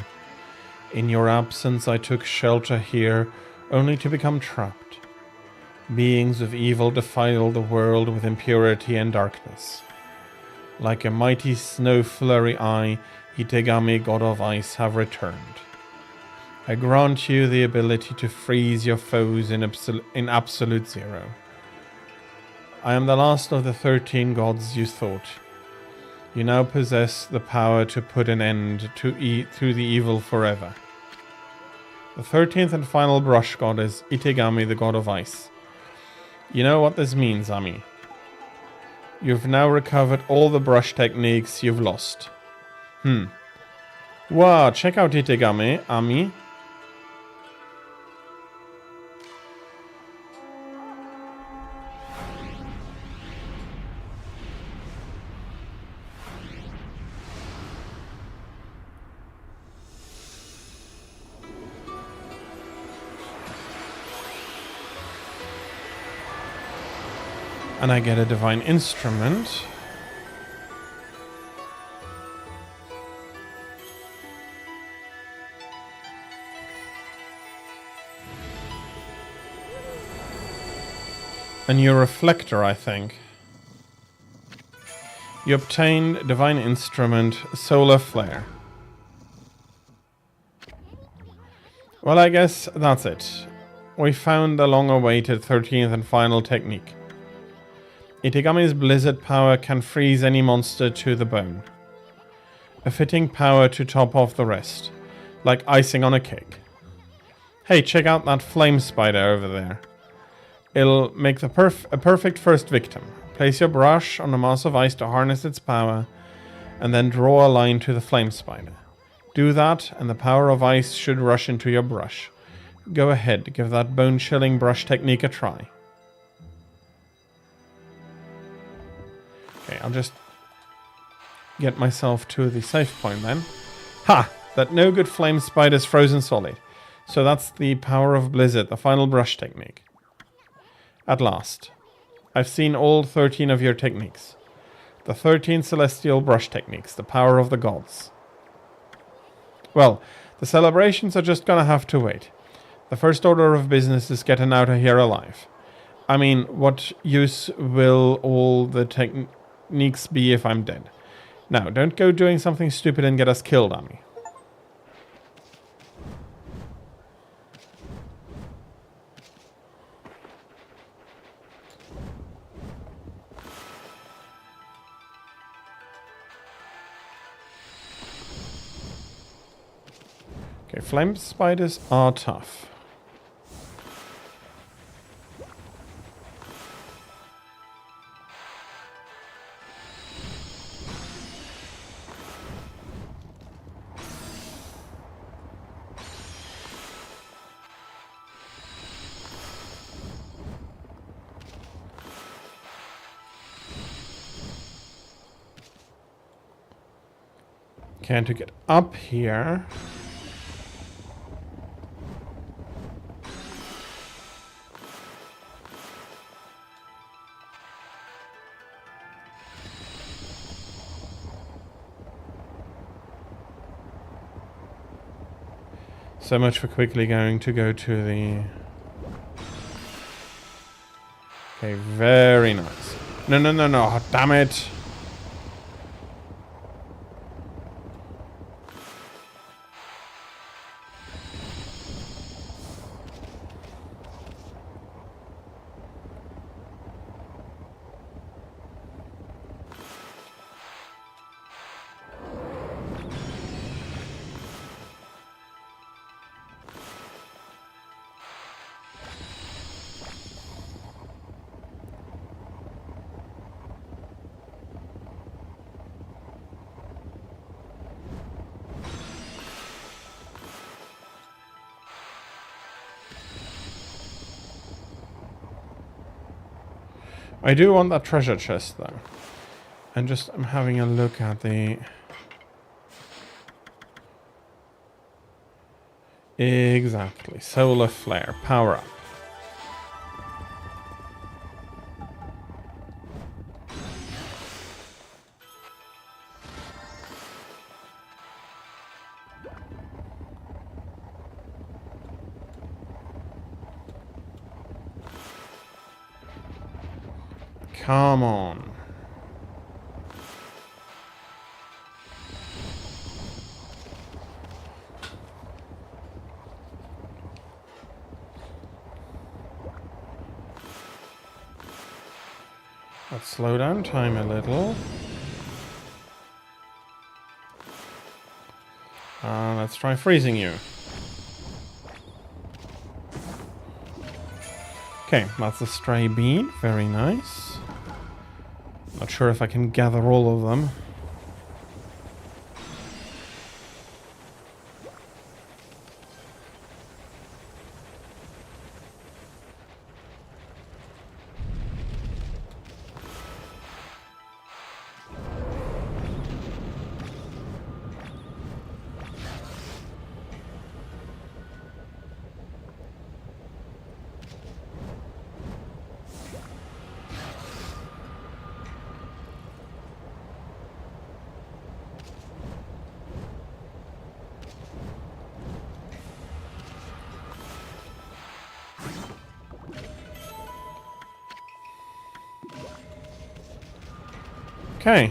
In your absence I took shelter here, only to become trapped. Beings of evil defile the world with impurity and darkness. Like a mighty snow flurry I, Itegami, god of ice, have returned. I grant you the ability to freeze your foes in absolute zero. I am the last of the 13 gods you thought. You now possess the power to put an end to the evil forever. The 13th and final brush god is Itegami, the god of ice. You know what this means, Ami. You've now recovered all the brush techniques you've lost. Wow, check out Itegami, Ami. And I get a divine instrument. A new reflector, I think. You obtained divine instrument, solar flare. Well, I guess that's it. We found the long-awaited 13th and final technique. Itegami's blizzard power can freeze any monster to the bone. A fitting power to top off the rest, like icing on a cake. Hey, check out that flame spider over there. It'll make a perfect first victim. Place your brush on a mass of ice to harness its power, and then draw a line to the flame spider. Do that, and the power of ice should rush into your brush. Go ahead, give that bone-chilling brush technique a try. Okay, I'll just get myself to the safe point then. Ha! That no good flame spider's frozen solid. So that's the power of blizzard, the final brush technique. At last. I've seen all 13 of your techniques. The 13 celestial brush techniques, the power of the gods. Well, the celebrations are just gonna have to wait. The first order of business is getting out of here alive. I mean, what use will all the techniques be if I'm dead? Now, don't go doing something stupid and get us killed, Ami. Okay, flame spiders are tough. Okay, and to get up here... So much for quickly going to go to the... Okay, very nice. No, no, no, no, oh, damn it. I do want that treasure chest though. And just I'm having a look at the... Exactly. Solar flare. Power up. Come on. Let's slow down time a little. Let's try freezing you. Okay, that's a stray bean. Very nice. Not sure if I can gather all of them. Okay.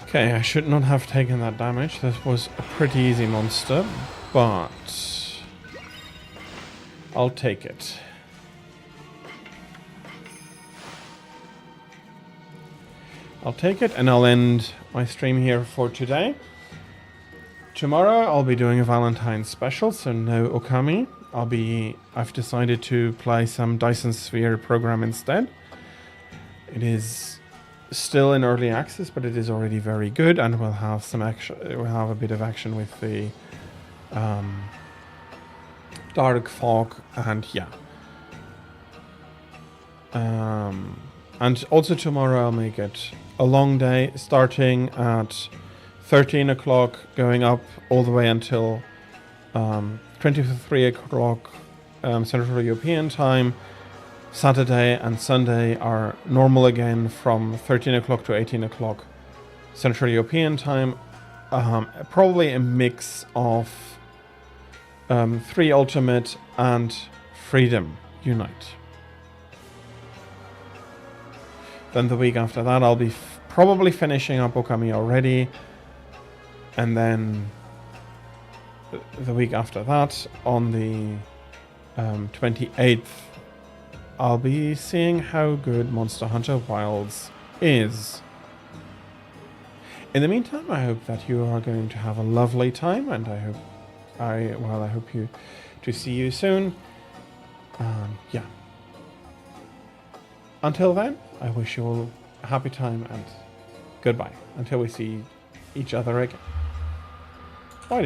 Okay, I should not have taken that damage. This was a pretty easy monster, but I'll take it. I'll take it and I'll end my stream here for today. Tomorrow I'll be doing a Valentine's special, so no Okami. I've decided to play some Dyson Sphere program instead. It is still in early access, but it is already very good, and we'll have some action. We'll have a bit of action with the dark fog, and yeah. And also tomorrow I'll make it a long day, starting at 13 o'clock, going up all the way until 23 o'clock Central European time. Saturday and Sunday are normal again from 13 o'clock to 18 o'clock Central European time. Probably a mix of 3 Ultimate and Freedom Unite. Then the week after that I'll be probably finishing up Okami already. And then the week after that, on the 28th, I'll be seeing how good Monster Hunter Wilds is. In the meantime, I hope that you are going to have a lovely time, and I hope to see you soon. Yeah. Until then, I wish you all a happy time and goodbye until we see each other again. Bye, dear.